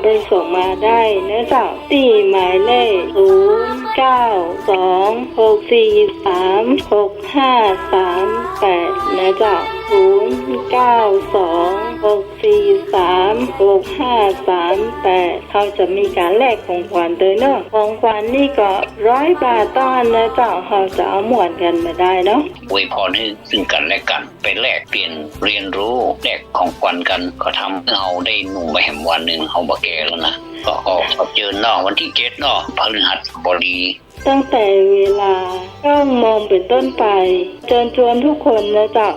ไปส่งมาได้นะเจ้าที่หมายเลข0926436538นะเจ้า0926436538เขาจะมีการแลกของขวัญเด้อเนาะของขวัญนี่ก็100 บาทต้อนนะเจ้าเขาจะเอาหมวนกันมาได้เนาะอวยพรให้ซึ่งกันและกันไปแลกเปลี่ยนเรียนรู้แลกของขวัญกันก็ทำให้เราได้หนุ่มไปแหมวันหนึ่งเขาบ่แก่แล้วนะก็ขอเจอเนาะวันที่7เนาะพฤหัสบดีตั้งแต่เวลา9 โมงเป็นต้นไปเชิญชวนทุกคนนะเจ้า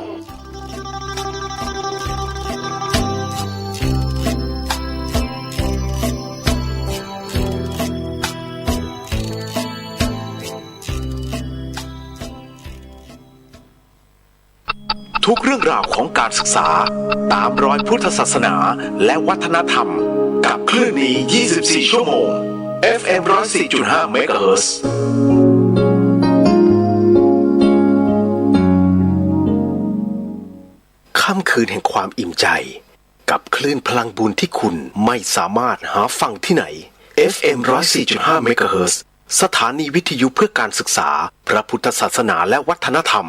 ทุกเรื่องราวของการศึกษาตามรอยพุทธศาสนาและวัฒนธรรมกับคลื่นนี้ 24 ชั่วโมง FM 104.5 MHz ค่ำคืนแห่งความอิ่มใจกับคลื่นพลังบุญที่คุณไม่สามารถหาฟังที่ไหน FM 104.5 MHz สถานีวิทยุเพื่อการศึกษาพระพุทธศาสนาและวัฒนธรรม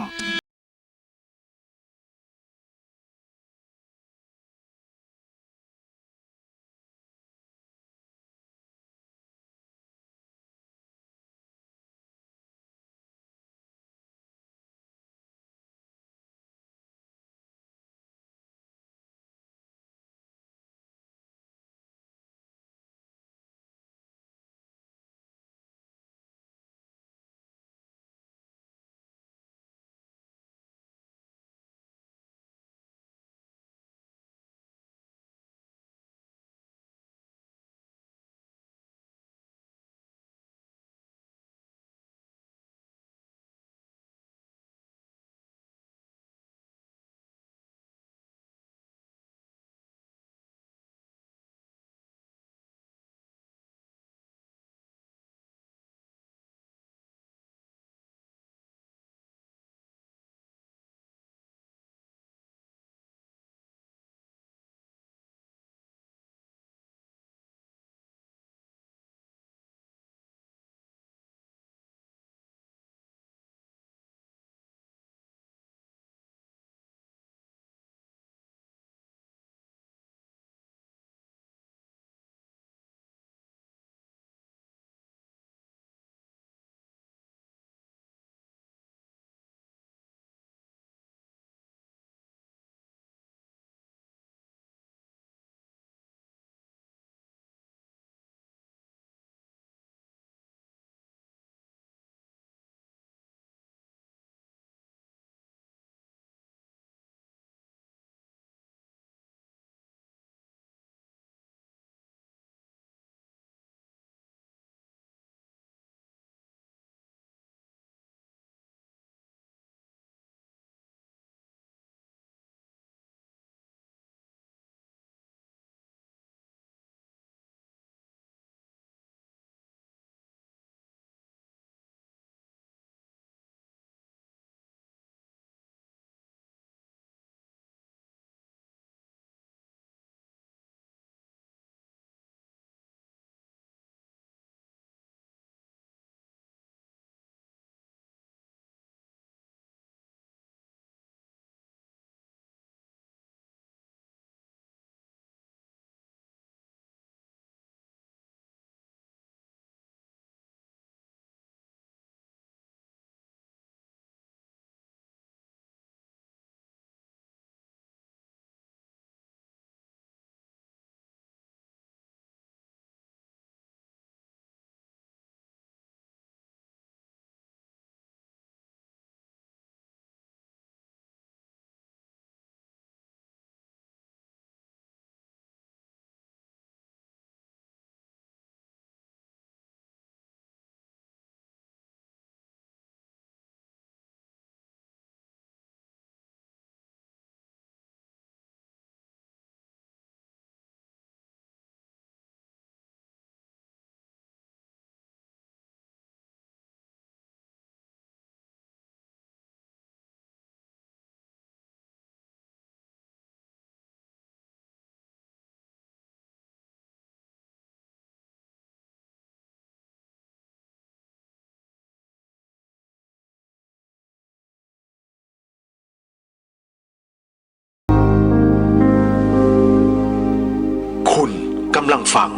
กำลังฟัง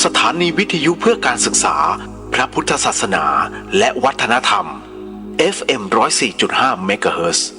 สถานีวิทยุเพื่อการศึกษาพระพุทธศาสนาและวัฒนธรรม FM 104.5 เมกะเฮิรตซ์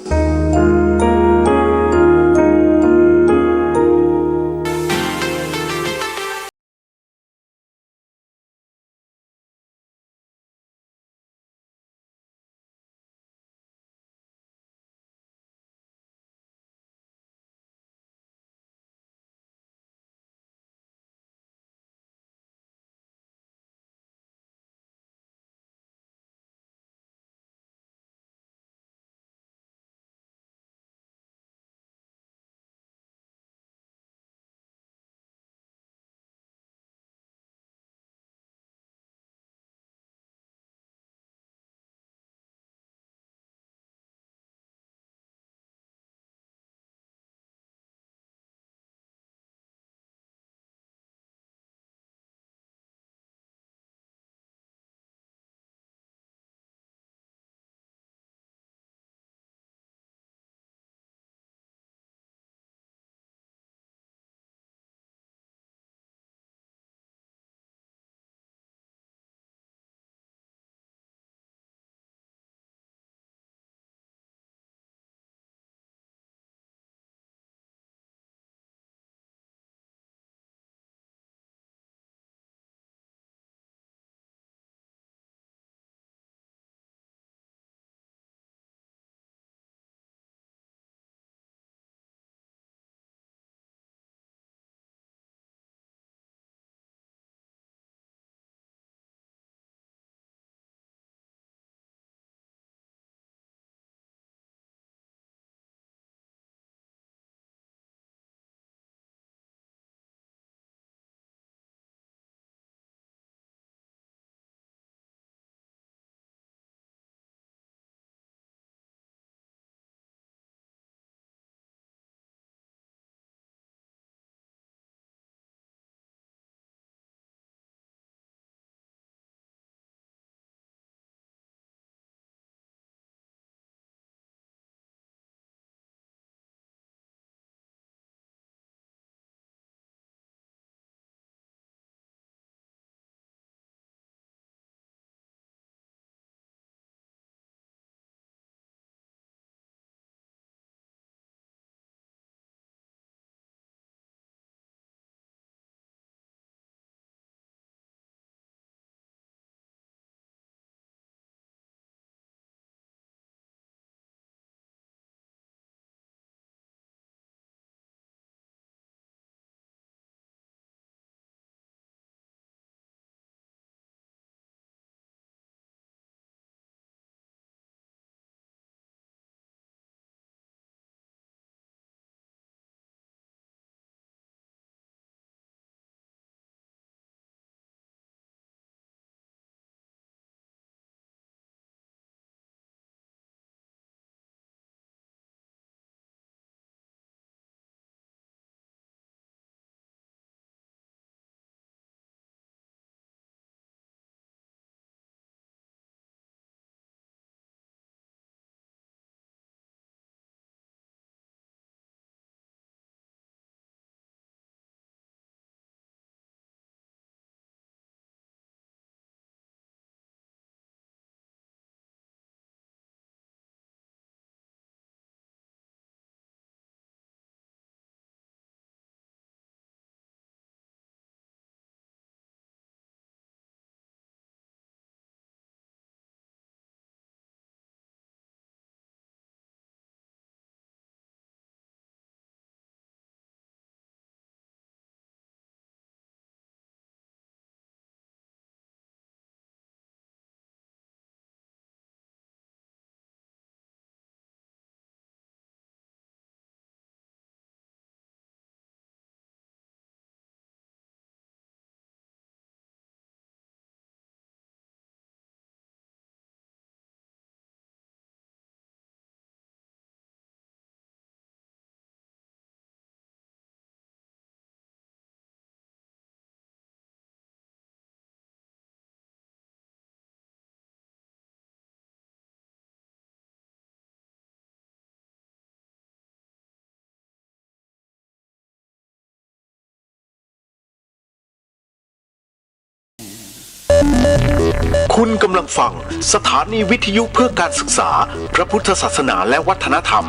คุณกำลังฟังสถานีวิทยุเพื่อการศึกษาพระพุทธศาสนาและวัฒนธรรม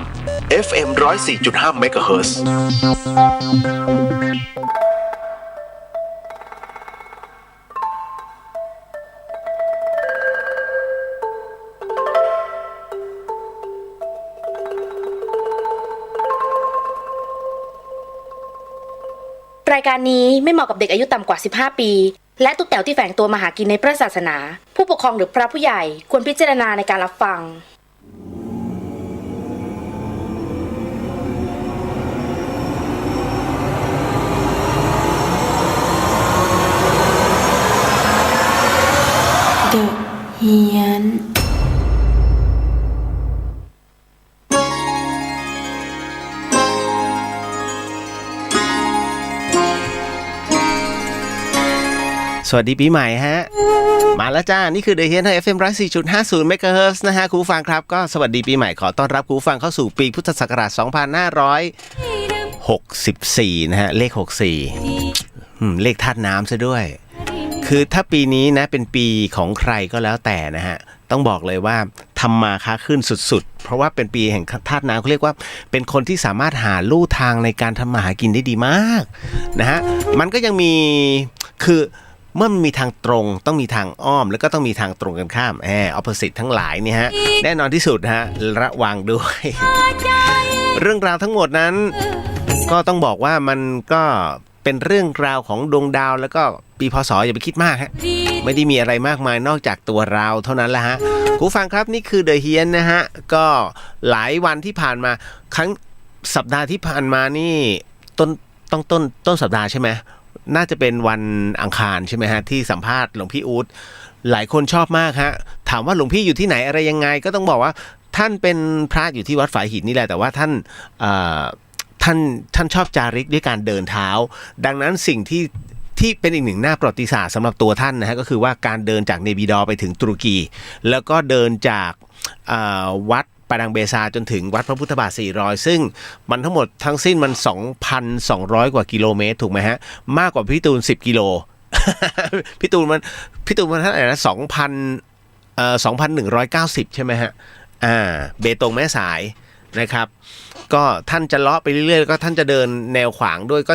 FM 104.5 เมกะเฮิรตซ์รายการนี้ไม่เหมาะกับเด็กอายุต่ำกว่า 15 ปี และตุ๊กแต๋วที่แฝงตัวมาหากินในพระศาสนา ผู้ปกครองหรือพระผู้ใหญ่ควรพิจารณาในการรับฟัง The เฮียนสวัสดีปีใหม่ฮะมาแล้วจ้านี่คือ The Hien FM 104.50 เมกะเฮิรตซ์นะฮะคุณผู้ฟังครับก็สวัสดีปีใหม่ขอต้อนรับคุณผู้ฟังเข้าสู่ปีพุทธศักราช 2564 นะฮะเลข 64เลขธาตุน้ำซะด้วยคือถ้าปีนี้นะเป็นปีของใครก็แล้วแต่นะฮะต้องบอกเลยว่าทำมาค้าขึ้นสุดๆเพราะว่าเป็นปีแห่งธาตุน้ำเขาเรียกว่าเป็นคนที่สามารถหาลู่ทางในการทำมาหากินได้ดีมากนะฮะมันก็ยังมีคือเมื่อมันมีทางตรงต้องมีทางอ้อมแล้วก็ต้องมีทางตรงกันข้ามopposite ทั้งหลายเนี่ยฮะแน่นอนที่สุดฮะระวังด้วย เรื่องราวทั้งหมดนั้นก็ต้องบอกว่ามันก็เป็นเรื่องราวของดวงดาวแล้วก็ปีพศอย่าไปคิดมากฮะไม่ได้มีอะไรมากมายนอกจากตัวเราเท่านั้นแหละฮะคุณฟังครับนี่คือ The Hien นะฮะก็หลายวันที่ผ่านมาครั้งสัปดาห์ที่ผ่านมานี่ต้นสัปดาห์ใช่ไหมน่าจะเป็นวันอังคารใช่ไหมฮะที่สัมภาษณ์หลวงพี่อู๊ดหลายคนชอบมากฮะถามว่าหลวงพี่อยู่ที่ไหนอะไรยังไงก็ต้องบอกว่าท่านเป็นพระอยู่ที่วัดฝายหินนี่แหละแต่ว่าท่านชอบจาริกด้วยการเดินเท้าดังนั้นสิ่งที่เป็นอีกหนึ่งหน้าประวัติศาสตร์สำหรับตัวท่านนะฮะก็คือว่าการเดินจากเนบิดอร์ไปถึงตุรกีแล้วก็เดินจากวัดปาดังเบซาจนถึงวัดพระพุทธบาท400ซึ่งมันทั้งหมดทั้งสิ้นมัน 2,200 กว่ากิโลเมตรถูกไหมฮะมากกว่าพี่ตูน10กิโล พี่ตูนมันเท่าไหร่นะ2,190 ใช่ไหมฮะเบตงแม่สายนะครับก็ท่านจะเลาะไปเรื่อยๆแล้วก็ท่านจะเดินแนวขวางด้วยก็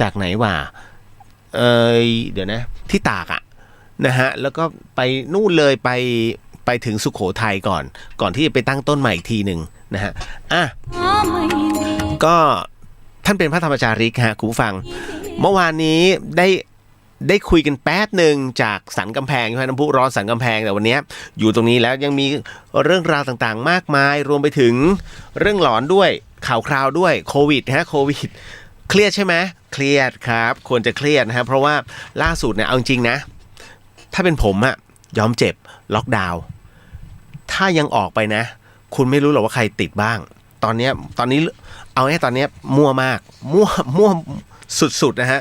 จากไหนวะเดี๋ยวนะที่ตากนะฮะแล้วก็ไปนู่นเลยไปถึงสุโขทัยก่อนที่จะไปตั้งต้นใหม่อีกทีหนึ่งนะฮะก็ท่านเป็นพระธรรมจาริกฮะคุณผู้ฟังเมื่อวานนี้ได้คุยกันแป๊บหนึ่งจากสันกำแพงใช่ไหมน้ำพุร้อนสันกำแพงแต่วันนี้อยู่ตรงนี้แล้วยังมีเรื่องราวต่างๆมากมายรวมไปถึงเรื่องหลอนด้วยข่าวคราวด้วยโควิดเครียดใช่ไหมเครียดครับควรจะเครียดนะฮะเพราะว่าล่าสุดเนี่ยเอาจริงนะถ้าเป็นผมยอมเจ็บล็อกดาวน์ถ้ายังออกไปนะคุณไม่รู้หรอกว่าใครติดบ้างตอนนี้เอาแค่ตอนนี้มั่วมากมั่วสุดๆนะฮะ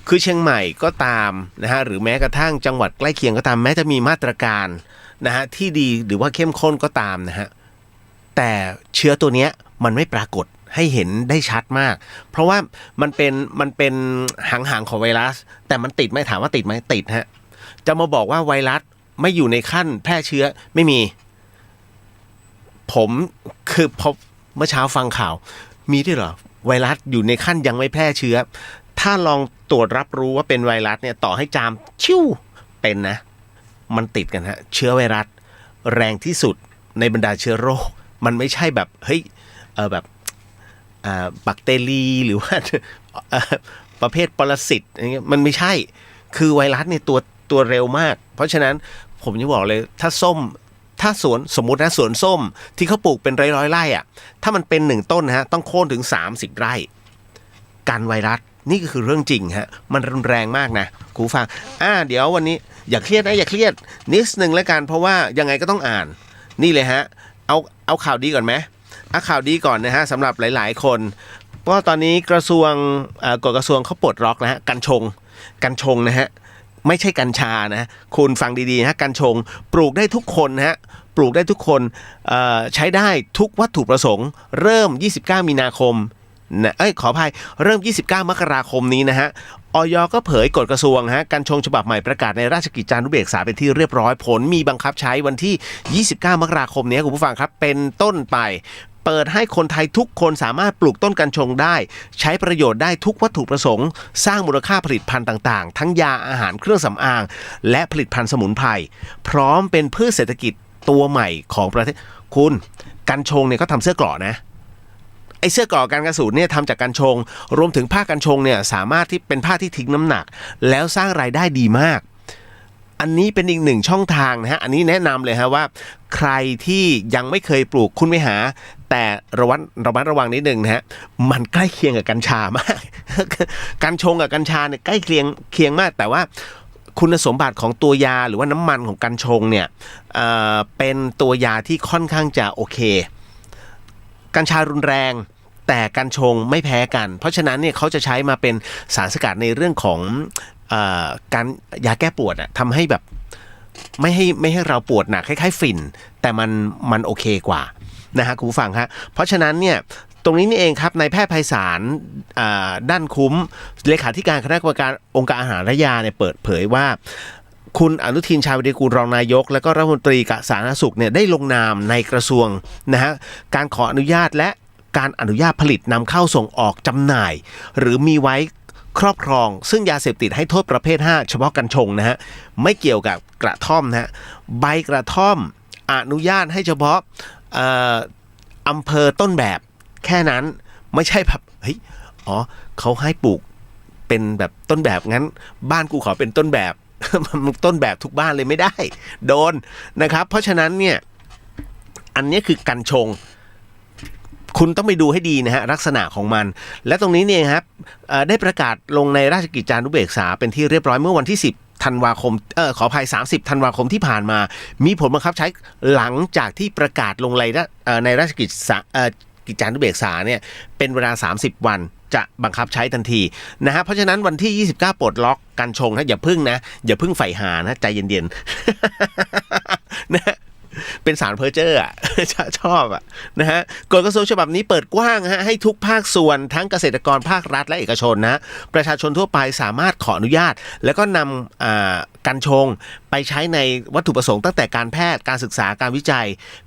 คือเชียงใหม่ก็ตามนะฮะหรือแม้กระทั่งจังหวัดใกล้เคียงก็ตามแม้จะมีมาตรการนะฮะที่ดีหรือว่าเข้มข้นก็ตามนะฮะแต่เชื้อตัวเนี้ยมันไม่ปรากฏให้เห็นได้ชัดมากเพราะว่ามันเป็นหางของไวรัสแต่มันติดไหมถามว่าติดไหมติดฮะจะมาบอกว่าไวรัสไม่อยู่ในขั้นแพร่เชื้อไม่มีผมคือพอเมื่อเช้าฟังข่าวมีด้วยเหรอไวรัสอยู่ในขั้นยังไม่แพร่เชื้อถ้าลองตรวจรับรู้ว่าเป็นไวรัสเนี่ยต่อให้จามชิ่วเป็นนะมันติดกันฮะเชื้อไวรัสแรงที่สุดในบรรดาเชื้อโรคมันไม่ใช่แบบเฮ้ยแบบแบคทีเรียหรือว่าประเภทปรสิตอย่างเงี้ยมันไม่ใช่คือไวรัสเนี่ยตัวเร็วมากเพราะฉะนั้นผมจะบอกเลยถ้าสวนสมมุตินะสวนส้มที่เขาปลูกเป็นร้อยไร่ถ้ามันเป็น1ต้นนะฮะต้องโค่นถึง30ไร่กันไวรัสนี่ก็คือเรื่องจริงฮะมันรุนแรงมากนะครูฟังเดี๋ยววันนี้อย่าเครียดนะอย่าเครียดนิดนึงแล้วกันเพราะว่ายังไงก็ต้องอ่านนี่เลยฮะเอาข่าวดีก่อนไหมข่าวดีก่อนนะฮะสำหรับหลายๆคนเพราะตอนนี้กฎกระทรวงเขาปลดล็อกนะฮะกัญชงนะฮะไม่ใช่กัญชานะคุณฟังดีๆนะกัญชงปลูกได้ทุกคนนะฮะปลูกได้ทุกคนใช้ได้ทุกวัตถุประสงค์เริ่ม29มีนาคม นะขออภัยเริ่ม29มกราคมนี้นะฮะอย.ก็เผยกฎกระทรวงฮะกัญชงฉบับใหม่ประกาศในราชกิจจานุเบกษาเป็นที่เรียบร้อยผลมีบังคับใช้วันที่29มกราคมนี้คุณผู้ฟังครับเป็นต้นไปเปิดให้คนไทยทุกคนสามารถปลูกต้นกัญชงได้ใช้ประโยชน์ได้ทุกวัตถุประสงค์สร้างมูลค่าผลิตภัณฑ์ต่างๆทั้งยาอาหารเครื่องสำอางและผลิตภัณฑ์สมุนไพรพร้อมเป็นพืชเศรษฐกิจตัวใหม่ของประเทศคุณกัญชงเนี่ยเขาทำเสื้อเกราะนะไอ้เสื้อเกราะกันกระสุนเนี่ยทำจากกัญชงรวมถึงผ้ากัญชงเนี่ยสามารถที่เป็นผ้าที่ทิ้งน้ำหนักแล้วสร้างรายได้ดีมากอันนี้เป็นอีกหนึ่งช่องทางนะฮะอันนี้แนะนำเลยฮะว่าใครที่ยังไม่เคยปลูกคุณไปหาแต่ระมัดระวังนิดนึงนะฮะมันใกล้เคียงกับกัญชามาก กัญชงกับกัญชาเนี่ยใกล้เคียงมากแต่ว่าคุณสมบัติของตัวยาหรือว่าน้ำมันของกัญชงเนี่ยเป็นตัวยาที่ค่อนข้างจะโอเคกัญชารุนแรงแต่กัญชงไม่แพ้กันเพราะฉะนั้นเนี่ยเขาจะใช้มาเป็นสารสกัดในเรื่องของการยาแก้ปวดอะทำให้แบบไม่ให้เราปวดหนักคล้ายๆฝิ่นแต่มันโอเคกว่านะฮะคุณผู้ฟังฮะเพราะฉะนั้นเนี่ยตรงนี้นี่เองครับนายแพทย์ไพศาลด้านคุ้มเลขาธิการคณะกรรมการองค์การอาหารและยาเนี่ยเปิดเผยว่าคุณอนุทินชาญวิรกูลรองนายกและก็รัฐมนตรีสาธารณสุขเนี่ยได้ลงนามในกระทรวงนะฮะการขออนุญาตและการอนุญาตผลิตนำเข้าส่งออกจำหน่ายหรือมีไว้ครอบครองซึ่งยาเสพติดให้โทษประเภท5เฉพาะกัญชงนะฮะไม่เกี่ยวกับกระท่อมนะฮะใบกระท่อมอนุญาตให้เฉพาะอำเภอต้นแบบแค่นั้นไม่ใช่แบบเฮ้ยเขาให้ปลูกเป็นแบบต้นแบบงั้นบ้านกูขอเป็นต้นแบบ ต้นแบบทุกบ้านเลยไม่ได้โดนนะครับเพราะฉะนั้นเนี่ยอันนี้คือกัญชงคุณต้องไปดูให้ดีนะฮะลักษณะของมันและตรงนี้เนี่ยครับได้ประกาศลงในราชกิจจานุเบกษาเป็นที่เรียบร้อยเมื่อวันที่10ธันวาคมขออภัย30ธันวาคมที่ผ่านมามีผลบังคับใช้หลังจากที่ประกาศลงในราชกิจจานุเบกษาเนี่ยเป็นเวลา30วันจะบังคับใช้ทันทีนะฮะเพราะฉะนั้นวันที่29ปลดล็อกกัญชงนะอย่าพึ่งใฝ่หานะใจเย็นๆ นะเป็นสารเพอร์เจอร์อ่ะ ชอบอ่ะนะฮะกฎกระทรวงฉบับนี้เปิดกว้างฮะให้ทุกภาคส่วนทั้งเกษตรกรภาครัฐและเอกชนนะประชาชนทั่วไปสามารถขออนุญาตแล้วก็นำกัญชงไปใช้ในวัตถุประสงค์ตั้งแต่การแพทย์การศึกษาการวิจัย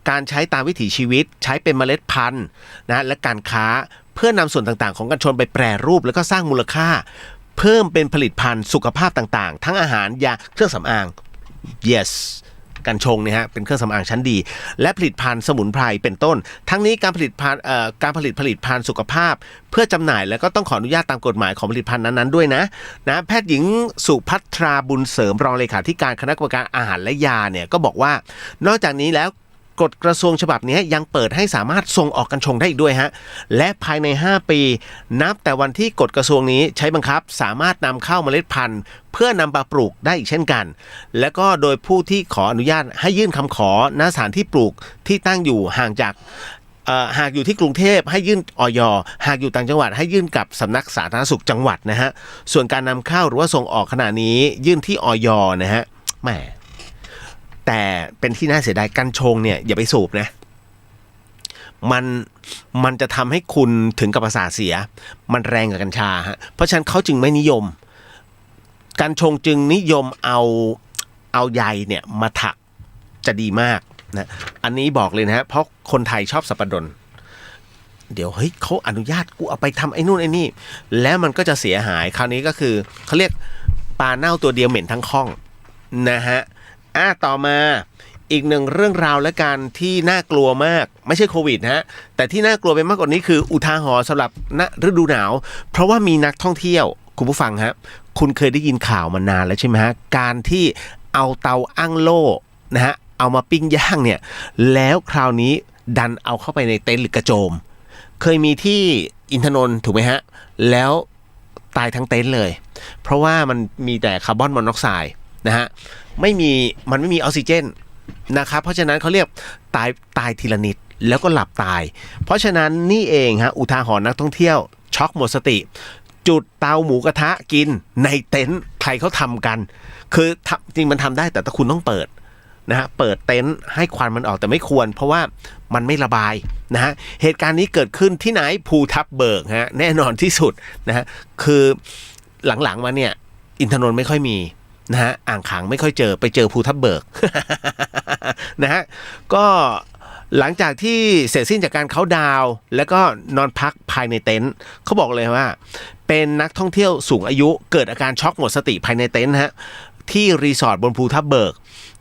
การใช้ตามวิถีชีวิตใช้เป็นเมล็ดพันธุ์นะและการค้าเพื่อนำส่วนต่างๆของกัญชงไปแปรรูปแล้วก็สร้างมูลค่าเพิ่มเป็นผลิตภัณฑ์สุขภาพต่างๆทั้งอาหารยาเครื่องสำอาง yesกัญชงเนี่ยฮะเป็นเครื่องสำอางชั้นดีและผลิตภัณฑ์สมุนไพรเป็นต้นทั้งนี้การผลิตภัณฑ์สุขภาพเพื่อจำหน่ายแล้วก็ต้องขออนุญาตตามกฎหมายของผลิตภัณฑ์นั้นๆด้วยนะแพทย์หญิงสุภัทราบุญเสริมรองเลขาธิการคณะกรรมการอาหารและยาเนี่ยก็บอกว่านอกจากนี้แล้วกฎกระทรวงฉบับนี้ยังเปิดให้สามารถส่งออกกัญชงได้อีกด้วยฮะและภายใน5ปีนับแต่วันที่กฎกระทรวงนี้ใช้บังคับสามารถนำเข้าเมล็ดพันธุ์เพื่อนำมาปลูกได้อีกเช่นกันและก็โดยผู้ที่ขออนุญาตให้ยื่นคำขอณสถานที่ปลูกที่ตั้งอยู่ห่างจากหากอยู่ที่กรุงเทพให้ยื่นอย.หากอยู่ต่างจังหวัดให้ยื่นกับสำนักสาธารณสุขจังหวัดนะฮะส่วนการนำเข้าหรือว่าส่งออกขณะนี้ยื่นที่อย.นะฮะแหมแต่เป็นที่น่าเสียดายกัญชงเนี่ยอย่าไปสูบนะมันจะทำให้คุณถึงกับประสาทเสียมันแรงกว่ากัญชาฮะเพราะฉะนั้นเขาจึงไม่นิยมกัญชงจึงนิยมเอาใยเนี่ยมาถักจะดีมากนะอันนี้บอกเลยนะฮะเพราะคนไทยชอบสับปะรดเดี๋ยวเฮ้ยเขาอนุญาตกูเอาไปทำไอ้นู่นไอ้นี่แล้วมันก็จะเสียหายคราวนี้ก็คือเขาเรียกปลาเน่าตัวเดียวเหม็นทั้งข้องนะฮะต่อมาอีกหนึ่งเรื่องราวและการที่น่ากลัวมากไม่ใช่โควิดฮะแต่ที่น่ากลัวไปมากกว่านี้คืออุทาหรณ์สำหรับฤดูหนาวเพราะว่ามีนักท่องเที่ยวคุณผู้ฟังฮะคุณเคยได้ยินข่าวมานานแล้วใช่ไหมฮะการที่เอาเตาอั้งโล่นะฮะเอามาปิ้งย่างเนี่ยแล้วคราวนี้ดันเอาเข้าไปในเต็นท์หรือกระโจมเคยมีที่อินทนนท์ถูกไหมฮะแล้วตายทั้งเต็นท์เลยเพราะว่ามันมีแต่คาร์บอนมอนอกไซด์นะฮะมันไม่มีออกซิเจนนะครับเพราะฉะนั้นเขาเรียกตายทีละนิดแล้วก็หลับตายเพราะฉะนั้นนี่เองฮะอุทาหรณ์นักท่องเที่ยวช็อกหมดสติจุดเตาหมูกระทะกินในเต็นท์ใครเขาทำกันคือจริงมันทำได้แต่คุณต้องเปิด นะฮะเปิดเต็นท์ให้ควันมันออกแต่ไม่ควรเพราะว่ามันไม่ระบายนะฮะเหตุการณ์นี้เกิดขึ้นที่ไหนภูทับเบิกฮะแน่นอนที่สุดนะฮะคือหลังๆมาเนี่ยอินทนนท์ไม่ค่อยมีนะฮะอ่างขางไม่ค่อยเจอไปเจอภูทับเบิก นะฮะก็หลังจากที่เสร็จสิ้นจากการเขาน์ดาวน์แล้วก็นอนพักภายในเต็นท์เขาบอกเลยว่าเป็นนักท่องเที่ยวสูงอายุเกิดอาการช็อกหมดสติภายในเต็นท์ฮะที่รีสอร์ทบนภูทับเบิก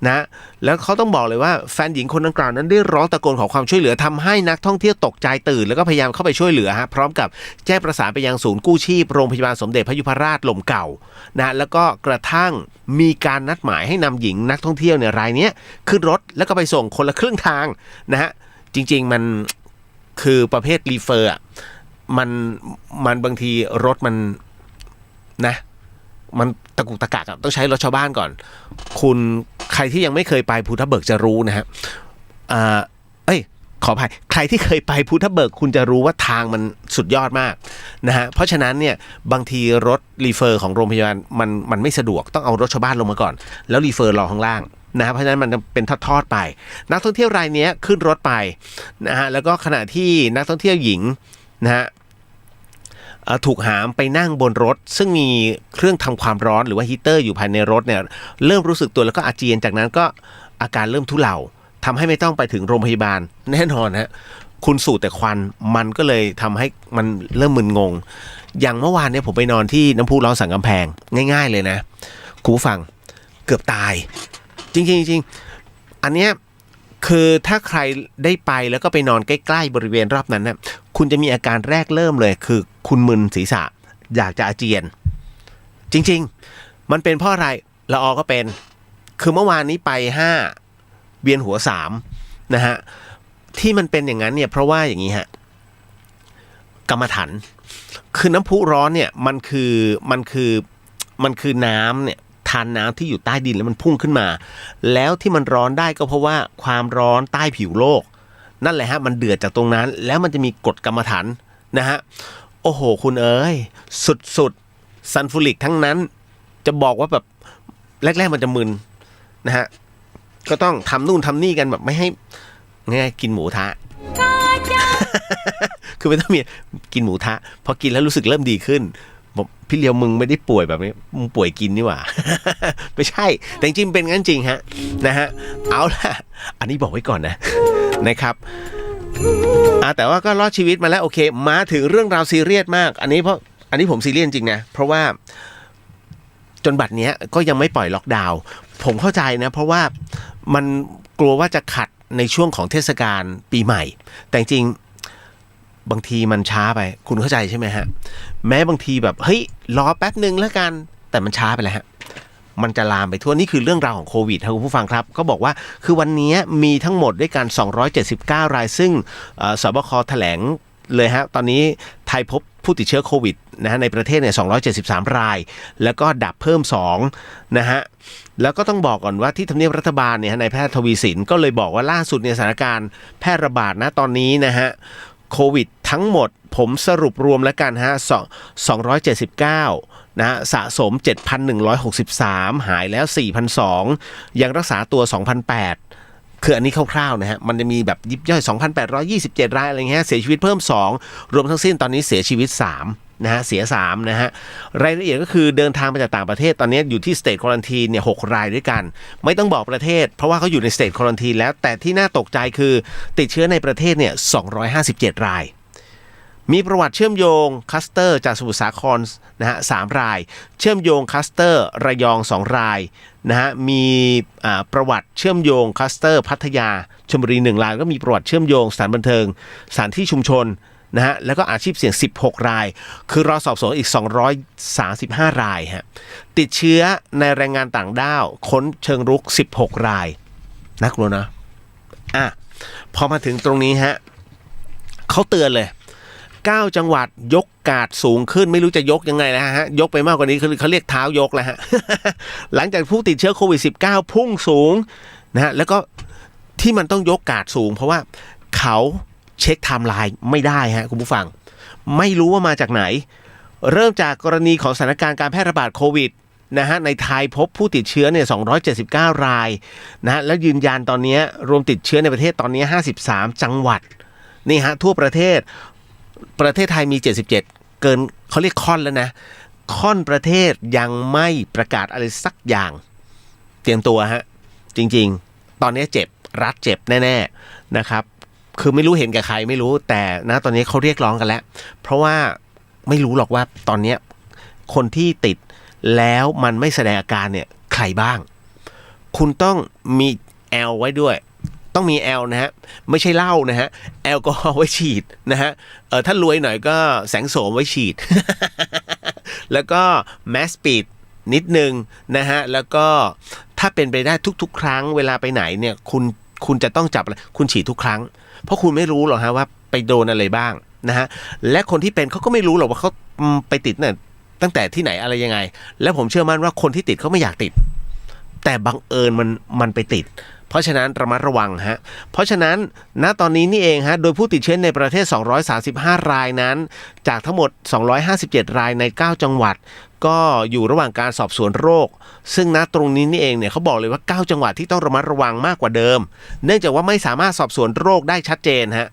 นะแล้วเขาต้องบอกเลยว่าแฟนหญิงคนดังกล่าวนั้นได้ร้องตะโกนขอความช่วยเหลือทำให้นักท่องเที่ยวตกใจตื่นแล้วก็พยายามเข้าไปช่วยเหลือฮะพร้อมกับแจ้งประสานไปยังศูนย์กู้ชีพโรงพยาบาลสมเด็จพระยุพราชลมเก่านะแล้วก็กระทั่งมีการนัดหมายให้นำหญิงนักท่องเที่ยวเนี่ยรายนี้ขึ้นรถแล้วก็ไปส่งคนละครึ่งทางนะฮะจริงๆมันคือประเภทรีเฟอร์อ่ะมันบางทีรถมันนะมันตะกุกตะกักต้องใช้รถชาวบ้านก่อนคุณใครที่ยังไม่เคยไปภูทับเบิกจะรู้นะฮะขออภัยใครที่เคยไปภูทับเบิกคุณจะรู้ว่าทางมันสุดยอดมากนะฮะเพราะฉะนั้นเนี่ยบางทีรถรีเฟอร์ของโรงพยาบาลมันไม่สะดวกต้องเอารถชาวบ้านลงมาก่อนแล้วรีเฟอร์รอข้างล่างนะเพราะฉะนั้นมันเป็นทอดๆไปนักท่องเที่ยวรายนี้ขึ้นรถไปนะฮะแล้วก็ขณะที่นักท่องเที่ยวหญิงนะฮะถูกหามไปนั่งบนรถซึ่งมีเครื่องทำความร้อนหรือว่าฮีเตอร์อยู่ภายในรถเนี่ยเริ่มรู้สึกตัวแล้วก็อาเจียนจากนั้นก็อาการเริ่มทุเลาทำให้ไม่ต้องไปถึงโรงพยาบาลแน่นอนฮะคุณสูดแต่ควันมันก็เลยทำให้มันเริ่มมึนงงอย่างเมื่อวานเนี่ยผมไปนอนที่น้ำพุร้อนสันกำแพงง่ายๆเลยนะคุณผู้ฟังเกือบตายจริงๆอันเนี้ยคือถ้าใครได้ไปแล้วก็ไปนอนใกล้ๆบริเวณรอบนั้นนะคุณจะมีอาการแรกเริ่มเลยคือคุณมึนศีรษะอยากจะอาเจียนจริงๆมันเป็นเพราะอะไรละออก็เป็นคือเมื่อวานนี้ไป5เวียนหัว3นะฮะที่มันเป็นอย่างนั้นเนี่ยเพราะว่าอย่างนี้ฮะกรรมฐานคือน้ำพุร้อนเนี่ยมันคือน้ำเนี่ยทานน้ำที่อยู่ใต้ดินแล้วมันพุ่งขึ้นมาแล้วที่มันร้อนได้ก็เพราะว่าความร้อนใต้ผิวโลกนั่นแหละฮะมันเดือดจากตรงนั้นแล้วมันจะมีกรดกรรมฐานนะฮะโอ้โหคุณเอ๋ยสุดซัลฟูริกทั้งนั้นจะบอกว่าแบบแรกๆมันจะมึนนะฮะก็ต้องทำนู่นทำนี่กันแบบไม่ให้ง่ายกินหมูทะ คือไม่ต้องมีกินหมูทะพอกินแล้วรู้สึกเริ่มดีขึ้นบอกพี่เลียวมึงไม่ได้ป่วยแบบนี้มึงป่วยกินนี่หว่า ไม่ใช่แต่จริงเป็นงั้นจริงฮะนะฮะเอาล่ะอันนี้บอกไว้ก่อนนะ นะครับแต่ว่าก็รอดชีวิตมาแล้วโอเคมาถึงเรื่องราวซีเรียสมากอันนี้ผมซีเรียสจริงนะเพราะว่าจนบัดเนี้ยก็ยังไม่ปล่อยล็อกดาวน์ผมเข้าใจนะเพราะว่ามันกลัวว่าจะขัดในช่วงของเทศกาลปีใหม่แต่จริงบางทีมันช้าไปคุณเข้าใจใช่ไหมฮะแม้บางทีแบบเฮ้ยรอแป๊บนึงแล้วกันแต่มันช้าไปแล้วฮะมันจะลามไปทั่วนี่คือเรื่องราวของโควิดครับคุณผู้ฟังครับก็บอกว่าคือวันนี้มีทั้งหมดด้วยกัน279รายซึ่งสบคแถลงเลยฮะตอนนี้ไทยพบผู้ติดเชื้อโควิดนะฮะในประเทศเนี่ย273รายแล้วก็ดับเพิ่ม2นะฮะแล้วก็ต้องบอกก่อนว่าที่ทำเนียบรัฐบาลเนี่ยนายแพทย์ทวีสินก็เลยบอกว่าล่าสุดในสถานการณ์แพร่ระบาดนะตอนนี้นะฮะโควิดทั้งหมดผมสรุปรวมแล้วกันฮะ279นะสะสม 7,163 หายแล้ว 4,002 ยังรักษาตัว 2,008 คืออันนี้คร่าวๆนะฮะมันจะมีแบบยิบย่อย 2,827 รายอะไรเงี้ยเสียชีวิตเพิ่ม2รวมทั้งสิ้นตอนนี้เสียชีวิต3นะฮะเสีย3นะฮะรายละเอียดก็คือเดินทางมาจากต่างประเทศตอนนี้อยู่ที่ State Quarantine เนี่ย6รายด้วยกันไม่ต้องบอกประเทศเพราะว่าเขาอยู่ใน State Quarantine แล้วแต่ที่น่าตกใจคือติดเชื้อในประเทศเนี่ย257รายมีประวัติเชื่อมโยงคลัสเตอร์จากสมุทรสาครนะฮะ3รายเชื่อมโยงคลัสเตอร์ระยอง2รายนะฮะมีประวัติเชื่อมโยงคลัสเตอร์พัทยาชลบุรี1รายก็มีประวัติเชื่อมโยงสถานบันเทิงสถานที่ชุมชนนะฮะแล้วก็อาชีพเสี่ยง16รายคือรอสอบสวนอีก235รายฮะติดเชื้อในแรงงานต่างด้าวค้นเชิงรุก16รายน่ากลัวนะพอมาถึงตรงนี้ฮะเขาเตือนเลย9จังหวัดยกกาดสูงขึ้นไม่รู้จะยกยังไงแล้วฮะยกไปมากกว่านี้เขาเรียกเท้ายกแล้วฮะ หลังจากผู้ติดเชื้อโควิด-19 พุ่งสูงนะฮะแล้วก็ที่มันต้องยกกาดสูงเพราะว่าเขาเช็คไทม์ไลน์ไม่ได้ฮะคุณผู้ฟังไม่รู้ว่ามาจากไหนเริ่มจากกรณีของสถานการณ์การแพร่ระบาดโควิด นะฮะในไทยพบผู้ติดเชื้อเนี่ย279 รายนะฮะแล้วยืนยันตอนนี้รวมติดเชื้อในประเทศตอนนี้53 จังหวัดนี่ฮะทั่วประเทศไทยมี77เกินเขาเรียกค่อนแล้วนะค่อนประเทศยังไม่ประกาศอะไรสักอย่างเตรียมตัวฮะจริงๆตอนนี้เจ็บรัฐเจ็บแน่ๆนะครับคือไม่รู้เห็นกับใครไม่รู้แต่นะตอนนี้เขาเรียกร้องกันแล้วเพราะว่าไม่รู้หรอกว่าตอนนี้คนที่ติดแล้วมันไม่แสดงอาการเนี่ยใครบ้างคุณต้องมีแอลไว้ด้วยต้องมีแอลนะฮะไม่ใช่เหล้านะฮะแอลกอฮอล์ไว้ฉีดนะฮะถ้ารวยหน่อยก็แสงโสมไว้ฉีด แล้วก็แมสปิดนิดนึงนะฮะแล้วก็ถ้าเป็นไปได้ทุกๆครั้งเวลาไปไหนเนี่ยคุณจะต้องจับอะไรคุณฉีดทุกครั้งเพราะคุณไม่รู้หรอกฮะว่าไปโดนอะไรบ้างนะฮะและคนที่เป็นเขาก็ไม่รู้หรอกว่าเขาไปติดเนี่ยตั้งแต่ที่ไหนอะไรยังไงและผมเชื่อมั่นว่าคนที่ติดเขาไม่อยากติดแต่บังเอิญมันไปติดเพราะฉะนั้นระมัดระวังฮะเพราะฉะนั้นณตอนนี้นี่เองฮะโดยผู้ติดเชื้อในประเทศ235 รายนั้นจากทั้งหมด257 รายใน9จังหวัดก็อยู่ระหว่างการสอบสวนโรคซึ่งณตรงนี้นี่เองเนี่ยเขาบอกเลยว่า9จังหวัดที่ต้องระมัดระวังมากกว่าเดิมเนื่องจากว่าไม่สามารถสอบสวนโรคได้ชัดเจนฮะ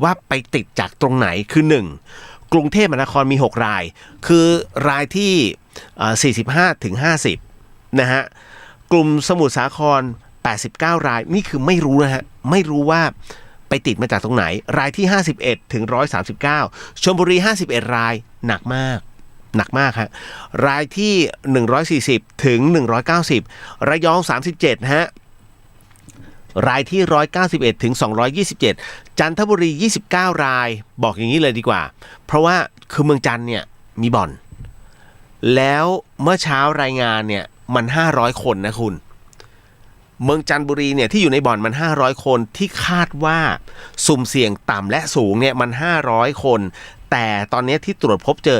ว่าไปติดจากตรงไหนคือ1กรุงเทพมหานครมี6รายคือรายที่45ถึง50นะฮะกลุ่มสมุทรสาคร89 รายนี่คือไม่รู้นะฮะไม่รู้ว่าไปติดมาจากตรงไหนรายที่51ถึง139ชลบุรี51รายหนักมากฮะรายที่140ถึง190ระยอง37ฮะรายที่191ถึง227จันทบุรี29รายบอกอย่างนี้เลยดีกว่าเพราะว่าคือเมืองจันทร์เนี่ยมีบ่อนแล้วเมื่อเช้ารายงานเนี่ยมัน500คนนะคุณเมืองจันทบุรีเนี่ยที่อยู่ในบ่อนมัน500คนที่คาดว่าสุ่มเสี่ยงต่ำและสูงเนี่ยมัน500คนแต่ตอนนี้ที่ตรวจพบเจอ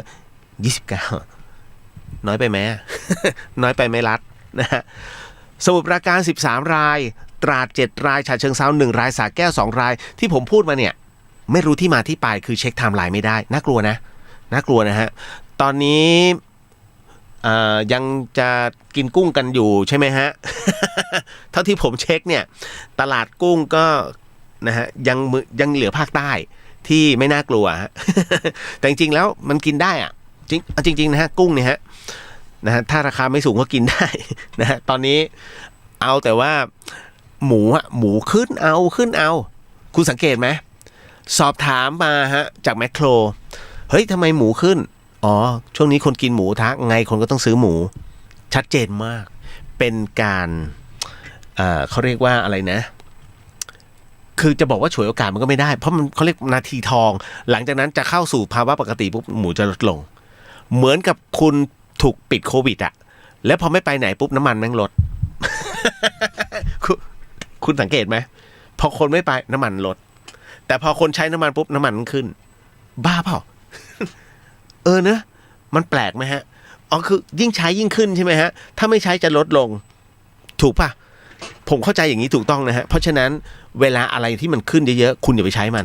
29น้อยไปไหม น้อยไปไหมรัฐนะฮะสมุทรปราการ13รายตราด7รายฉะเชิงเทรา1รายสระแก้ว2รายที่ผมพูดมาเนี่ยไม่รู้ที่มาที่ไปคือเช็คไทม์ไลน์ไม่ได้น่ากลัวนะฮะตอนนี้ยังจะกินกุ้งกันอยู่ใช่ไหมฮะ เท่าที่ผมเช็คเนี่ยตลาดกุ้งก็นะฮะยังเหลือภาคใต้ที่ไม่น่ากลัวฮะ แต่จริงๆแล้วมันกินได้อะจริงนะฮะกุ้งเนี่ยฮะนะฮะถ้าราคาไม่สูงก็กินได้ นะฮะตอนนี้เอาแต่ว่าหมูขึ้นเอาคุณสังเกตไหมสอบถามมาฮะจากแมคโครเฮ้ยทำไมหมูขึ้นอ๋อช่วงนี้คนกินหมูทักไงคนก็ต้องซื้อหมูชัดเจนมากเป็นการเขาเรียกว่าอะไรนะคือจะบอกว่าฉวยโอกาสมันก็ไม่ได้เพราะมันเขาเรียกนาทีทองหลังจากนั้นจะเข้าสู่ภาวะปกติปุ๊บหมูจะลดลงเหมือนกับคุณถูกปิดโควิดอะแล้วพอไม่ไปไหนปุ๊บน้ำมันแม่งลด คุณสังเกตไหมพอคนไม่ไปน้ำมันลดแต่พอคนใช้น้ำมันปุ๊บน้ำมันขึ้นบ้าเปล่า เนอะมันแปลกไหมฮะอ๋อคือยิ่งใช้ยิ่งขึ้นใช่ไหมฮะถ้าไม่ใช้จะลดลงถูกป่ะผมเข้าใจอย่างนี้ถูกต้องนะฮะเพราะฉะนั้นเวลาอะไรที่มันขึ้นเยอะๆคุณอย่าไปใช้มัน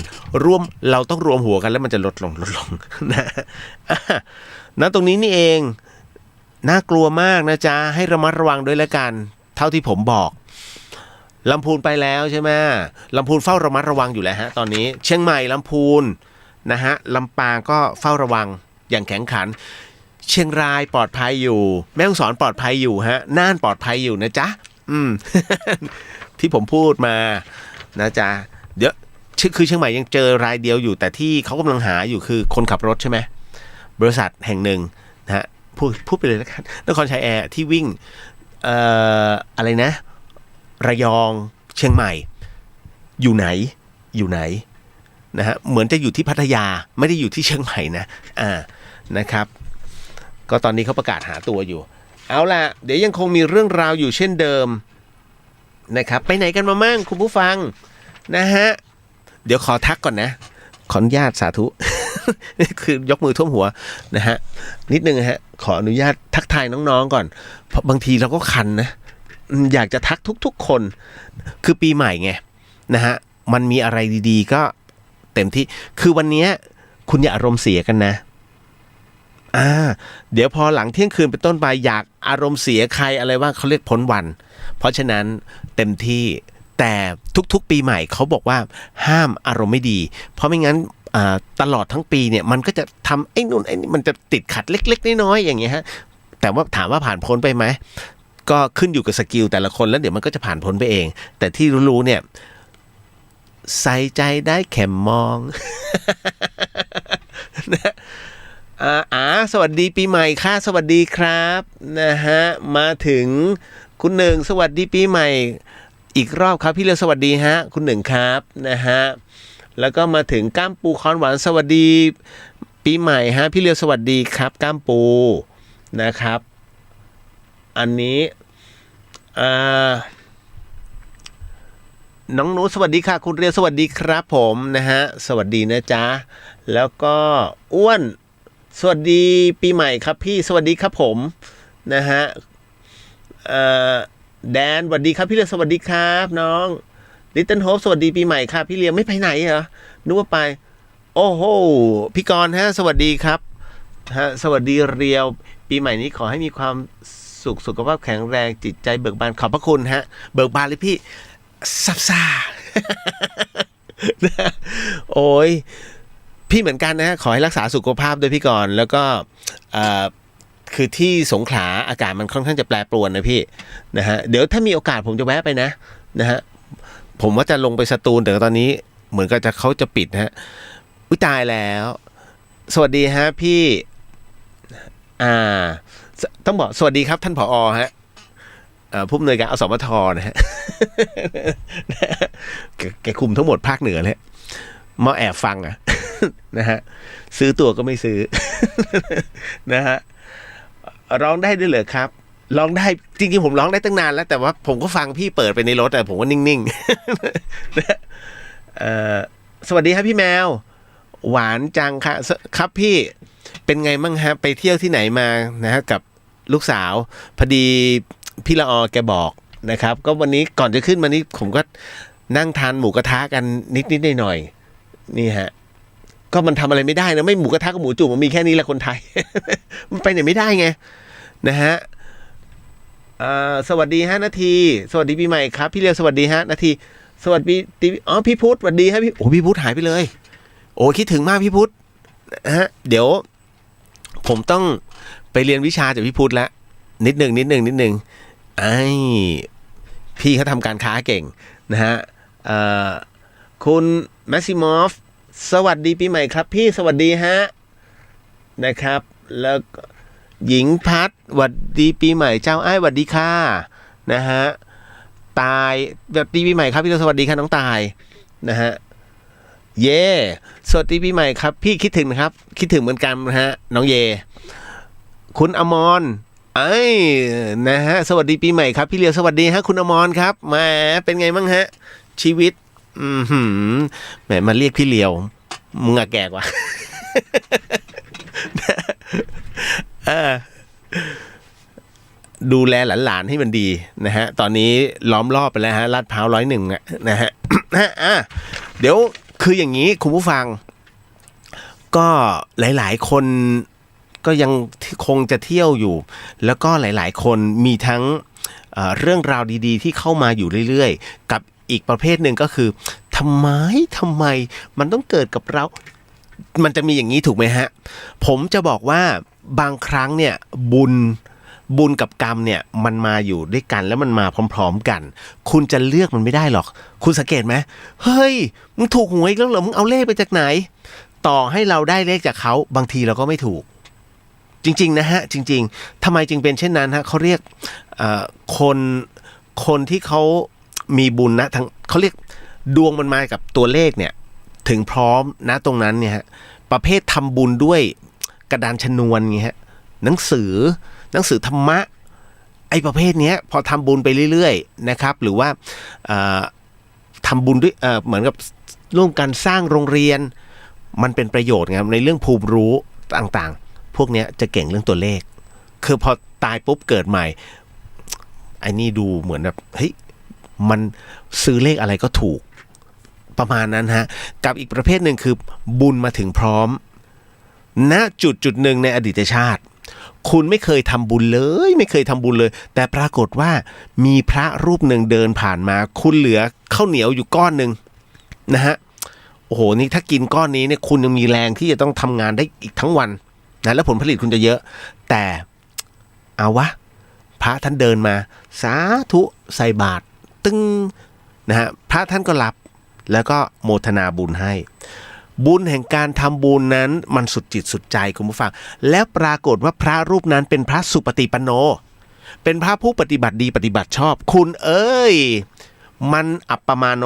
เราต้องรวมหัวกันแล้วมันจะลดลงนะนะตรงนี้นี่เองน่ากลัวมากนะจ๊ะให้ระมัดระวังด้วยละกันเท่าที่ผมบอกลำพูนไปแล้วใช่ไหมลำพูนเฝ้าระมัดระวังอยู่แล้วฮะตอนนี้เชียงใหม่ลำพูนนะฮะลำปางก็เฝ้าระวังอย่างแข็งขันเชียงรายปลอดภัยอยู่แม่ฮ่องสอนปลอดภัยอยู่ฮะน่านปลอดภัยอยู่นะจ๊ะที่ผมพูดมานะจ๊ะเดี๋ยวคือเชียงใหม่ยังเจอรายเดียวอยู่แต่ที่เขากำลังหาอยู่คือคนขับรถใช่ไหมบริษัทแห่งหนึ่งนะฮะพูดไปเลยแล้วกันนครชัยแอร์ที่วิ่งอะไรนะระยองเชียงใหม่อยู่ไหนนะฮะเหมือนจะอยู่ที่พัทยาไม่ได้อยู่ที่เชียงใหม่นะนะครับก็ตอนนี้เขาประกาศหาตัวอยู่เอาล่ะเดี๋ยวยังคงมีเรื่องราวอยู่เช่นเดิมนะครับไปไหนกันมามั่งคุณผู้ฟังนะฮะเดี๋ยวขอทักก่อนนะขออนุญาตสาธุ คือยกมือท่วมหัวนะฮะนิดนึงฮะขออนุญาตทักทายน้องๆก่อนเพราะบางทีเราก็คันนะอยากจะทักทุกๆคนคือปีใหม่ไงนะฮะมันมีอะไรดีๆก็เต็มที่คือวันนี้คุณอย่าอารมณ์เสียกันนะ เดี๋ยวพอหลังเที่ยงคืนเป็นต้นไปอยากอารมณ์เสียใครอะไรว่าเขาเรียกพ้นวัน เพราะฉะนั้นเต็มที่แต่ทุกๆปีใหม่เขาบอกว่าห้ามอารมณ์ไม่ดีเพราะไม่งั้นตลอดทั้งปีเนี่ยมันก็จะทำไอ้นู่นไอ้นี่มันจะติดขัดเล็กๆน้อยๆอย่างเงี้ยฮะแต่ว่าถามว่าผ่านพ้นไปไหมก็ขึ้นอยู่กับสกิลแต่ละคนแล้วเดี๋ยวมันก็จะผ่านพ้นไปเองแต่ที่รู้ๆเนี่ยใส่ใจได้แค่มอง นะสวัสดีปีใหม่ค่ะสวัสดีครับนะฮะมาถึงคุณหนึ่งสวัสดีปีใหม่อีกรอบครับพี่เลียวสวัสดีฮะคุณหนึ่งครับนะฮะแล้วก็มาถึงก้ามปูคอนหวานสวัสดีปีใหม่ฮะพี่เลียวสวัสดีครับก้ามปูนะครับอันนี้น้องหนูสวัสดีค่ะคุณเรียวสวัสดีครับผมนะฮะสวัสดีนะจ๊ะแล้วก็อ้วนสวัสดีปีใหม่ครับพี่สวัสดีครับผมนะฮะแดนสวัสดีครับพี่เรียวสวัสดีครับน้องลิตเติ้ลโฮปสวัสดีปีใหม่ครับพี่เรียวไม่ไปไหนเหรอนึกว่าไปโอ้โหพี่กรณ์ฮะสวัสดีครับฮะสวัสดีเรียวปีใหม่นี้ขอให้มีความสุขภาพแข็งแรงจิตใจเบิกบานขอบพระคุณฮะเบิกบานเลยพี่ซับซ่า โอ้ยพี่เหมือนกันนะขอให้รักษาสุขภาพด้วยพี่กรณ์แล้วก็คือที่สงขลาอากาศมันค่อนข้างจะแปรปรวนนะพี่นะฮะเดี๋ยวถ้ามีโอกาสผมจะแวะไปนะฮะผมว่าจะลงไปสตูลแต่ตอนนี้เหมือนกับเขาจะปิดฮะอุ๊ยตายแล้วสวัสดีฮะพี่ต้องบอกสวัสดีครับท่านผอ.ฮะผู้อำนวยการอสมทนะฮะ แกคุมทั้งหมดภาคเหนือเลยมาแอบฟังนะฮะซื้อตัวก็ไม่ซื้อ นะฮะร้องได้ด้วยเหรอครับร้องได้จริงๆผมร้องได้ตั้งนานแล้วแต่ว่าผมก็ฟังพี่เปิดไปในรถแต่ผมก็นิ่งๆ สวัสดีครับพี่แมวหวานจังครับพี่เป็นไงมั่งฮะไปเที่ยวที่ไหนมานะฮะกับลูกสาวพอดีพี่ละออแกบอกนะครับก็วันนี้ก่อนจะขึ้นมานี้ผมก็นั่งทานหมูกระทะกันนิดๆหน่อยๆนี่ฮะก็มันทำอะไรไม่ได้นะไม่หมูกระทะกับหมูจุ่มมันมีแค่นี้แหละคนไทย มันไปไหนไม่ได้ไงนะฮะสวัสดีฮะนาทีสวัสดีปีใหม่ครับพี่เลียวสวัสดีฮะนาทีสวัสดีพี่พุทธสวัสดีฮะพี่พุทธหายไปเลยโอ้คิดถึงมากพี่พุทธนะฮะเดี๋ยวผมต้องไปเรียนวิชาจากพี่พุทธแล้วนิดหนึ่งพี่เขาทำการค้าเก่งนะฮะคุณแมสซิมอฟสวัสดีปีใหม่ครับพี่สวัสดีฮะนะครับแล้วหญิงพัดสวัสดีปีใหม่เจ้าอ้ายสวัสดีค่ะนะฮะตายสวัสดีปีใหม่ครับพี่สวัสดีค่ะน้องตายนะฮะเย่สวัสดีปีใหม่ครับพี่คิดถึงนะครับคิดถึงเหมือนกันนะฮะน้องเยคุณอมรนะฮะสวัสดีปีใหม่ครับพี่เลียวสวัสดีฮะคุณอมรครับแหมเป็นไงบ้างฮะชีวิตแหมมาเรียกพี่เลียวมึงอะแก่กว่า ดูแลหลานๆให้มันดีนะฮะตอนนี้ล้อมรอบไปแล้วฮะลาดพร้าว101นะฮะ เดี๋ยวคืออย่างนี้คุณผู้ฟังก็หลายๆคนก็ยังคงจะเที่ยวอยู่แล้วก็หลายๆคนมีทั้งเรื่องราวดีๆที่เข้ามาอยู่เรื่อยๆกับอีกประเภทหนึ่งก็คือทำไมมันต้องเกิดกับเรามันจะมีอย่างนี้ถูกไหมฮะผมจะบอกว่าบางครั้งเนี่ยบุญกับกรรมเนี่ยมันมาอยู่ด้วยกันแล้วมันมาพร้อมๆกันคุณจะเลือกมันไม่ได้หรอกคุณสังเกตไหมเฮ้ยมึงถูกหวยแล้วเหรอมึงเอาเลขไปจากไหนต่อให้เราได้เลขจากเขาบางทีเราก็ไม่ถูกจริงๆนะฮะจริงๆทำไมจึงเป็นเช่นนั้นฮะเขาเรียกคนที่เขามีบุญนะทั้งเขาเรียกดวงมันมากับตัวเลขเนี่ยถึงพร้อมนะตรงนั้นเนี่ยฮะประเภททำบุญด้วยกระดานชนวนไงฮะหนังสือธรรมะไอ้ประเภทนี้พอทำบุญไปเรื่อยๆนะครับหรือว่าทำบุญด้วยเหมือนกับร่วมกันสร้างโรงเรียนมันเป็นประโยชน์ไงในเรื่องภูมิรู้ต่างๆพวกนี้จะเก่งเรื่องตัวเลขคือพอตายปุ๊บเกิดใหม่ไอ้นี่ดูเหมือนแบบเฮ้ยมันซื้อเลขอะไรก็ถูกประมาณนั้นฮะกับอีกประเภทหนึ่งคือบุญมาถึงพร้อม ณจุดหนึ่งในอดีตชาติคุณไม่เคยทำบุญเลยไม่เคยทำบุญเลยแต่ปรากฏว่ามีพระรูปหนึ่งเดินผ่านมาคุณเหลือข้าวเหนียวอยู่ก้อนหนึ่งนะฮะโอ้โหนี่ถ้ากินก้อนนี้เนี่ยคุณยังมีแรงที่จะต้องทำงานได้อีกทั้งวันนะแล้วผลผลิตคุณจะเยอะแต่เอาวะพระท่านเดินมาสาธุใส่บาตรตึ้งนะฮะพระท่านก็รับแล้วก็โมทนาบุญให้บุญแห่งการทำบุญนั้นมันสุดจิตสุดใจคุณผู้ฟังแล้วปรากฏว่าพระรูปนั้นเป็นพระสุปฏิปันโนเป็นพระผู้ปฏิบัติดีปฏิบัติชอบคุณเอ้ยมันอัปปมาโน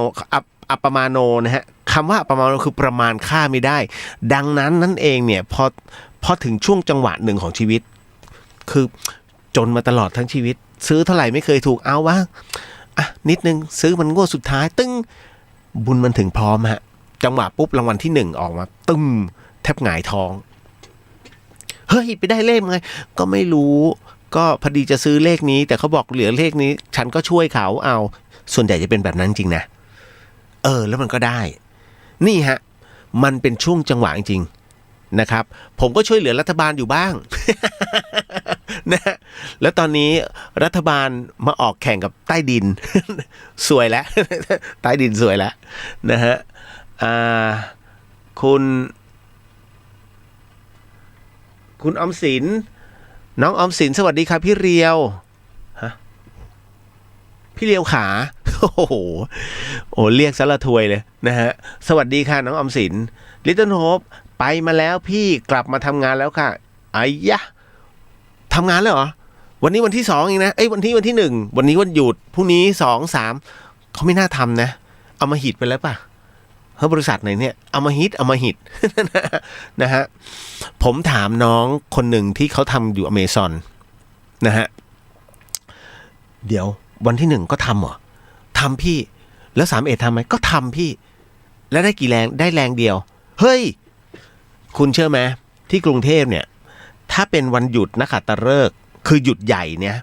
อัปปมาโนนะฮะคำว่าอัปปมาโนคือประมาณค่าไม่ได้ดังนั้นนั่นเองเนี่ยพอถึงช่วงจังหวะหนึ่งของชีวิตคือจนมาตลอดทั้งชีวิตซื้อเท่าไหร่ไม่เคยถูกเอาวะอ่ะนิดนึงซื้อมันงวดสุดท้ายตึ้งบุญมันถึงพร้อมฮะจังหวะปุ๊บรางวัลที่หนึ่งออกมาตึ้มแทบหงายท้องเฮ้ยไปได้เลขไงก็ไม่รู้ก็พอดีจะซื้อเลขนี้แต่เขาบอกเหลือเลขนี้ฉันก็ช่วยเขาเอาส่วนใหญ่จะเป็นแบบนั้นจริงนะแล้วมันก็ได้นี่ฮะมันเป็นช่วงจังหวะจริงนะครับผมก็ช่วยเหลือรัฐบาลอยู่บ้าง นะแล้วตอนนี้รัฐบาลมาออกแข่งกับใต้ดิน สวยแล้ว ใต้ดินสวยแล้วนะฮะคุณออมสินน้องออมสินสวัสดีครับพี่เรียวฮะพี่เรียวขาโอ้โหเรียกสละถวยเลยนะฮะสวัสดีค่ะน้องออมสินลิตเติ้ลโฮปไปมาแล้วพี่กลับมาทำงานแล้วค่ะไอ้ยะทำงานแล้วเหรอวันนี้วันที่2เองนะวันที่1วันนี้วันหยุดพรุ่งนี้2 3เขาไม่น่าทำนะเอามาหิตไปแล้วป่ะบริษัทไหนเนี่ยเอามาหิต นะฮะผมถามน้องคนหนึ่งที่เขาทำอยู่อเมซอนนะฮะเดี๋ยววันที่1ก็ทำเหรอทำพี่แล้ว31ทำไหมก็ทำพี่แล้วได้กี่แรงได้แรงเดียวเฮ้ยคุณเชื่อไหมที่กรุงเทพเนี่ยถ้าเป็นวันหยุดนักขัตฤกษ์คือหยุดใหญ่เนี่ย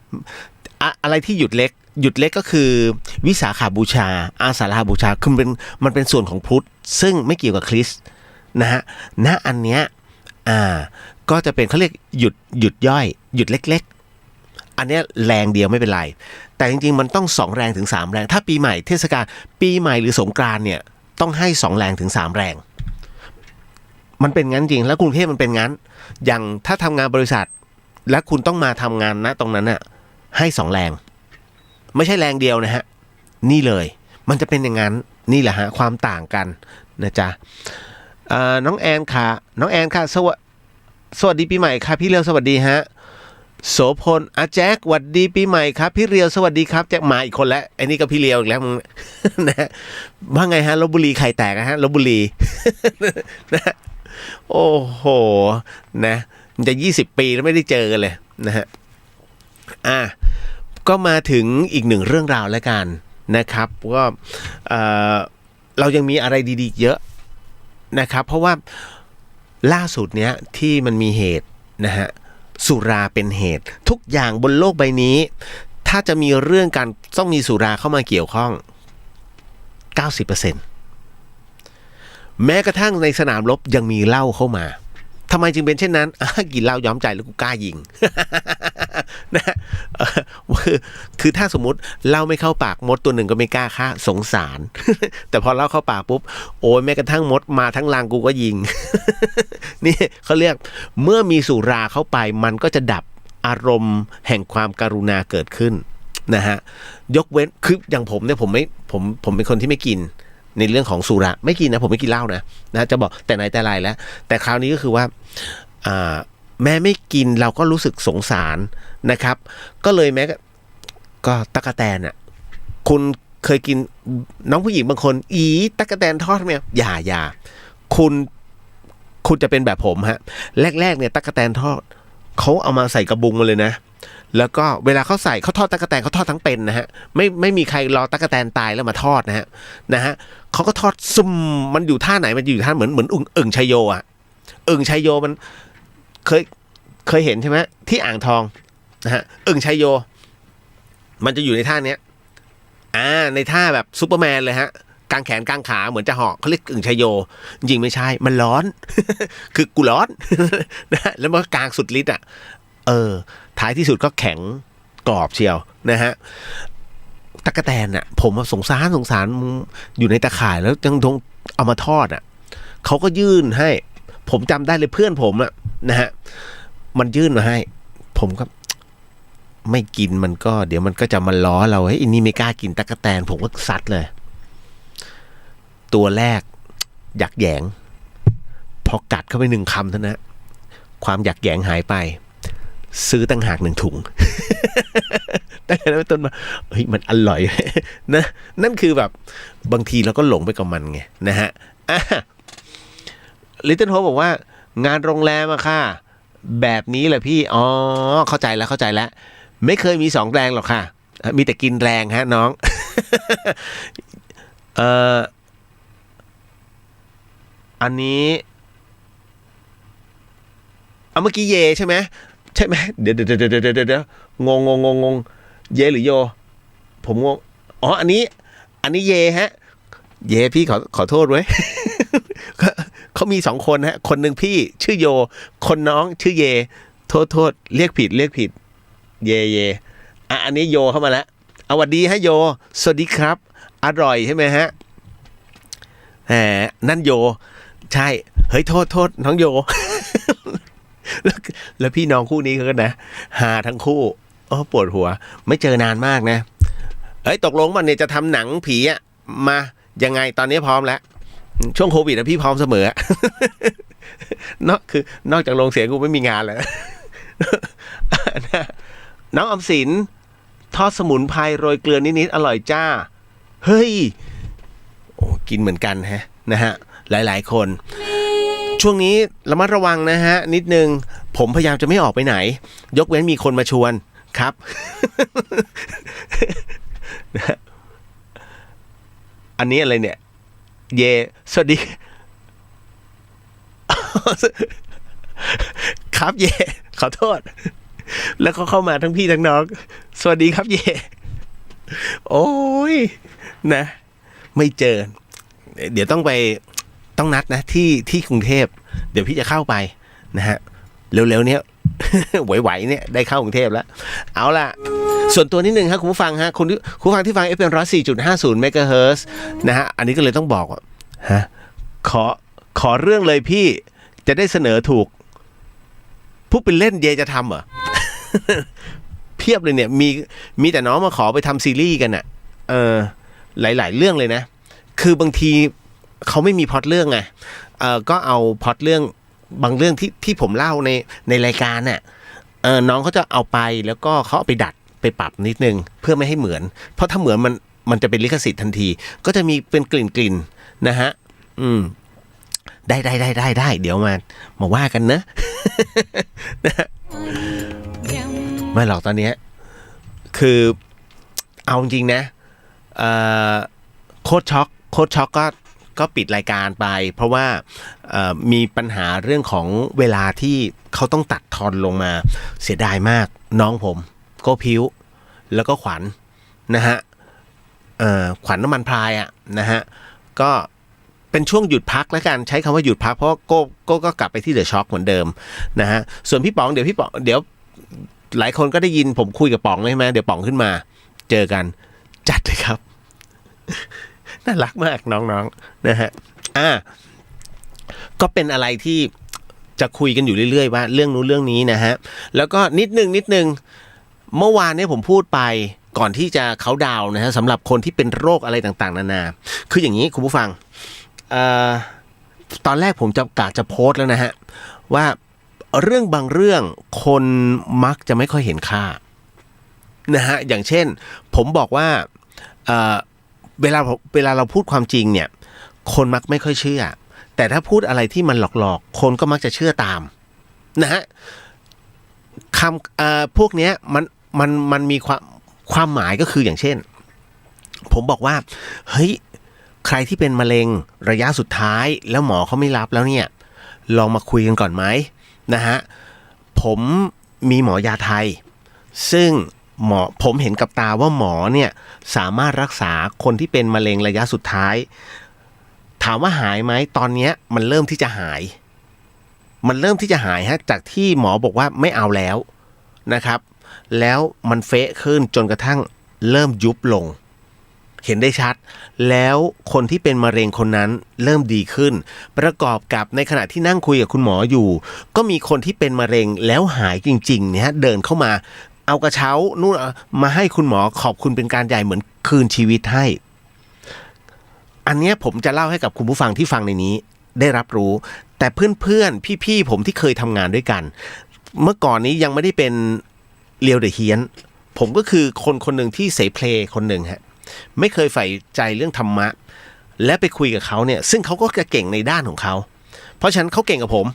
อะไรที่หยุดเล็กก็คือวิสาขบูชาอาสาฬหบูชาคือมันเป็นส่วนของพุทธซึ่งไม่เกี่ยวกับคริสต์นะฮะณอันเนี้ยก็จะเป็นเขาเรียกหยุดย่อยหยุดเล็กๆอันเนี้ยแรงเดียวไม่เป็นไรแต่จริงๆมันต้อง2แรงถึง3แรงถ้าปีใหม่เทศกาลปีใหม่หรือสงกรานต์เนี่ยต้องให้2แรงถึง3แรงมันเป็นงั้นจริงแล้วกรุงเทพมันเป็นงั้นอย่างถ้าทำงานบริษัทและคุณต้องมาทำงานณตรงนั้นน่ะให้2แรงไม่ใช่แรงเดียวนะฮะนี่เลยมันจะเป็นอย่างนั้นนี่แหละฮะความต่างกันนะจ๊ะน้องแอนค่ะสวัสดีปีใหม่ค่ะพี่เรียวสวัสดีฮะโสพลแจ็คสวัสดีปีใหม่ครับพี่เรียวสวัสดีครับแจ็คมาอีกคนแล้วไอ้นี่ก็พี่เรียวอีกแล้วมึง นะว่าไงฮะลพบุรีไข่แตกฮะลพบุรี นะโอ้โหนะมันจะ20 ปีแล้วไม่ได้เจอกันเลยนะฮะก็มาถึงอีกหนึ่งเรื่องราวแล้วกันนะครับก็เรายังมีอะไรดีๆเยอะนะครับเพราะว่าล่าสุดเนี้ยที่มันมีเหตุนะฮะสุราเป็นเหตุทุกอย่างบนโลกใบนี้ถ้าจะมีเรื่องการต้องมีสุราเข้ามาเกี่ยวข้อง 90% แม้กระทั่งในสนามรบยังมีเหล้าเข้ามาทำไมจึงเป็นเช่นนั้นกินเหล้าย้อมใจแล้วกูกล้ายิง นะคือถ้าสมมุติเหล้าไม่เข้าปากมดตัวหนึ่งก็ไม่กล้าฆ่าสงสาร แต่พอเหล้าเข้าปากปุ๊บโอ้ยแม้กระทั่งมดมาทั้งรังกูก็ยิง นี่เขาเรียกเมื่อมีสุราเข้าไปมันก็จะดับอารมณ์แห่งความกรุณาเกิดขึ้นนะฮะยกเว้นคืออย่างผมเนี่ยผมเป็นคนที่ไม่กินในเรื่องของสุราไม่กินนะผมไม่กินเหล้านะจะบอกแต่ไหนแต่ไรแล้วแต่คราวนี้ก็คือว่าแม้ไม่กินเราก็รู้สึกสงสารนะครับก็เลยแม้ก็ตั๊กแตนอ่ะคุณเคยกินน้องผู้หญิงบางคนตั๊กแตนทอดไหมอย่าคุณจะเป็นแบบผมฮะแรกเนี่ยตั๊กแตนทอดเขาเอามาใส่กระบุงมาเลยนะแล้วก็เวลาเขาใส่เขาทอดตั๊กแตนเขาทอดทั้งเป็นนะฮะไม่มีใครรอตั๊กแตนตายแล้วมาทอดนะฮะเขาก็ทอดซุ่มมันอยู่ท่าไหนมันอยู่ท่าเหมือนอึ่งชัยโยอ่ะอึ่งชัยโยมันเคยเห็นใช่ไหมที่อ่างทองนะฮะอึ่งชัยโยมันจะอยู่ในท่าเนี้ยในท่าแบบซูเปอร์แมนเลยฮะ กางแขนกางขาเหมือนจะเหาะเขาเรียกกึ่งชายโยจริงไม่ใช่มันร้อน คือกูร้อน นะแล้วมันก็กางสุดฤทธิ์อ่ะท้ายที่สุดก็แข็งกรอบเชียวนะฮะตั๊กแตนอ่ะผมสงสารอยู่ในตะข่ายแล้วยังต้องเอามาทอดอ่ะเขาก็ยื่นให้ผมจำได้เลยเพื่อนผมอ่ะนะฮะมันยื่นมาให้ผมก็ไม่กินมันก็เดี๋ยวมันก็จะมาล้อเราเฮ้ยอันนี้ไม่กล้ากินตั๊กแตนผมก็ซัดเลยตัวแรกอยากแยงพอกัดเข้าไป1 คำเท่านั้นความอยากแยงหายไปซื้อตั้งหาก1 ถุง ตั้งแต่นั้นต้นมาเฮ้ยมันอร่อย นะนั่นคือแบบบางทีเราก็หลงไปกับมันไงนะฮะลิตเติ้ลโฮปบอกว่างานโรงแรมอะค่ะแบบนี้แหละพี่อ๋อเข้าใจแล้วไม่เคยมี2 แรงหรอกค่ะมีแต่กินแรงฮะน้อง อันนี้เมื่อกี้เยใช่ไหมเดี๋ยวงงเยหรือโยผมงงอ๋ออันนี้เยฮะเยพี่ขอโทษไว้ เขามี2 คนฮะคนหนึ่งพี่ชื่อโยคนน้องชื่อเยโทษเรียกผิดเยอันนี้โยเข้ามาแล้วสวัสดีฮะโยสวัสดีครับอร่อยใช่ไหมฮะนั่นโยใช่เฮ้ยโทษน้องโย แล้วพี่น้องคู่นี้เขาก็นะหาทั้งคู่ปวดหัวไม่เจอนานมากนะเฮ้ยตกลงมันเนี่ยจะทำหนังผีอ่ะมายังไงตอนนี้พร้อมแล้วช่วงโควิดนะพี่พร้อมเสมอ คือนอกจากโรงเสียงกูไม่มีงานเลย น้องอำสินทอดสมุนไพรโรยเกลือนิดๆอร่อยจ้าเฮ้ยโอ้กินเหมือนกันนะฮะหลายๆคนช่วงนี้ระมัดระวังนะฮะนิดนึงผมพยายามจะไม่ออกไปไหนยกเว้นมีคนมาชวนครับ อันนี้อะไรเนี่ยเยสวัสดี ครับเยขอโทษแล้วก็เข้ามาทั้งพี่ทั้งน้องสวัสดีครับเยโอ้ยนะไม่เจอเดี๋ยวต้องนัดนะที่กรุงเทพเดี๋ยวพี่จะเข้าไปนะฮะเร็วๆเนี้ย ไหวๆเนี่ยได้เข้ากรุงเทพแล้วเอาล่ะส่วนตัวนิดนึงครับคุณผู้ฟังฮะคุณผู้ฟังที่ฟัง FM 104.50 เมกะเฮิรตซ์นะฮะอันนี้ก็เลยต้องบอกว่าขอเรื่องเลยพี่จะได้เสนอถูกผู้เป็นเล่นเยจะทำเหรอ เพียบเลยเนี่ยมีแต่น้องมาขอไปทำซีรีส์กันอ่ะหลายๆเรื่องเลยนะคือบางทีเขาไม่มีพล็อตเรื่องไงก็เอาพล็อตเรื่องบางเรื่องที่ผมเล่าในรายการน่ะน้องเขาจะเอาไปแล้วก็เขาเอาไปดัดไปปรับนิดนึงเพื่อไม่ให้เหมือนเพราะถ้าเหมือนมันจะเป็นลิขสิทธิ์ทันทีก็จะมีเป็นกลิ่นนะฮะได้เดี๋ยวมาว่ากันนะ ไม่หรอกตอนนี้คือเอาจริงนะโค้ชช็อกก็ปิดรายการไปเพราะว่ามีปัญหาเรื่องของเวลาที่เขาต้องตัดทอนลงมาเสียดายมากน้องผมโกพิ้วแล้วก็ขวัญนะฮะขวัญน้ำมันพรายอ่ะนะฮะก็เป็นช่วงหยุดพักแล้วกันใช้คำว่าหยุดพักเพราะก็กลับไปที่เดอะช็อคเหมือนเดิมนะฮะส่วนพี่ป๋องเดี๋ยวหลายคนก็ได้ยินผมคุยกับป๋องใช่ไหมเดี๋ยวป๋องขึ้นมาเจอกันจัดเลยครับ น่ารักมากน้องๆนะฮะก็เป็นอะไรที่จะคุยกันอยู่เรื่อยๆว่าเรื่องนู้นเรื่องนี้นะฮะแล้วก็นิดนึงเมื่อวานนี้ผมพูดไปก่อนที่จะเขาดาวน์นะฮะสำหรับคนที่เป็นโรคอะไรต่างๆนานาคืออย่างนี้คุณผู้ฟังตอนแรกผมจะโพสต์แล้วนะฮะว่าเรื่องบางเรื่องคนมักจะไม่ค่อยเห็นค่านะฮะอย่างเช่นผมบอกว่าเวลาเราพูดความจริงเนี่ยคนมักไม่ค่อยเชื่อแต่ถ้าพูดอะไรที่มันหลอกคนก็มักจะเชื่อตามนะฮะคำพวกเนี้ยมันมีความหมายก็คืออย่างเช่นผมบอกว่าเฮ้ยใครที่เป็นมะเร็งระยะสุดท้ายแล้วหมอเขาไม่รับแล้วเนี่ยลองมาคุยกันก่อนไหมนะฮะผมมีหมอยาไทยซึ่ง หมอผมเห็นกับตาว่าหมอเนี่ยสามารถรักษาคนที่เป็นมะเร็งระยะสุดท้ายถามว่าหายไหมตอนนี้มันเริ่มที่จะหายฮะจากที่หมอบอกว่าไม่เอาแล้วนะครับแล้วมันเฟะขึ้นจนกระทั่งเริ่มยุบลงเห็นได้ชัดแล้วคนที่เป็นมะเร็งคนนั้นเริ่มดีขึ้นประกอบกับในขณะที่นั่งคุยกับคุณหมออยู่ก็มีคนที่เป็นมะเร็งแล้วหายจริงๆเนี่ยเดินเข้ามาเอากระเช้านู่นมาให้คุณหมอขอบคุณเป็นการใหญ่เหมือนคืนชีวิตให้อันเนี้ยผมจะเล่าให้กับคุณผู้ฟังที่ฟังในนี้ได้รับรู้แต่เพื่อนๆพี่ๆผมที่เคยทำงานด้วยกันเมื่อก่อนนี้ยังไม่ได้เป็นเลียวเดอะเฮียนผมก็คือคนหนึ่งที่เสเพลคนหนึ่งฮะไม่เคยใฝ่ใจเรื่องธรรมะและไปคุยกับเขาเนี่ยซึ่งเขาก็จะเก่งในด้านของเขาเพราะฉะนั้นเขาเก่งกับผม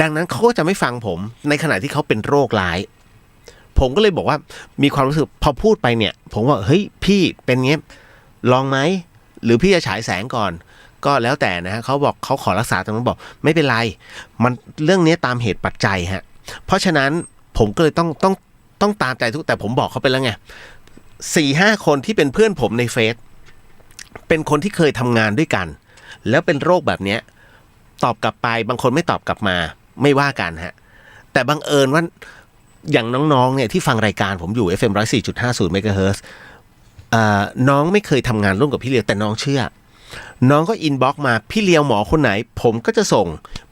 ดังนั้นเขาก็จะไม่ฟังผมในขณะที่เขาเป็นโรคร้ายผมก็เลยบอกว่ามีความรู้สึกพอพูดไปเนี่ยผมว่าเฮ้ยพี่เป็นเงี้ยลองไหมหรือพี่จะฉายแสงก่อนก็แล้วแต่นะฮะเขาบอกเขาขอรักษาตรงนั้นบอกไม่เป็นไรมันเรื่องนี้ตามเหตุปัจจัยฮะเพราะฉะนั้นผมก็เลยต้องตามใจทุกแต่ผมบอกเขาไปแล้วไง 4-5 คนที่เป็นเพื่อนผมในเฟซเป็นคนที่เคยทำงานด้วยกันแล้วเป็นโรคแบบนี้ตอบกลับไปบางคนไม่ตอบกลับมาไม่ว่ากันฮะแต่บังเอิญว่าอย่างน้องๆเนี่ยที่ฟังรายการผมอยู่ FM 104.50 MHz น้องไม่เคยทำงานร่วมกับพี่เลียวแต่น้องเชื่อน้องก็อินบ็อกซ์มาพี่เลียวหมอคนไหนผมก็จะส่ง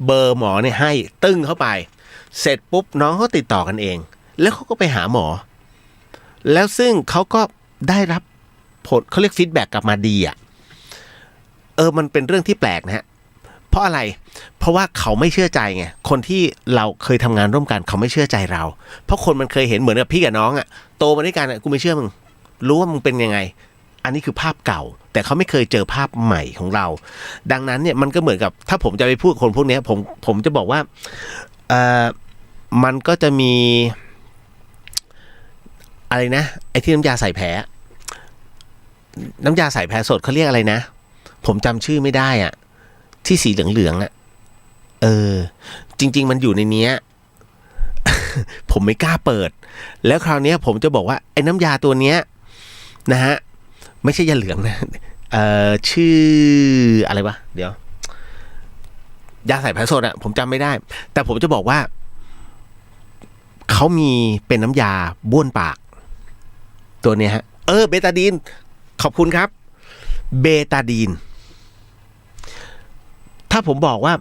เบอร์หมอเนี่ยให้ตึ้งเข้าไปเสร็จปุ๊บน้องเขาติดต่อกันเองแล้วเขาก็ไปหาหมอแล้วซึ่งเขาก็ได้รับผลเขาเรียกฟีดแบ็กกลับมาดีอ่ะมันเป็นเรื่องที่แปลกนะฮะเพราะอะไรเพราะว่าเขาไม่เชื่อใจไงคนที่เราเคยทำงานร่วมกันเขาไม่เชื่อใจเราเพราะคนมันเคยเห็นเหมือนกับพี่กับน้องอ่ะโตมาด้วยกันอ่ะกูไม่เชื่อมึงรู้ว่ามึงเป็นยังไงอันนี้คือภาพเก่าแต่เขาไม่เคยเจอภาพใหม่ของเราดังนั้นเนี่ยมันก็เหมือนกับถ้าผมจะไปพูดคนพวกนี้ผมจะบอกว่ามันก็จะมีอะไรนะไอ้ที่น้ำยาใส่แผลสดเขาเรียกอะไรนะผมจำชื่อไม่ได้อ่ะที่สีเหลืองๆอ่ะจริงๆมันอยู่ในเนี้ย ผมไม่กล้าเปิดแล้วคราวนี้ผมจะบอกว่าไอ้น้ำยาตัวเนี้ยนะฮะไม่ใช่ยาเหลืองนะชื่ออะไรวะเดี๋ยวยาใส่แผลสดอ่ะผมจำไม่ได้แต่ผมจะบอกว่าเขามีเป็นน้ำยาบ้วนปากตัวเนี้ยฮะเบตาดีนขอบคุณครับเบตาดีนถ้าผมบอกว่า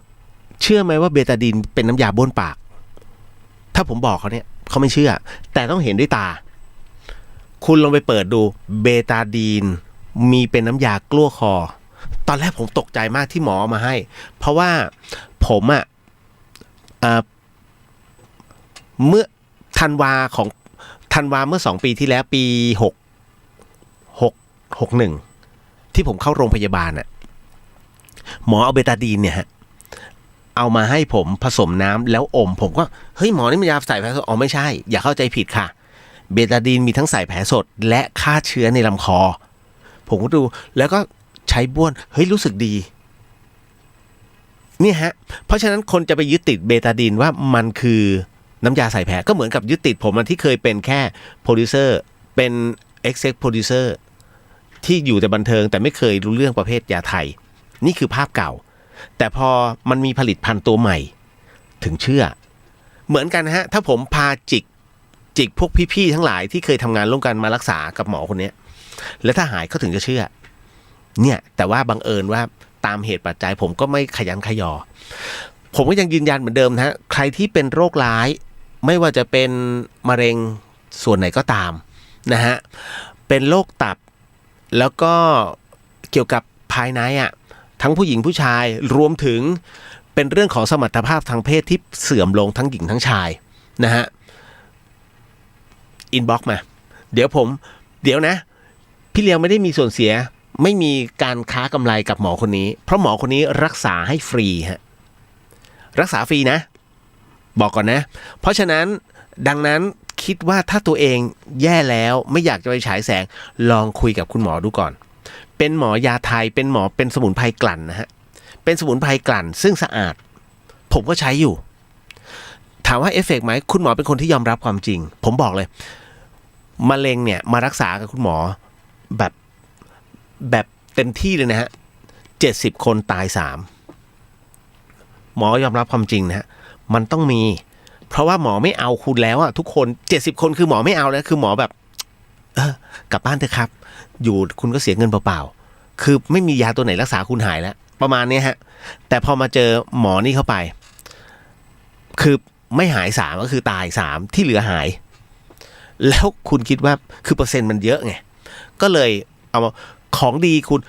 เชื่อไหมว่าเบตาดีนเป็นน้ำยาบ้วนปากถ้าผมบอกเขาเนี่ยเขาไม่เชื่อแต่ต้องเห็นด้วยตาคุณลองไปเปิดดูเบตาดีนมีเป็นน้ำยากลั้วคอตอนแรกผมตกใจมากที่หมอเอามาให้เพราะว่าผมเมื่อธันวาเมื่อ2 ปีที่แล้วปี61ที่ผมเข้าโรงพยาบาลน่ะหมอเอาเบตาดีนเนี่ยฮะเอามาให้ผมผสมน้ำแล้วอมผมก็เฮ้ยหมอนี่มันยาใส่แผลสดไม่ใช่อย่าเข้าใจผิดค่ะเบตาดีนมีทั้งใส่แผลสดและฆ่าเชื้อในลำคอผมก็ดูแล้วก็ใช้บ้วนเฮ้ยรู้สึกดีเนี่ยฮะเพราะฉะนั้นคนจะไปยึดติดเบตาดีนว่ามันคือน้ำยาใส่แผลก็เหมือนกับยึดติดผมที่เคยเป็นแค่โปรดิวเซอร์เป็นเอ็กเซคโปรดิวเซอร์ที่อยู่แต่บันเทิงแต่ไม่เคยรู้เรื่องประเภทยาไทยนี่คือภาพเก่าแต่พอมันมีผลิตภัณฑ์ตัวใหม่ถึงเชื่อเหมือนกันฮะถ้าผมพาจิกพวกพี่ๆทั้งหลายที่เคยทำงานร่วมกันมารักษากับหมอคนนี้แล้วถ้าหายเขาถึงจะเชื่อเนี่ยแต่ว่าบังเอิญว่าตามเหตุปัจจัยผมก็ไม่ขยันขยอผมก็ยังยืนยันเหมือนเดิมนะฮะใครที่เป็นโรคร้ายไม่ว่าจะเป็นมะเร็งส่วนไหนก็ตามนะฮะเป็นโรคตับแล้วก็เกี่ยวกับภายในทั้งผู้หญิงผู้ชายรวมถึงเป็นเรื่องของสมรรถภาพทางเพศที่เสื่อมลงทั้งหญิงทั้งชายนะฮะอินบ็อกซ์มาเดี๋ยวนะพี่เลียวไม่ได้มีส่วนเสียไม่มีการค้ากำไรกับหมอคนนี้เพราะหมอคนนี้รักษาให้ฟรีฮะรักษาฟรีนะบอกก่อนนะเพราะฉะนั้นดังนั้นคิดว่าถ้าตัวเองแย่แล้วไม่อยากจะไปฉายแสงลองคุยกับคุณหมอดูก่อนเป็นหมอยาไทยเป็นหมอเป็นสมุนไพรกลั่นนะฮะเป็นสมุนไพรกลั่นซึ่งสะอาดผมก็ใช้อยู่ถามว่าเอฟเฟกต์ไหมคุณหมอเป็นคนที่ยอมรับความจริงผมบอกเลย มะเร็งเนี่ยมารักษากับคุณหมอแบบเต็มที่เลยนะฮะ70 คนตาย3หมอยอมรับความจริงนะฮะมันต้องมีเพราะว่าหมอไม่เอาคุณแล้วอะทุกคน70 คนคือหมอไม่เอาแล้วคือหมอแบบกลับบ้านเถอะครับอยู่คุณก็เสียเงินเปล่าๆคือไม่มียาตัวไหนรักษาคุณหายแล้วประมาณนี้ฮะแต่พอมาเจอหมอนี่เข้าไปคือไม่หาย3ก็คือตาย3ที่เหลือหายแล้วคุณคิดว่าคือเปอร์เซ็นต์มันเยอะไงก็เลยเอาของดีคุณ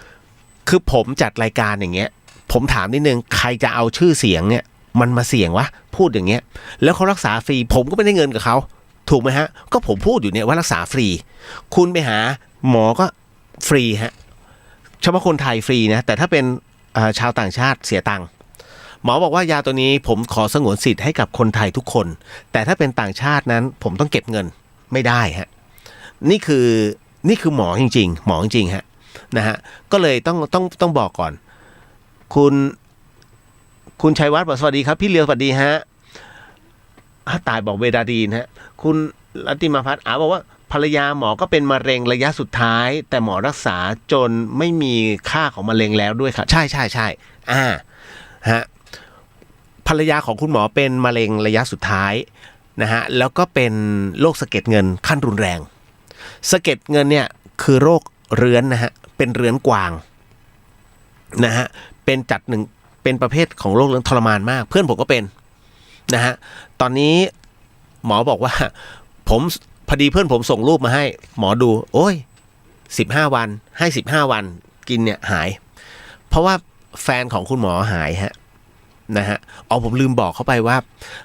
คือผมจัดรายการอย่างเงี้ยผมถามนิดนึงใครจะเอาชื่อเสียงเนี่ยมันมาเสี่ยงวะพูดอย่างเงี้ยแล้วเขารักษาฟรีผมก็ไม่ได้เงินกับเขาถูกไหมฮะก็ผมพูดอยู่เนี่ยว่ารักษาฟรีคุณไปหาหมอก็ฟรีฮะเฉพาะคนไทยฟรีนะแต่ถ้าเป็นชาวต่างชาติเสียตังค์หมอบอกว่ายาตัวนี้ผมขอสงวนสิทธิ์ให้กับคนไทยทุกคนแต่ถ้าเป็นต่างชาตินั้นผมต้องเก็บเงินไม่ได้ฮะนี่คือหมอจริงๆหมอจริงๆฮะนะฮะก็เลยต้องบอกก่อนคุณชัยวัฒน์บอกสวัสดีครับพี่เลียวสวัสดีฮะตายบอกเวดาดีนฮะคุณรัตติมาพัฒน์บอกว่าภรรยาหมอก็เป็นมะเร็งระยะสุดท้ายแต่หมอรักษาจนไม่มีค่าของมะเร็งแล้วด้วยครับใช่ฮะภรรยาของคุณหมอเป็นมะเร็งระยะสุดท้ายนะฮะแล้วก็เป็นโรคสะเก็ดเงินขั้นรุนแรงสะเก็ดเงินเนี่ยคือโรคเรื้อนนะฮะเป็นเรื้อนกวางนะฮะเป็นประเภทของโรคเรื้อนทรมานมากเพื่อนผมก็เป็นนะฮะตอนนี้หมอบอกว่าผมพอดีเพื่อนผมส่งรูปมาให้หมอดูโอ้ย15 วันให้15 วันกินเนี่ยหายเพราะว่าแฟนของคุณหมอหายฮะนะฮะผมลืมบอกเขาไปว่า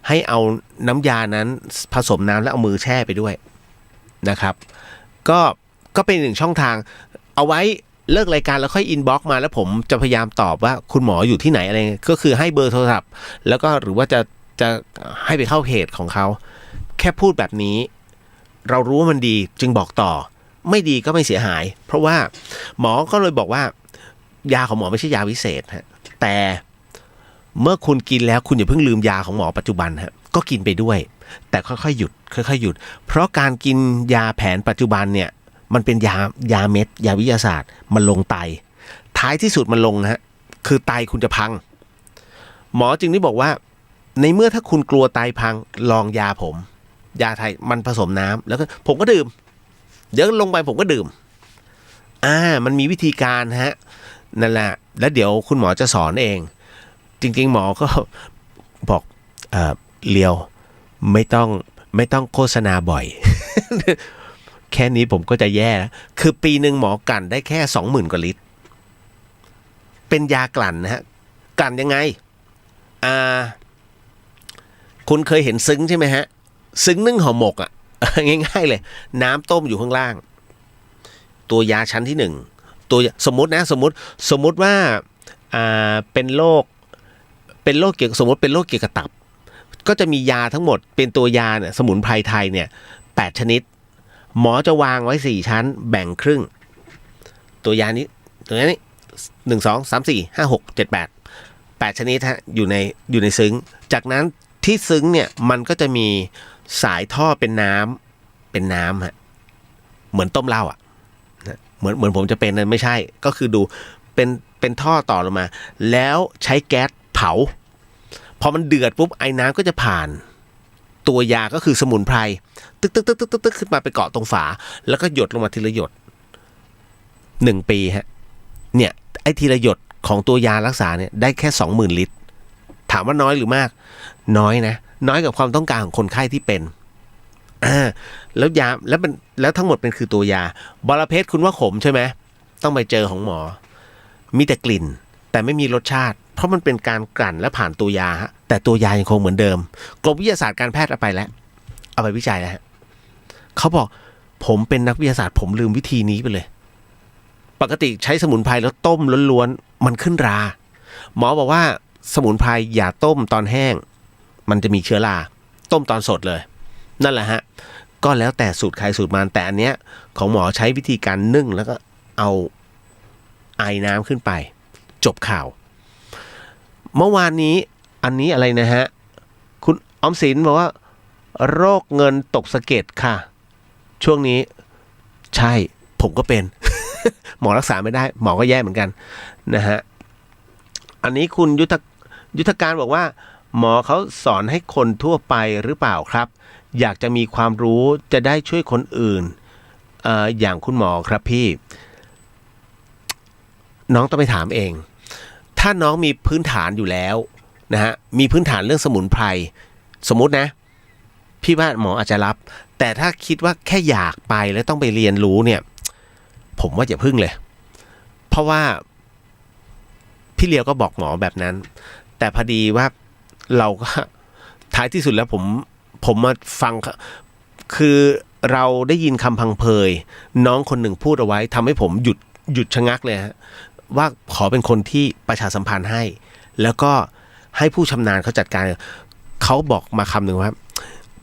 ให้เอาน้ำยานั้นผสมน้ำแล้วเอามือแช่ไปด้วยนะครับก็เป็น1ช่องทางเอาไว้เลิกรายการแล้วค่อยอินบ็อกซ์มาแล้วผมจะพยายามตอบว่าคุณหมออยู่ที่ไหนอะไรก็คือให้เบอร์โทรศัพท์แล้วก็หรือว่าจะให้ไปเข้าเพจของเขาแค่พูดแบบนี้เรารู้ว่ามันดีจึงบอกต่อไม่ดีก็ไม่เสียหายเพราะว่าหมอก็เลยบอกว่ายาของหมอไม่ใช่ยาวิเศษฮะแต่เมื่อคุณกินแล้วคุณอย่าเพิ่งลืมยาของหมอปัจจุบันฮะก็กินไปด้วยแต่ค่อยๆหยุดเพราะการกินยาแผนปัจจุบันเนี่ยมันเป็นยาเม็ดยาวิทยาศาสตร์มันลงไตท้ายที่สุดมันลงฮะคือไตคุณจะพังหมอจึงได้บอกว่าในเมื่อถ้าคุณกลัวไตพังลองยาผมยาไทยมันผสมน้ำแล้วก็ผมก็ดื่มเดี๋ยวลงไปผมก็ดื่มมันมีวิธีการฮะนั่นแหละแล้วเดี๋ยวคุณหมอจะสอนเองจริงๆหมอก็บอกเลียวไม่ต้องโฆษณาบ่อย แค่นี้ผมก็จะแย่แล้วคือปีหนึ่งหมอกลั่นได้แค่ 20,000 กว่าลิตรเป็นยากลั่นนะฮะกลั่นยังไงคุณเคยเห็นซึ้งใช่ไหมฮะซึ้งนึ่งห่อหมกง่ายๆเลยน้ำต้มอยู่ข้างล่างตัวยาชั้นที่1ตัวสมมติว่าเป็นโรคเกี่ยวกับสมมติเป็นโรคเกี่ยวกับตับก็จะมียาทั้งหมดเป็นตัวยาเนี่ยสมุนไพรไทยเนี่ย8ชนิดหมอจะวางไว้4ชั้นแบ่งครึ่งตัวยานี้ตัวนี้1 2 3 4 5 6 7 8ชนิดฮะอยู่ในซึ้งจากนั้นที่ซึ้งเนี่ยมันก็จะมีสายท่อเป็นน้ำฮะเหมือนต้มเหล้าเหมือนผมจะเป็นนั่นไม่ใช่ก็คือดูเป็นท่อต่อลงมาแล้วใช้แก๊สเผาพอมันเดือดปุ๊บไอ้น้ำก็จะผ่านตัวยาก็คือสมุนไพรตึกขึ้นมาไปเกาะตรงฝาแล้วก็หยดลงมาทีละหยด1 ปีฮะเนี่ยไอ้ทีละหยดของตัวยารักษาเนี่ยได้แค่ 20,000 ลิตรถามว่าน้อยหรือมากน้อยนะน้อยกับความต้องการของคนไข้ที่เป็นแล้วยาแล้วทั้งหมดเป็นคือตัวยาบอระเพ็ดคุณว่าขมใช่ไหมต้องไปเจอของหมอมีแต่กลิ่นแต่ไม่มีรสชาติเพราะมันเป็นการกลั่นและผ่านตัวยาฮะแต่ตัวยายังคงเหมือนเดิมกรมวิทยาศาสตร์การแพทย์เอาไปวิจัยแล้วฮะเขาบอกผมเป็นนักวิทยาศาสตร์ผมลืมวิธีนี้ไปเลยปกติใช้สมุนไพรแล้วต้มล้วนๆมันขึ้นราหมอบอกว่าสมุนไพรอย่าต้มตอนแห้งมันจะมีเชื้อราต้มตอนสดเลยนั่นแหละฮะก็แล้วแต่สูตรใครสูตรมันแต่อันเนี้ยของหมอใช้วิธีการนึ่งแล้วก็เอาไอน้ำขึ้นไปจบข่าวเมื่อวานนี้อันนี้อะไรนะฮะคุณออมสินบอกว่าโรคเงินตกสะเก็ดค่ะ ช่วงนี้ใช่ผมก็เป็น หมอรักษาไม่ได้หมอก็แย่เหมือนกันนะฮะอันนี้คุณยุทธการบอกว่าหมอเขาสอนให้คนทั่วไปหรือเปล่าครับอยากจะมีความรู้จะได้ช่วยคนอื่นอย่างคุณหมอครับพี่น้องต้องไปถามเองถ้าน้องมีพื้นฐานอยู่แล้วนะฮะมีพื้นฐานเรื่องสมุนไพรสมมุตินะพี่ว่าหมออาจจะรับแต่ถ้าคิดว่าแค่อยากไปแล้วต้องไปเรียนรู้เนี่ยผมว่าอย่าพึ่งเลยเพราะว่าพี่เลียวก็บอกหมอแบบนั้นแต่พอดีว่าเราก็ท้ายที่สุดแล้วผมมาฟังคือเราได้ยินคำพังเพยน้องคนหนึ่งพูดเอาไว้ทำให้ผมหยุดชะงักเลยฮะว่าขอเป็นคนที่ประชาสัมพันธ์ให้แล้วก็ให้ผู้ชำนาญเขาจัดการเขาบอกมาคำหนึ่งว่า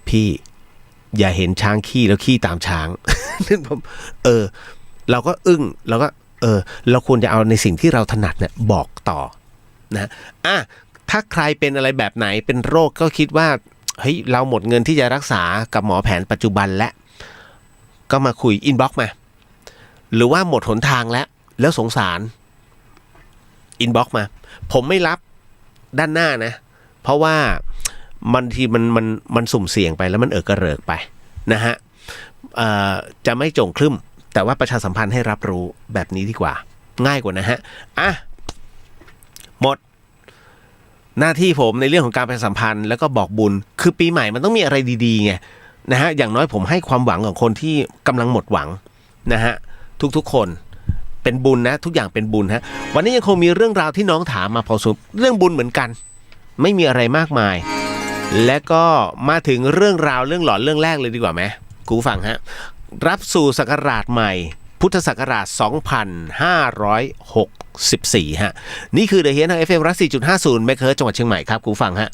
พี่อย่าเห็นช้างขี้แล้วขี้ตามช้าง ซึ่งผมเราก็อึ้งเราก็เราควรจะเอาในสิ่งที่เราถนัดเนี่ยบอกต่อนะถ้าใครเป็นอะไรแบบไหนเป็นโรคก็คิดว่าเฮ้ยเราหมดเงินที่จะรักษากับหมอแผนปัจจุบันแล้วก็มาคุยอินบ็อกซ์มาหรือว่าหมดหนทางแล้วสงสารอินบ็อกซ์มาผมไม่รับด้านหน้านะเพราะว่ามันทีมันสุ่มเสี่ยงไปแล้วมันกระเริกไปนะฮะจะไม่จงครึ่มแต่ว่าประชาสัมพันธ์ให้รับรู้แบบนี้ดีกว่าง่ายกว่านะฮะหมดหน้าที่ผมในเรื่องของการประชาสัมพันธ์แล้วก็บอกบุญคือปีใหม่มันต้องมีอะไรดีๆไงนะฮะอย่างน้อยผมให้ความหวังของคนที่กำลังหมดหวังนะฮะทุกๆคนเป็นบุญนะทุกอย่างเป็นบุญฮะวันนี้ยังคงมีเรื่องราวที่น้องถามมาพอสมเรื่องบุญเหมือนกันไม่มีอะไรมากมายและก็มาถึงเรื่องราวเรื่องหลอนเรื่องแรกเลยดีกว่าไหมกูฟังฮะรับสู่ศักราชใหม่พุทธศักราช 2564 ฮะนี่คือ The Hien ทาง FM 104.50 เมกะเฮิรตซ์จังหวัดเชียงใหม่ครับกูฟังฮะ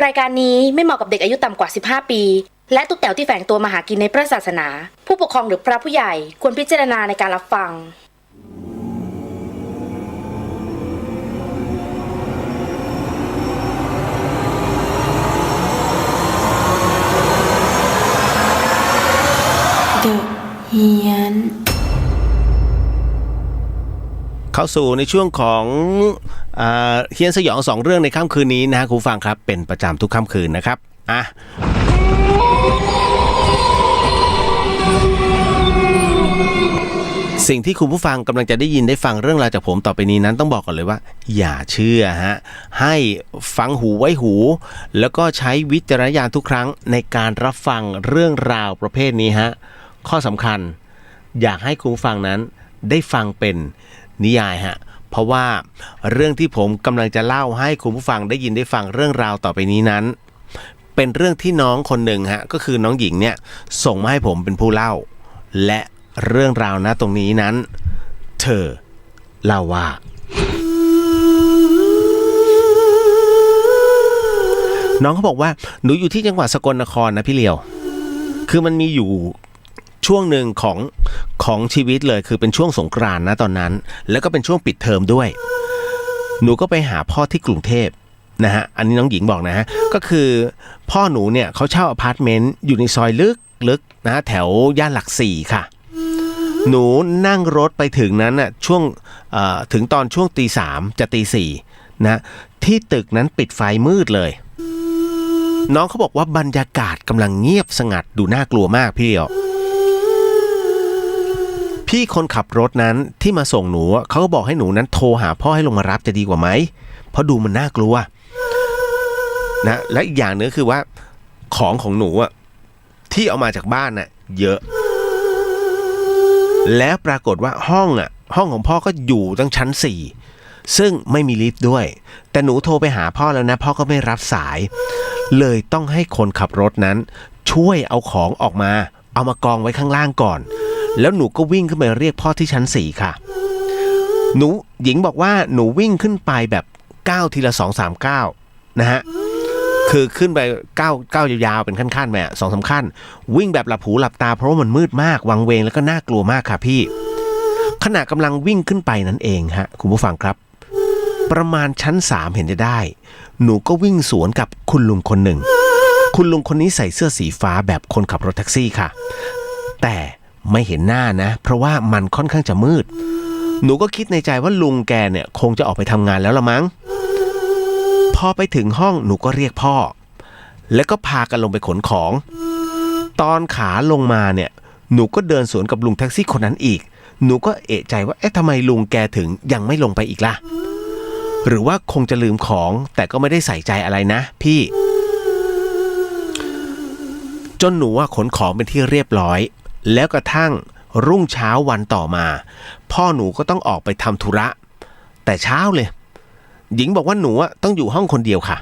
รายการนี้ไม่เหมาะกับเด็กอายุต่ำกว่า15 ปีและตุ๊กแต๋วที่แฝงตัวมาหากินในพระศาสนาผู้ปกครองหรือพระผู้ใหญ่ควรพิจารณาในการรับฟังเฮียนเข้าสู่ในช่วงของเฮียนสยอง2เรื่องในค่ำคืนนี้นะคุณผู้ฟังครับเป็นประจำทุกค่ำคืนนะครับสิ่งที่คุณผู้ฟังกำลังจะได้ยินได้ฟังเรื่องราวจากผมต่อไปนี้นั้นต้องบอกก่อนเลยว่าอย่าเชื่อฮะให้ฟังหูไว้หูแล้วก็ใช้วิจารณญาณทุกครั้งในการรับฟังเรื่องราวประเภทนี้ฮะข้อสำคัญอยากให้คุณผู้ฟังนั้นได้ฟังเป็นนิยายฮะเพราะว่าเรื่องที่ผมกำลังจะเล่าให้คุณผู้ฟังได้ยินได้ฟังเรื่องราวต่อไปนี้นั้นเป็นเรื่องที่น้องคนหนึ่งฮะก็คือน้องหญิงเนี่ยส่งมาให้ผมเป็นผู้เล่าและเรื่องราวนะตรงนี้นั้นเธอเล่าว่าน้องเขาบอกว่าหนูอยู่ที่จังหวัดสกลนครนะพี่เลียวคือมันมีอยู่ช่วงหนึ่งของชีวิตเลยคือเป็นช่วงสงกรานต์นะตอนนั้นแล้วก็เป็นช่วงปิดเทอมด้วยหนูก็ไปหาพ่อที่กรุงเทพนะฮะอันนี้น้องหญิงบอกนะฮะก็คือพ่อหนูเนี่ยเขาเช่าอพาร์ตเมนต์อยู่ในซอยลึกนะแถวย่านหลัก4ค่ะหนูนั่งรถไปถึงนั้นน่ะช่วงถึงตอนช่วงตี3จะตี4นะที่ตึกนั้นปิดไฟมืดเลยน้องเขาบอกว่าบรรยากาศกำลังเงียบสงัดดูน่ากลัวมากพี่เลียวพี่คนขับรถนั้นที่มาส่งหนูเขาก็บอกให้หนูนั้นโทรหาพ่อให้ลงมารับจะดีกว่าไหมเพราะดูมันน่ากลัวนะและอีกอย่างนึงคือว่าของหนูที่เอามาจากบ้านน่ะเยอะแล้วปรากฏว่าห้องของพ่อก็อยู่ตั้งชั้น4ซึ่งไม่มีลิฟต์ด้วยแต่หนูโทรไปหาพ่อแล้วนะพ่อก็ไม่รับสายเลยต้องให้คนขับรถนั้นช่วยเอาของออกมาเอามากองไว้ข้างล่างก่อนแล้วหนูก็วิ่งขึ้นไปเรียกพ่อที่ชั้น4ค่ะหนูหญิงบอกว่าหนูวิ่งขึ้นไปแบบก้าวทีละ 2-3 ก้าวนะฮะ คือขึ้นไปก้าวยาวๆเป็นขั้นๆแบบ2-3 ขั้นวิ่งแบบหลับหูหลับตาเพราะว่ามันมืดมากวังเวงแล้วก็น่ากลัวมากค่ะพี่ขณะกำลังวิ่งขึ้นไปนั่นเองฮะคุณผู้ฟังครับประมาณชั้น3เห็นจะได้หนูก็วิ่งสวนกับคุณลุงคนหนึ่งคุณลุงคนนี้ใส่เสื้อสีฟ้าแบบคนขับรถแท็กซี่ค่ะแต่ไม่เห็นหน้านะเพราะว่ามันค่อนข้างจะมืดหนูก็คิดในใจว่าลุงแกเนี่ยคงจะออกไปทำงานแล้วละมั้งพอไปถึงห้องหนูก็เรียกพ่อแล้วก็พากันลงไปขนของตอนขาลงมาเนี่ยหนูก็เดินสวนกับลุงแท็กซี่คนนั้นอีกหนูก็เอะใจว่าทำไมลุงแกถึงยังไม่ลงไปอีกล่ะหรือว่าคงจะลืมของแต่ก็ไม่ได้ใส่ใจอะไรนะพี่จนหนูว่าขนของเป็นที่เรียบร้อยแล้วกระทั่งรุ่งเช้าวันต่อมาพ่อหนูก็ต้องออกไปทำธุระแต่เช้าเลยหญิงบอกว่าหนูต้องอยู่ห้องคนเดียวค่ะ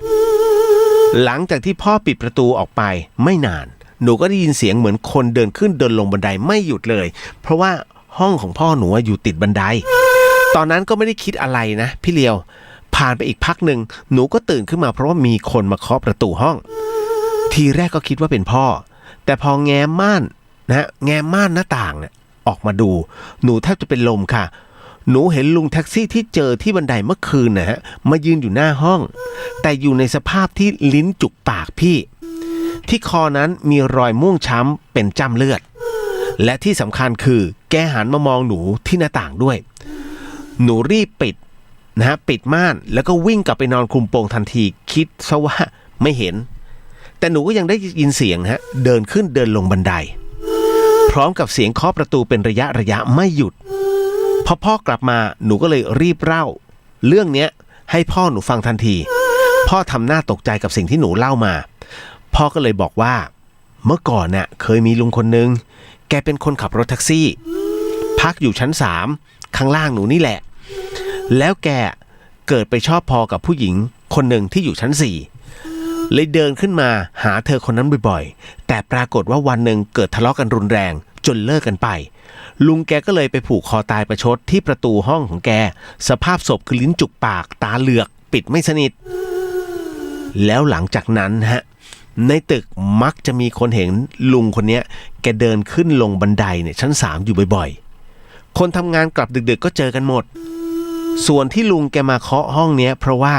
หลังจากที่พ่อปิดประตูออกไปไม่นานหนูก็ได้ยินเสียงเหมือนคนเดินขึ้นเดินลงบันไดไม่หยุดเลยเพราะว่าห้องของพ่อหนูอยู่ติดบันไดตอนนั้นก็ไม่ได้คิดอะไรนะพี่เลียวผ่านไปอีกพักหนึ่งหนูก็ตื่นขึ้นมาเพราะว่ามีคนมาเคาะประตูห้องทีแรกก็คิดว่าเป็นพ่อแต่พอแง้มม่านหน้าต่างเนี่ยออกมาดูหนูแทบจะเป็นลมค่ะหนูเห็นลุงแท็กซี่ที่เจอที่บันไดเมื่อคืนมายืนอยู่หน้าห้องแต่อยู่ในสภาพที่ลิ้นจุกปากพี่ที่คอนั้นมีรอยม่วงช้ำเป็นจ้ำเลือดและที่สำคัญคือแกหันมามองหนูที่หน้าต่างด้วยหนูรีบปิดปิดม่านแล้วก็วิ่งกลับไปนอนคลุมโปงทันทีคิดซะว่าไม่เห็นแต่หนูก็ยังได้ยินเสียงเดินขึ้นเดินลงบันไดพร้อมกับเสียงเคาะประตูเป็นระยะไม่หยุดพอพ่อกลับมาหนูก็เลยรีบเล่าเรื่องนี้ให้พ่อหนูฟังทันทีพ่อทำหน้าตกใจกับสิ่งที่หนูเล่ามาพ่อก็เลยบอกว่าเมื่อก่อนเคยมีลุงคนนึงแกเป็นคนขับรถแท็กซี่พักอยู่ชั้น3ข้างล่างหนูนี่แหละแล้วแกเกิดไปชอบพอกับผู้หญิงคนหนึ่งที่อยู่ชั้น4เลยเดินขึ้นมาหาเธอคนนั้นบ่อยๆแต่ปรากฏว่าวันหนึ่งเกิดทะเลาะกันรุนแรงจนเลิกกันไปลุงแกก็เลยไปผูกคอตายประชดที่ประตูห้องของแกสภาพศพคือลิ้นจุกปากตาเหลือกปิดไม่สนิทแล้วหลังจากนั้นในตึกมักจะมีคนเห็นลุงคนนี้แกเดินขึ้นลงบันไดเนี่ยชั้น3อยู่บ่อยๆคนทำงานกลับดึกๆก็เจอกันหมดส่วนที่ลุงแกมาเคาะห้องเนี้ยเพราะว่า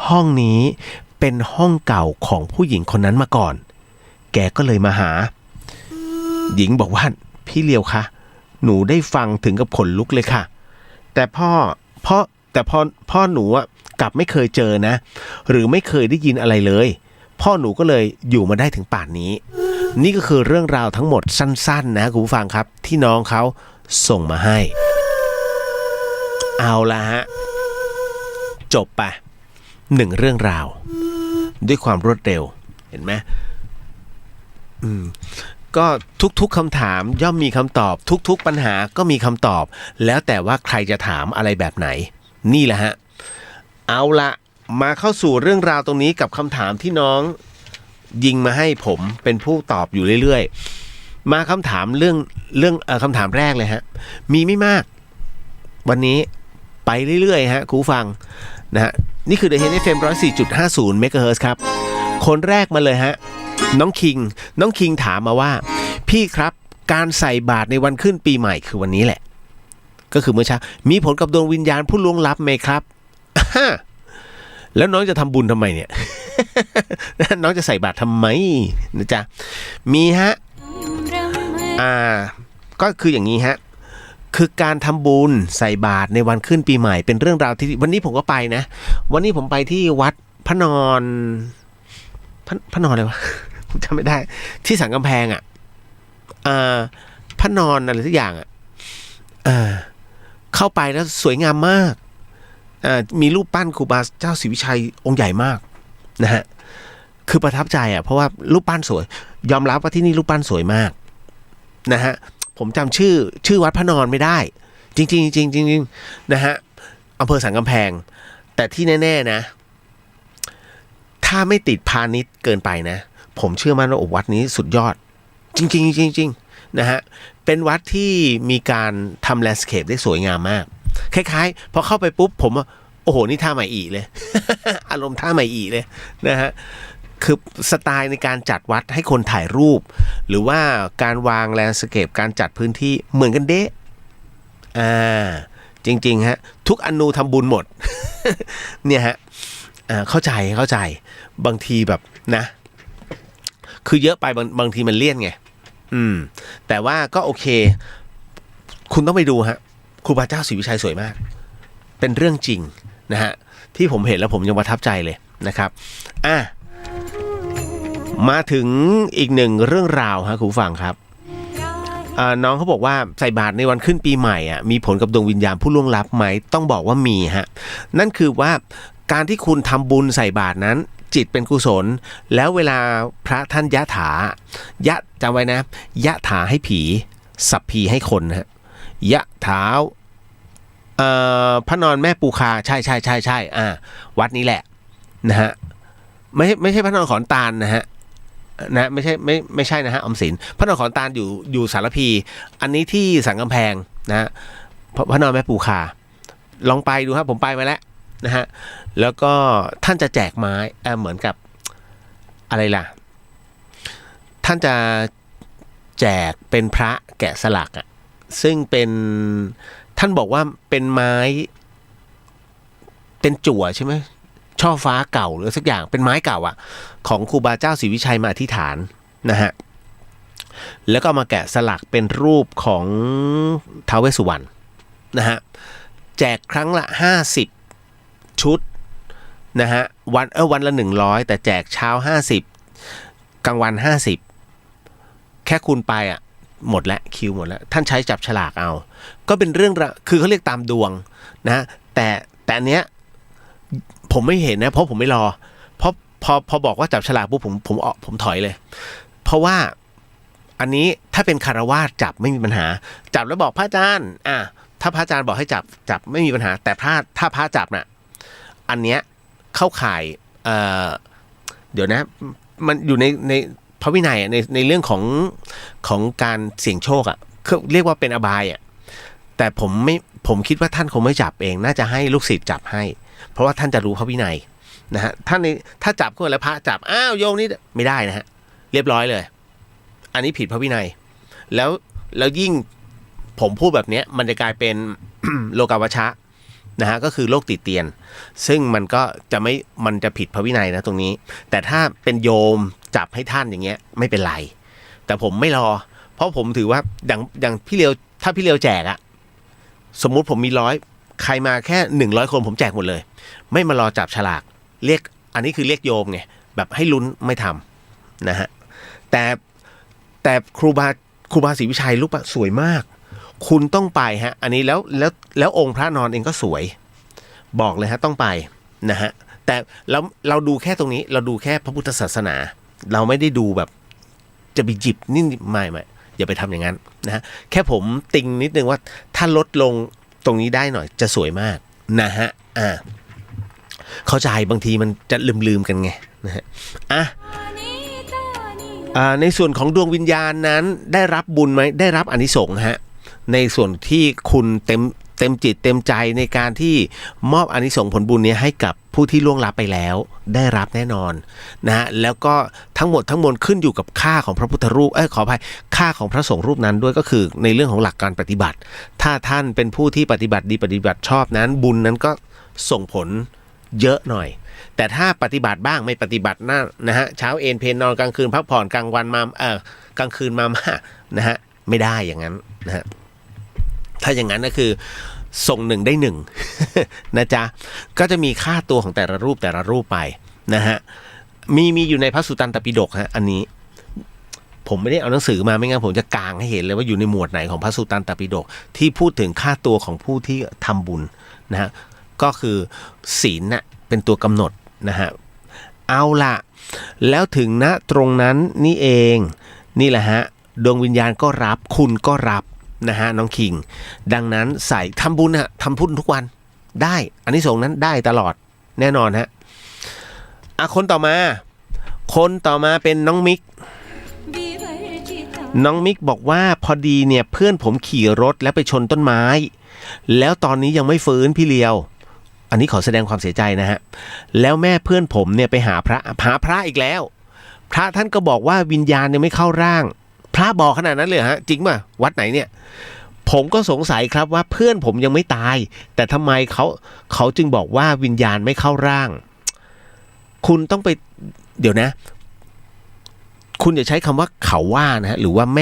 ห้องนี้เป็นห้องเก่าของผู้หญิงคนนั้นมาก่อนแกก็เลยมาหาหญิงบอกว่าพี่เลียวคะหนูได้ฟังถึงกับขนลุกเลยค่ะแต่พ่อหนูกลับไม่เคยเจอนะหรือไม่เคยได้ยินอะไรเลยพ่อหนูก็เลยอยู่มาได้ถึงป่านนี้นี่ก็คือเรื่องราวทั้งหมดสั้นๆนะคุณผู้ฟังครับที่น้องเขาส่งมาให้เอาละจบไป1เรื่องราวด้วยความรวดเร็วเห็นไหมก็ทุกๆคำถามย่อมมีคำตอบทุกๆปัญหาก็มีคำตอบแล้วแต่ว่าใครจะถามอะไรแบบไหนนี่แหละเอาละมาเข้าสู่เรื่องราวตรงนี้กับคำถามที่น้องยิงมาให้ผมเป็นผู้ตอบอยู่เรื่อยๆมาคำถามเรื่องคำถามแรกเลยมีไม่มากวันนี้ไปเรื่อยๆคุณผู้ฟังนี่คือ The Hit FM 104.50 MHz ครับคนแรกมาเลยน้องคิงถามมาว่าพี่ครับการใส่บาตรในวันขึ้นปีใหม่คือวันนี้แหละก็คือเมื่อเช้ามีผลกับดวงวิญญาณผู้ล่วงลับไหมครับแล้วน้องจะทำบุญทำไมเนี่ย น้องจะใส่บาตรทำไมนะจ๊ะมีก็คืออย่างนี้คือการทำบุญใส่บาตรในวันขึ้นปีใหม่เป็นเรื่องราวที่วันนี้ผมก็ไปนะวันนี้ผมไปที่วัดพระนอนอะไรวะ ผมจำไม่ได้ที่สันกำแพงพระนอนอะไรสักอย่างเข้าไปแล้วสวยงามมากมีรูปปั้นครูบาเจ้าศรีวิชัยองค์ใหญ่มากนะฮะคือประทับใจเพราะว่ารูปปั้นสวยยอมรับว่าที่นี่รูปปั้นสวยมากนะฮะผมจำชื่อวัดพระนอนไม่ได้จริงนะฮะอำเภอสันกำแพงแต่ที่แน่ๆนะถ้าไม่ติดพาณิชย์เกินไปนะผมเชื่อมั่นว่าวัดนี้สุดยอดจริงนะฮะเป็นวัดที่มีการทำแลนด์สเคปได้สวยงามมากคล้ายๆพอเข้าไปปุ๊บผมโอ้โหนี่ท่าใหม่อีเลย อารมณ์ท่าใหม่อีเลยนะฮะ คือสไตล์ในการจัดวัดให้คนถ่ายรูปหรือว่าการวางแลนด์สเคปการจัดพื้นที่เหมือนกันเด้จริงๆฮะทุกอนูทำบุญหมด เนี่ยฮะเข้าใจบางทีแบบนะคือเยอะไปบางทีมันเลี่ยนไงแต่ว่าก็โอเคคุณต้องไปดูฮะครูบาเจ้าศรีวิชัยสวยมากเป็นเรื่องจริงนะฮะที่ผมเห็นแล้วผมยังประทับใจเลยนะครับมาถึงอีกหนึ่งเรื่องราวฮะคุณผู้ฟังครับน้องเขาบอกว่าใส่บาตรในวันขึ้นปีใหม่มีผลกับดวงวิญญาณผู้ล่วงลับไหมต้องบอกว่ามีฮะนั่นคือว่าการที่คุณทำบุญใส่บาตรนั้นจิตเป็นกุศลแล้วเวลาพระท่านยะถายะจำไว้นะยะถาให้ผีสัพพีให้คนฮะยะถาพระนอนแม่ปูคาใช่วัดนี้แหละนะฮะไม่ใช่พระนอนขอนตาลนะฮะไม่ใช่นะฮะออมสินพระนอนขอนตาลอยู่สารพีอันนี้ที่สันกำแพงนะฮะพระนอนแม่ปูคาลองไปดูครับผมไปมาแล้วนะฮะแล้วก็ท่านจะแจกไม้เหมือนกับอะไรล่ะท่านจะแจกเป็นพระแกะสลักซึ่งเป็นท่านบอกว่าเป็นไม้เป็นจั่วใช่ไหมช่อฟ้าเก่าหรือสักอย่างเป็นไม้เก่าของครูบาเจ้าศรีวิชัยมาอธิษฐานนะฮะแล้วก็มาแกะสลักเป็นรูปของท้าวเวสสุวรรณนะฮะแจกครั้งละ50ชุดนะฮะวันละ100แต่แจกเช้า50กลางวัน50แค่คุณไปหมดแล้วคิวหมดแล้วท่านใช้จับฉลากเอาก็เป็นเรื่องคือเขาเรียกตามดวงนะแต่อันเนี้ยผมไม่เห็นนะเพราะผมไม่รอเพราะพอบอกว่าจับฉลากปุ๊บผมถอยเลยเพราะว่าอันนี้ถ้าเป็นคฤหัสถ์จับไม่มีปัญหาจับแล้วบอกพระอาจารย์ถ้าพระอาจารย์บอกให้จับไม่มีปัญหาแต่ถ้าพระจับน่ะอันเนี้ยเข้าข่ายเดี๋ยวนะมันอยู่ในพระวินัยในเรื่องของการเสี่ยงโชคเรียกว่าเป็นอบายแต่ผมคิดว่าท่านคงไม่จับเองน่าจะให้ลูกศิษย์จับให้เพราะว่าท่านจะรู้พระวินัยนะฮะถ้าจับคนแล้วพระจับโยมนี่ไม่ได้นะฮะเรียบร้อยเลยอันนี้ผิดพระวินัยแล้วยิ่งผมพูดแบบนี้มันจะกลายเป็น โลกาวัชชะนะฮะก็คือโรคติดเตียนซึ่งมันก็มันจะผิดพระวินัยนะตรงนี้แต่ถ้าเป็นโยมจับให้ท่านอย่างเงี้ยไม่เป็นไรแต่ผมไม่รอเพราะผมถือว่าอย่างพี่เลียวถ้าพี่เลียวแจกสมมุติผมมี100ใครมาแค่100คนผมแจกหมดเลยไม่มารอจับฉลากเรียกอันนี้คือเรียกโยมไงแบบให้ลุ้นไม่ทำนะฮะแต่ครูบาศรีวิชัยรูปสวยมากคุณต้องไปฮะอันนี้แล้วองค์พระนอนเองก็สวยบอกเลยฮะต้องไปนะฮะแต่เราดูแค่ตรงนี้เราดูแค่พระพุทธศาสนาเราไม่ได้ดูแบบจะไปจิบนี่ไม่อย่าไปทำอย่างนั้นนะฮะแค่ผมติงนิดนึงว่าถ้าลดลงตรงนี้ได้หน่อยจะสวยมากนะฮะเข้าใจบางทีมันจะลืมกันไงนะฮะในส่วนของดวงวิญญาณนั้นได้รับบุญไหมได้รับอานิสงส์ฮะในส่วนที่คุณเต็มจิตเต็มใจในการที่มอบอานิสงส์ผลบุญนี้ให้กับผู้ที่ล่วงลับไปแล้วได้รับแน่นอนนะฮะแล้วก็ทั้งหมดทั้งมวลขึ้นอยู่กับค่าของพระพุทธรูปขออภัยค่าของพระสงฆ์รูปนั้นด้วยก็คือในเรื่องของหลักการปฏิบัติถ้าท่านเป็นผู้ที่ปฏิบัติดีปฏิบัติชอบนั้นบุญนั้นก็ส่งผลเยอะหน่อยแต่ถ้าปฏิบัติบ้างไม่ปฏิบัตินะฮะเช้าเอนเพนนอนกลางคืนพักผ่อนกลางวันกลางคืนมานะฮะไม่ได้อย่างนั้นนะฮะถ้าอย่างนั้นก็คือส่ง1ได้1 นะจ๊ะก็จะมีค่าตัวของแต่ละรูปไปนะฮะมีอยู่ในพระสุตตันตปิฎกฮะอันนี้ผมไม่ได้เอาหนังสือมาไม่งั้นผมจะกางให้เห็นเลยว่าอยู่ในหมวดไหนของพระสุตตันตปิฎกที่พูดถึงค่าตัวของผู้ที่ทำบุญนะฮะก็คือศีลน่ะเป็นตัวกำหนดนะฮะเอาล่ะแล้วถึงณตรงนั้นนี่เองนี่แหละฮะดวงวิญญาณก็รับคุณก็รับนะฮะน้องคิงดังนั้นใส่ทำบุญทำบุญทุกวันได้อานิสงส์นั้นได้ตลอดแน่นอนฮะคนต่อมาเป็นน้องมิกบอกว่าพอดีเนี่ยเพื่อนผมขี่รถแล้วไปชนต้นไม้แล้วตอนนี้ยังไม่ฟื้นพี่เลียว อันนี้ขอแสดงความเสียใจนะฮะแล้วแม่เพื่อนผมเนี่ยไปหาพระอีกแล้วพระท่านก็บอกว่าวิญญาณยังไม่เข้าร่างพระบอกขนาดนั้นเลยฮะจริงป่ะวัดไหนเนี่ยผมก็สงสัยครับว่าเพื่อนผมยังไม่ตายแต่ทำไมเขาจึงบอกว่าวิญญาณไม่เข้าร่างคุณต้องไปเดี๋ยวนะคุณอย่าใช้คำว่าเขาว่านะฮะหรือว่าแ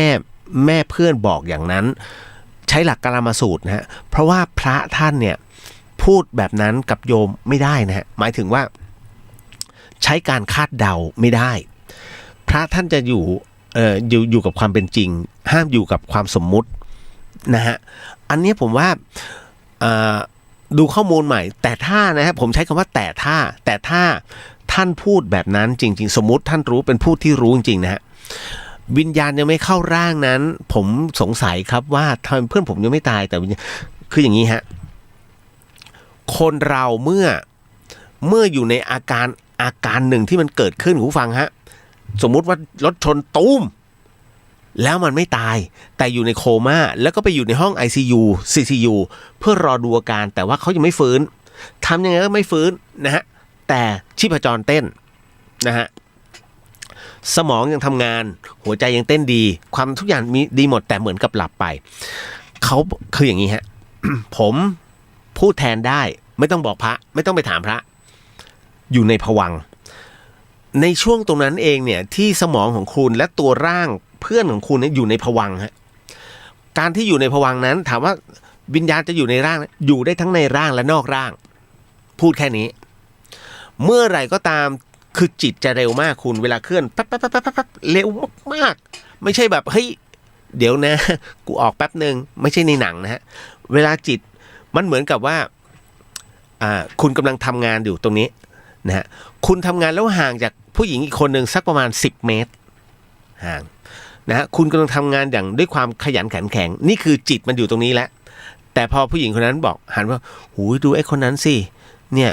ม่เพื่อนบอกอย่างนั้นใช้หลักกาลามสูตรนะฮะเพราะว่าพระท่านเนี่ยพูดแบบนั้นกับโยมไม่ได้นะฮะหมายถึงว่าใช้การคาดเดาไม่ได้พระท่านจะอยู่กับความเป็นจริงห้ามอยู่กับความสมมุตินะฮะอันนี้ผมว่าดูข้อมูลใหม่แต่ถ้านะฮะผมใช้คำว่าแต่ถ้าท่านพูดแบบนั้นจริงๆสมมุติท่านรู้เป็นผู้ที่รู้จริงๆนะฮะวิญญาณยังไม่เข้าร่างนั้นผมสงสัยครับว่าทำไมเพื่อนผมยังไม่ตายแต่คืออย่างนี้ฮะคนเราเมื่ออยู่ในอาการหนึ่งที่มันเกิดขึ้นหูฟังฮะสมมุติว่ารถชนตูมแล้วมันไม่ตายแต่อยู่ในโคม่าแล้วก็ไปอยู่ในห้อง ICU CCU เพื่อรอดูอาการแต่ว่าเขายังไม่ฟื้นทำยังไงก็ไม่ฟื้นนะฮะแต่ชีพจรเต้นนะฮะสมองยังทำงานหัวใจยังเต้นดีความทุกอย่างมีดีหมดแต่เหมือนกับหลับไปเขาคืออย่างนี้ฮะ ผมพูดแทนได้ไม่ต้องบอกพระไม่ต้องไปถามพระอยู่ในภวังค์ในช่วงตรงนั้นเองเนี่ยที่สมองของคุณและตัวร่างเพื่อนของคุณเนี่ยอยู่ในภวังค์ฮะการที่อยู่ในภวังค์นั้นถามว่าวิญญาณจะอยู่ในร่างอยู่ได้ทั้งในร่างและนอกร่างพูดแค่นี้เมื่อไหร่ก็ตามคือจิตจะเร็วมากคุณเวลาเคลื่อนปั๊บเร็วมากๆไม่ใช่แบบเฮ้ยเดี๋ยวนะกูออกแป๊บนึงไม่ใช่ในหนังนะฮะเวลาจิตมันเหมือนกับว่าคุณกำลังทำงานอยู่ตรงนี้นะฮะคุณทำงานแล้วห่างจากผู้หญิงอีกคนหนึ่งสักประมาณ10 เมตรห่างนะฮะคุณกำลังทำงานอย่างด้วยความขยันขันแข็งนี่คือจิตมันอยู่ตรงนี้แล้วแต่พอผู้หญิงคนนั้นบอกหันว่าหูยดูไอ้คนนั้นสิเนี่ย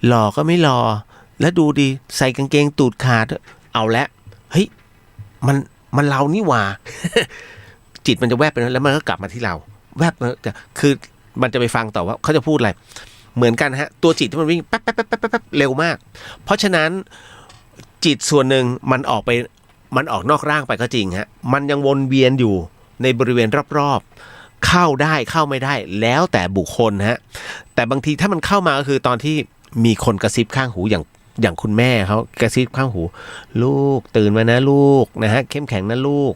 หล่อก็ไม่หล่อแล้วดูดิใส่กางเกงตูดขาดเอาละเฮ้ยมันเรานี่หว่า จิตมันจะแวบไปแล้วมันก็กลับมาที่เราแวบคือมันจะไปฟังต่อว่าเขาจะพูดอะไรเหมือนกันฮะตัวจิตที่มันวิ่งแป๊บเร็วมากเพราะฉะนั้นจิตส่วนหนึ่งมันออกนอกร่างไปก็จริงฮะมันยังวนเวียนอยู่ในบริเวณรอบๆเข้าได้เข้าไม่ได้แล้วแต่บุคคลฮะแต่บางทีถ้ามันเข้ามาก็คือตอนที่มีคนกระซิบข้างหูอย่างคุณแม่เขากระซิบข้างหูลูกตื่นมานะลูกนะฮะเข้มแข็งนะลูก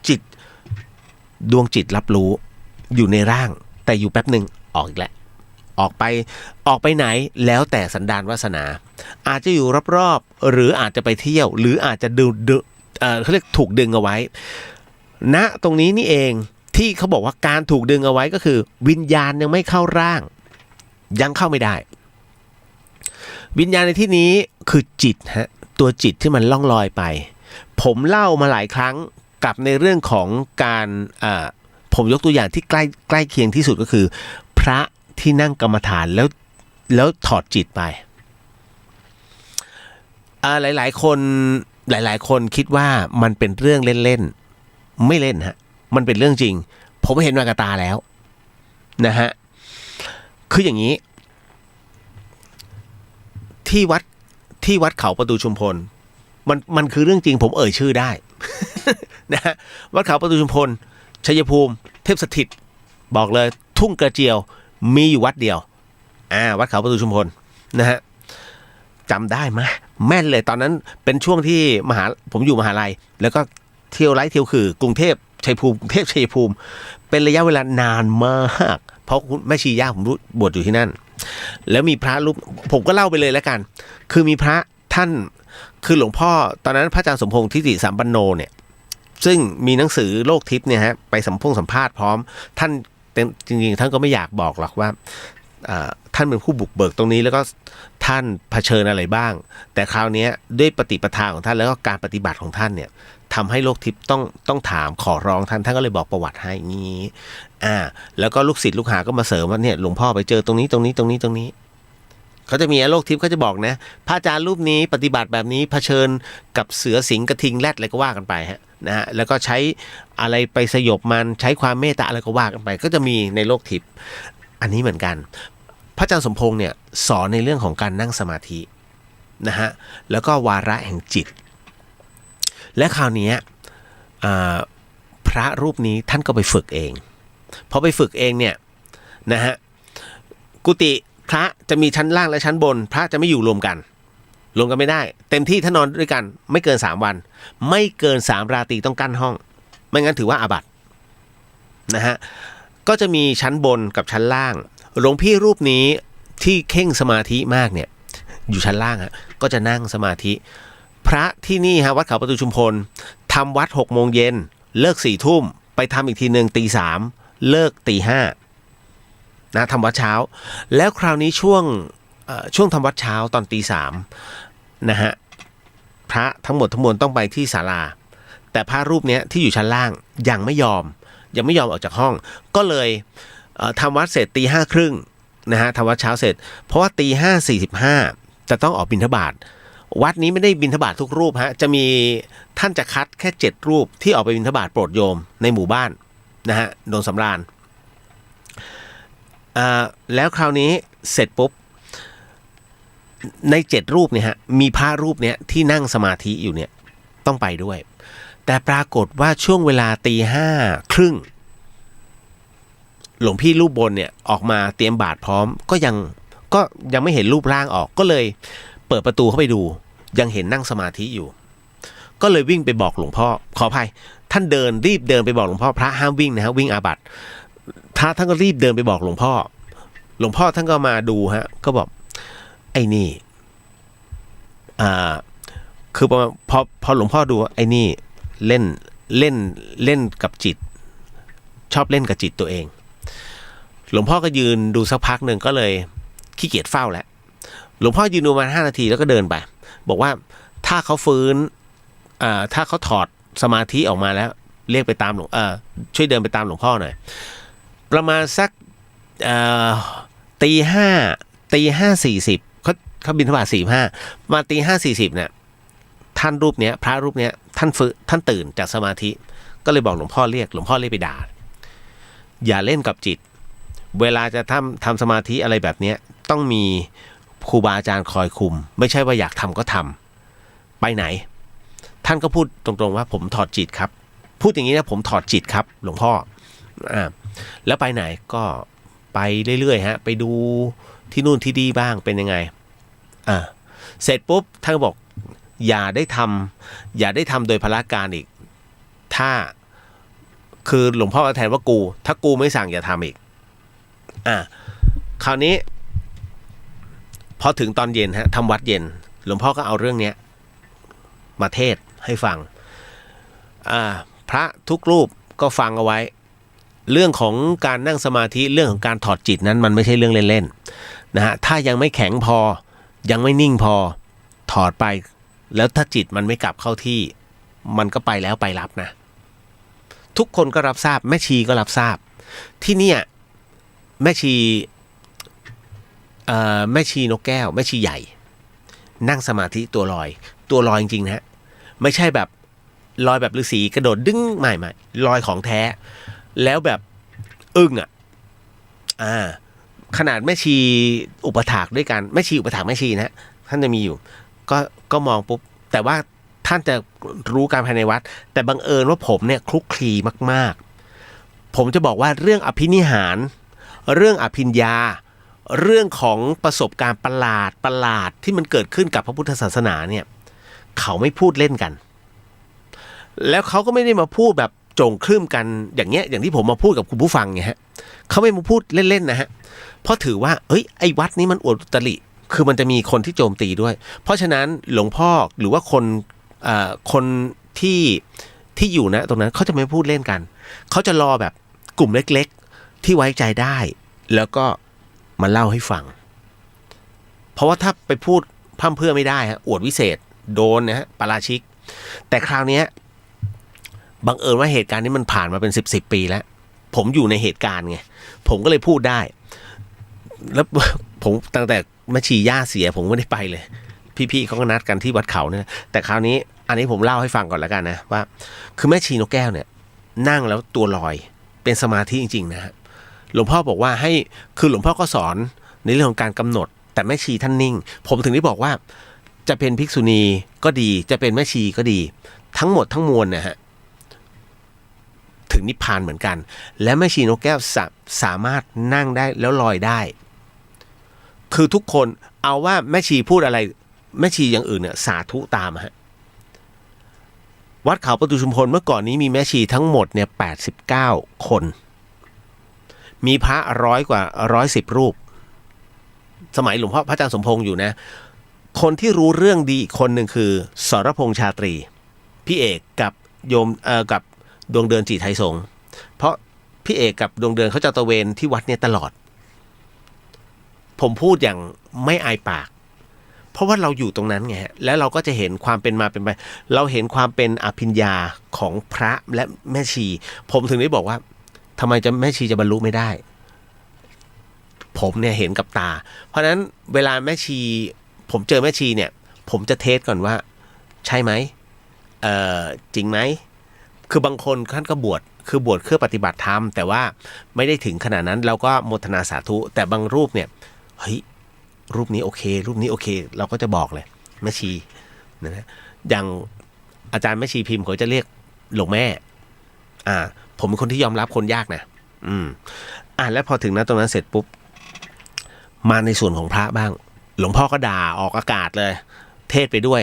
จิตดวงจิตรับรู้อยู่ในร่างแต่อยู่แป๊บหนึ่งออกอีกแล้วออกไปไหนแล้วแต่สันดานวาสนาอาจจะอยู่รอบๆหรืออาจจะไปเที่ยวหรืออาจจะเขาเรียกถูกดึงเอาไว้ณตรงนี้นี่เองที่เขาบอกว่าการถูกดึงเอาไว้ก็คือวิญญาณยังไม่เข้าร่างยังเข้าไม่ได้วิญญาณในที่นี้คือจิตฮะตัวจิตที่มันล่องลอยไปผมเล่ามาหลายครั้งกับในเรื่องของการผมยกตัวอย่างที่ใกล้เคียงที่สุดก็คือพระที่นั่งกรรมฐานแล้วถอดจิตไปหลายๆคนคิดว่ามันเป็นเรื่องเล่นๆไม่เล่นฮะมันเป็นเรื่องจริงผมเห็นมากบตาแล้วนะฮะคืออย่างนี้ที่วัดเขาประตูชุมพลมันคือเรื่องจริงผมเอ่ยชื่อได้ นะฮะวัดเขาประตูชุมพลชัยภูมิเทพสถิตบอกเลยทุ่งกระเจียวมีอยู่วัดเดียววัดเขาประตูชุมพลนะฮะจำได้ไหมแม่นเลยตอนนั้นเป็นช่วงที่ผมอยู่มหาลัยแล้วก็เที่ยวไร่เที่ยวคือกรุงเทพชัยภูมิกรุงเทพชัยภูมิเป็นระยะเวลานานมากเพราะแม่ชีย่าผมบวชอยู่ที่นั่นแล้วมีพระรูปผมก็เล่าไปเลยแล้วกันคือมีพระท่านคือหลวงพ่อตอนนั้นพระอาจารย์สมพงษ์ทิติสัมปันโนเนี่ยซึ่งมีหนังสือโลกทิพย์เนี่ยฮะไปสัมภาษณ์พร้อมท่านจริงๆท่านก็ไม่อยากบอกหรอกว่าท่านเป็นผู้บุกเบิกตรงนี้แล้วก็ท่านเผชิญอะไรบ้างแต่คราวนี้ด้วยปฏิปทาของท่านแล้วก็การปฏิบัติของท่านเนี่ยทำให้โลกทิพย์ต้องถามขอร้องท่านก็เลยบอกประวัติให้งี้แล้วก็ลูกศิษย์ลูกหาก็มาเสริมว่าเนี่ยหลวงพ่อไปเจอตรงนี้เขาจะมีโลกทิพย์เขาจะบอกนะพระอาจารย์รูปนี้ปฏิบัติแบบนี้เผชิญกับเสือสิงกระทิงแรดอะไรก็ว่ากันไปฮะนะฮะแล้วก็ใช้อะไรไปสยบมันใช้ความเมตตาอะไรก็ว่ากันไปก็จะมีในโลกทิพย์อันนี้เหมือนกัน พระอาจารย์สมพงษ์เนี่ยสอนในเรื่องของการนั่งสมาธินะฮะแล้วก็วาระแห่งจิตและคราวนี้พระรูปนี้ท่านก็ไปฝึกเองพอไปฝึกเองเนี่ยนะฮะกุฏิพระจะมีชั้นล่างและชั้นบนพระจะไม่อยู่รวมกันไม่ได้เต็มที่ถ้านอนด้วยกันไม่เกิน3วันไม่เกิน3ราตรีต้องกั้นห้องไม่งั้นถือว่าอาบัตินะฮะก็จะมีชั้นบนกับชั้นล่างหลวงพี่รูปนี้ที่เข่งสมาธิมากเนี่ยอยู่ชั้นล่างฮะก็จะนั่งสมาธิพระที่นี่ฮะวัดเขาประตูชุมพลทำวัด6 โมงเย็นเลิก4 ทุ่มไปทำอีกทีหนึ่งตี 3เลิกตี 5นะทำวัดเช้าแล้วคราวนี้ช่วงทำวัดเช้าตอนตี 3นะฮะพระทั้งหมดทั้งมวลต้องไปที่ศาลาแต่พระรูปนี้ที่อยู่ชั้นล่างยังไม่ยอมออกจากห้องก็เลยทำวัดเสร็จตี 5:30นะฮะทำวัดเช้าเสร็จเพราะว่าตี 5:45จะต้องออกบิณฑบาตวัดนี้ไม่ได้บิณฑบาตทุกรูปฮะจะมีท่านจะคัดแค่7 รูปที่ออกไปบิณฑบาตโปรดโยมในหมู่บ้านนะฮะโนนสำราญแล้วคราวนี้เสร็จปุ๊บใน7 รูปเนี่ยฮะมีพระรูปเนี้ยที่นั่งสมาธิอยู่เนี่ยต้องไปด้วยแต่ปรากฏว่าช่วงเวลาตี 5:30หลวงพี่รูปบนเนี่ยออกมาเตรียมบาตรพร้อมก็ยังไม่เห็นรูปร่างออกก็เลยเปิดประตูเข้าไปดูยังเห็นนั่งสมาธิอยู่ก็เลยวิ่งไปบอกหลวงพ่อขออภัยท่านรีบเดินไปบอกหลวงพ่อพระห้ามวิ่งนะฮะวิ่งอาบัติพระท่านก็รีบเดินไปบอกหลวงพ่อท่านก็มาดูฮะก็บอกไอ้นี่คือพอหลวงพ่อดูไอ้นี่เล่นกับจิตชอบเล่นกับจิตตัวเองหลวงพ่อก็ยืนดูสักพักหนึ่งก็เลยขี้เกียจเฝ้าแล้วหลวงพ่อยืนดูมา5 นาทีแล้วก็เดินไปบอกว่าถ้าเขาฟื้นถ้าเขาถอดสมาธิออกมาแล้วเรียกไปตามช่วยเดินไปตามหลวงพ่อหน่อยประมาณสักตี 5:40เขาบิณฑบาต45มาตี 5:40เนี่ยท่านรูปเนี้ยพระรูปเนี้ยท่านตื่นจากสมาธิก็เลยบอกหลวงพ่อเรียกไปด่าอย่าเล่นกับจิตเวลาจะทำสมาธิอะไรแบบนี้ต้องมีครูบาอาจารย์คอยคุมไม่ใช่ว่าอยากทำก็ทำไปไหนท่านก็พูดตรงๆว่าผมถอดจิตครับพูดอย่างนี้นะผมถอดจิตครับหลวงพ่อแล้วไปไหนก็ไปเรื่อยๆฮะไปดูที่นู่นที่นี่บ้างเป็นยังไงเสร็จปุ๊บท่านก็บอกอย่าได้ทำโดยพละการอีกถ้าคือหลวงพ่อแทนว่าถ้ากูไม่สั่งอย่าทำอีกคราวนี้พอถึงตอนเย็นฮะทำวัดเย็นหลวงพ่อก็เอาเรื่องนี้มาเทศให้ฟังพระทุกรูปก็ฟังเอาไว้เรื่องของการนั่งสมาธิเรื่องของการถอดจิตนั้นมันไม่ใช่เรื่องเล่นๆนะฮะถ้ายังไม่แข็งพอยังไม่นิ่งพอถอดไปแล้วถ้าจิตมันไม่กลับเข้าที่มันก็ไปแล้วไปรับนะทุกคนก็รับทราบแม่ชีก็รับทราบที่เนี่ยแม่ชีนกแก้วแม่ชีใหญ่นั่งสมาธิตัวลอยจริงๆนะฮะไม่ใช่แบบลอยแบบฤาษีกระโดดดึงไม่ลอยของแท้แล้วแบบอึ้งขนาดแม่ชีอุปถากด้วยกันแม่ชีอุปถากแม่ชีนะท่านจะมีอยู่ก็มองปุ๊บแต่ว่าท่านจะรู้การภายในวัดแต่บังเอิญว่าผมเนี่ยคลุกคลีมากๆผมจะบอกว่าเรื่องอภินิหารเรื่องอภิญญาเรื่องของประสบการณ์ประหลาดที่มันเกิดขึ้นกับพระพุทธศาสนาเนี่ยเขาไม่พูดเล่นกันแล้วเขาก็ไม่ได้มาพูดแบบโจงครึ่มกันอย่างเงี้ยอย่างที่ผมมาพูดกับคุณผู้ฟังไงฮะเขาไม่มาพูดเล่นๆนะฮะเพราะถือว่าไอ้วัดนี้มันอวดอุตริคือมันจะมีคนที่โจมตีด้วยเพราะฉะนั้นหลวงพ่อหรือว่าคนที่อยู่นะตรงนั้นเขาจะไม่พูดเล่นกันเขาจะรอแบบกลุ่มเล็กๆที่ไว้ใจได้แล้วก็มาเล่าให้ฟังเพราะว่าถ้าไปพูดพร่ำเพื่อไม่ได้ฮะอวดวิเศษโดนนะฮะปาราชิกแต่คราวนี้บังเอิญว่าเหตุการณ์นี้มันผ่านมาเป็น10 ปีแล้วผมอยู่ในเหตุการณ์ไงผมก็เลยพูดได้แล้วผมตั้งแต่แม่ชีย่าเสียผมไม่ได้ไปเลยพี่ๆเขาก็นัดกันที่วัดเขาเนี่ยแต่คราวนี้อันนี้ผมเล่าให้ฟังก่อนแล้วกันนะว่าคือแม่ชีนกแก้วเนี่ยนั่งแล้วตัวลอยเป็นสมาธิจริงๆนะฮะหลวงพ่อบอกว่าคือหลวงพ่อก็สอน ในเรื่องของการกำหนดแต่แม่ชีท่านนิ่งผมถึงได้บอกว่าจะเป็นภิกษุณีก็ดีจะเป็นแม่ชีก็ดีทั้งหมดทั้งมวลนะฮะถึงนิพพานเหมือนกันและแม่ชีนกแก้วสามารถนั่งได้แล้วลอยได้คือทุกคนเอาว่าแม่ชีพูดอะไรแม่ชีอย่างอื่นเนี่ยสาธุตามฮะวัดเขาประตูชุมพลเมื่อก่อนนี้มีแม่ชีทั้งหมดเนี่ย89 คนมีพระ100 กว่า110 รูปสมัยหลวงพ่อพระอาจารย์สมพงษ์อยู่นะคนที่รู้เรื่องดีอีกคนหนึ่งคือสรพงษ์ชาตรีพี่เอกกับโยมกับดวงเดือนจิตไทยสงฆ์เพราะพี่เอกกับดวงเดือนเขาจะตระเวนที่วัดเนี่ยตลอดผมพูดอย่างไม่อายปากเพราะว่าเราอยู่ตรงนั้นไงฮะแล้วเราก็จะเห็นความเป็นมาเป็นไปเราเห็นความเป็นอภิญญาของพระและแม่ชีผมถึงได้บอกว่าทำไมจะแม่ชีจะบรรลุไม่ได้ผมเนี่ยเห็นกับตาเพราะฉะนั้นเวลาแม่ชีผมเจอแม่ชีเนี่ยผมจะเทสก่อนว่าใช่ไหมจริงไหมคือบางคนท่านก็บวชเพื่อปฏิบัติธรรมแต่ว่าไม่ได้ถึงขนาดนั้นเราก็โมทนาสาธุแต่บางรูปเนี่ยเฮ้ยรูปนี้โอเครูปนี้โอเคเราก็จะบอกเลยแม่ชีนะอย่างอาจารย์แม่ชีพิมพ์เขาจะเรียกหลวงแม่ผมเป็นคนที่ยอมรับคนยากนะแล้วพอถึงนั้นตรงนั้นเสร็จปุ๊บมาในส่วนของพระบ้างหลวงพ่อก็ด่าออกอากาศเลยเทศไปด้วย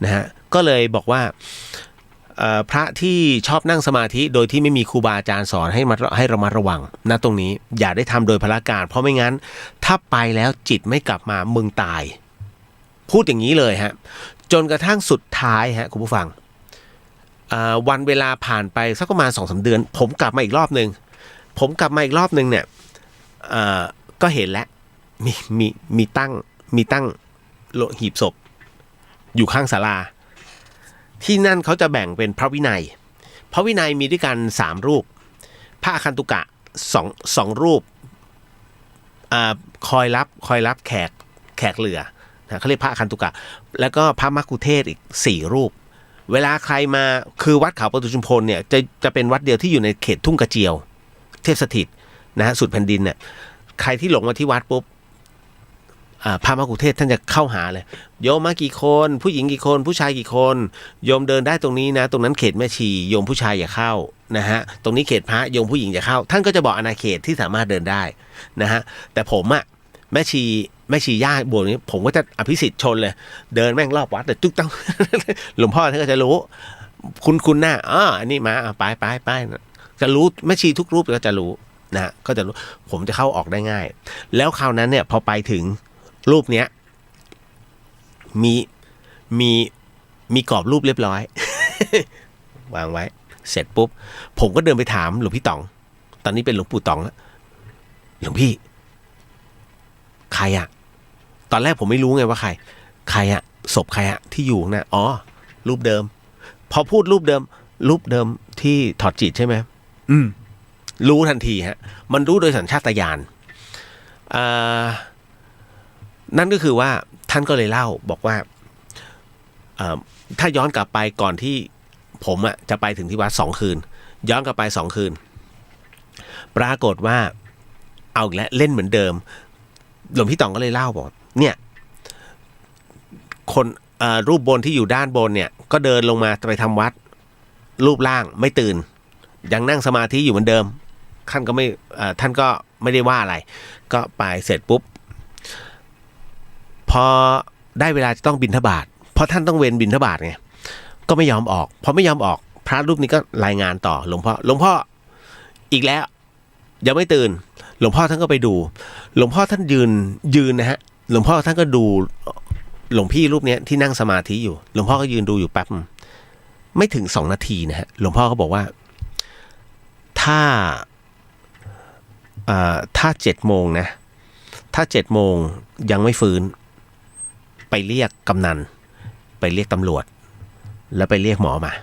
นะฮะก็เลยบอกว่าพระที่ชอบนั่งสมาธิโดยที่ไม่มีครูบาอาจารย์สอนให้ระมัดระวังนะตรงนี้อย่าได้ทำโดยพละการเพราะไม่งั้นถ้าไปแล้วจิตไม่กลับมามึงตายพูดอย่างนี้เลยฮะจนกระทั่งสุดท้ายฮะคุณผู้ฟังวันเวลาผ่านไปสักประมาณ 2-3 เดือนผมกลับมาอีกรอบนึงเนี่ยก็เห็นแล้วมีตั้งหีบศพอยู่ข้างศาลาที่นั่นเขาจะแบ่งเป็นพระวินัยมีด้วยกัน3 รูปพระอคันตุกะ2 รูปคอยรับแขกเหลือนะเขาเรียกพระอคันตุกะแล้วก็พระมัคคุเทศก์อีก4 รูปเวลาใครมาคือวัดเขาประตูชุมพลเนี่ยจะเป็นวัดเดียวที่อยู่ในเขตทุ่งกระเจียวเทพสถิตนะฮะสุดแผ่นดินเนี่ยใครที่หลงมาที่วัดปุ๊บพระมัคคุเทศก์ท่านจะเข้าหาเลยโยมมากี่คนผู้หญิงกี่คนผู้ชายกี่คนโยมเดินได้ตรงนี้นะตรงนั้นเขตแม่ชีโยมผู้ชายอย่าเข้านะฮะตรงนี้เขตพระโยมผู้หญิงอย่าเข้าท่านก็จะบอกอาณาเขตที่สามารถเดินได้นะฮะแต่ผมแม่ชีย่าบวชนี้ผมก็จะอภิสิทธิ์ชนเลยเดินแม่งรอบวัดแต่ตุ๊กต้อง หลวงพ่อท่านก็จะรู้คุณหน้าอันนี้มาไปจะรู้แม่ชีทุกรูปก็จะรู้นะก็จะรู้ผมจะเข้าออกได้ง่ายแล้วคราวนั้นเนี่ยพอไปถึงรูปเนี้ยมีกรอบรูปเรียบร้อย วางไว้เสร็จปุ๊บผมก็เดินไปถามหลวงพี่ต๋องตอนนี้เป็นหลวงปู่ต๋องแล้วหลวงพี่ใครอะตอนแรกผมไม่รู้ไงว่าใครอะศพใครอะที่อยู่นะรูปเดิมพอพูดรูปเดิมที่ถอดจิตใช่ไหมรู้ทันทีฮะมันรู้โดยสัญชาตญาณนั่นก็คือว่าท่านก็เลยเล่าบอกว่าถ้าย้อนกลับไปก่อนที่ผมจะไปถึงที่วัด2 คืนย้อนกลับไป2 คืนปรากฏว่าเอาอีกแล้วเล่นเหมือนเดิมหลวงพี่ต๋องก็เลยเล่าบอกเนี่ยคนรูปบนที่อยู่ด้านบนเนี่ยก็เดินลงมาไปทำวัดรูปล่างไม่ตื่นยังนั่งสมาธิอยู่เหมือนเดิมท่านก็ไม่ได้ว่าอะไรก็ไปเสร็จปุ๊บพอได้เวลาจะต้องบิณฑบาตเพราะท่านต้องเว้นบิณฑบาตไงก็ไม่ยอมออกพอไม่ยอมออกพระรูปนี้ก็รายงานต่อหลวงพ่ออีกแล้วยังไม่ตื่นหลวงพ่อท่านก็ไปดูหลวงพ่อท่านยืนนะฮะหลวงพ่อท่านก็ดูหลวงพี่รูปนี้ที่นั่งสมาธิอยู่หลวงพ่อก็ยืนดูอยู่แป๊บไม่ถึง2 นาทีนะฮะหลวงพ่อก็บอกว่าถ้า7 โมงนะถ้า7 โมงยังไม่ฟื้นไปเรียกกำนันไปเรียกตำรวจแล้วไปเรียกหมอมา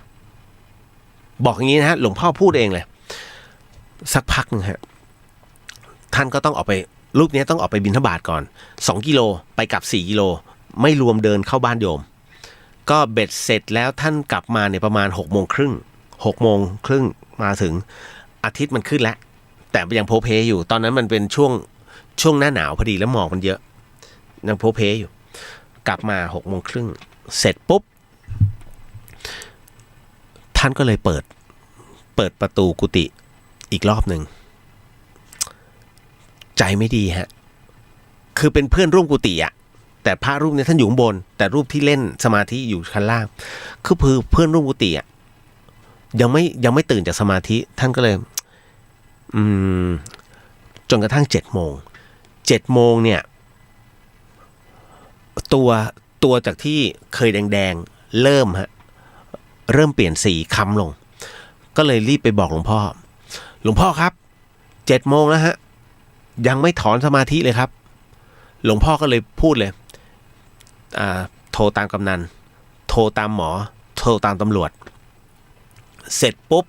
บอกอย่างนี้นะฮะหลวงพ่อพูดเองเลยสักพักนึงฮะท่านก็ต้องออกไปรูปนี้ต้องออกไปบิณฑบาตก่อน2 กิโลไปกลับ4 กิโลไม่รวมเดินเข้าบ้านโยมก็เบ็ดเสร็จแล้วท่านกลับมาเนี่ยประมาณ6 โมงครึ่งมาถึงอาทิตย์มันขึ้นแล้วแต่ยังโพเพอยู่ตอนนั้นมันเป็น ช่วงหน้าหนาวพอดีแล้วหมอกมันเยอะยังโพเพอยู่กลับมา6:30เสร็จปุ๊บท่านก็เลยเปิดประตูกุฏิอีกรอบหนึ่งใจไม่ดีฮะคือเป็นเพื่อนร่วมกุฏิอะแต่พระรูปนี้ท่านอยู่ข้างบนแต่รูปที่เล่นสมาธิอยู่ชั้นล่างคือเพื่อนร่วมกุฏิอะยังไม่ตื่นจากสมาธิท่านก็เลยจนกระทั่ง7:00เนี่ยตัวจากที่เคยแดงๆเริ่มเปลี่ยนสีค้ำลงก็เลยรีบไปบอกหลวงพ่อครับ7:00แล้วฮะยังไม่ถอนสมาธิเลยครับหลวงพ่อก็เลยพูดเลยโทรตามกำนันโทรตามหมอโทรตามตำรวจเสร็จปุ๊บ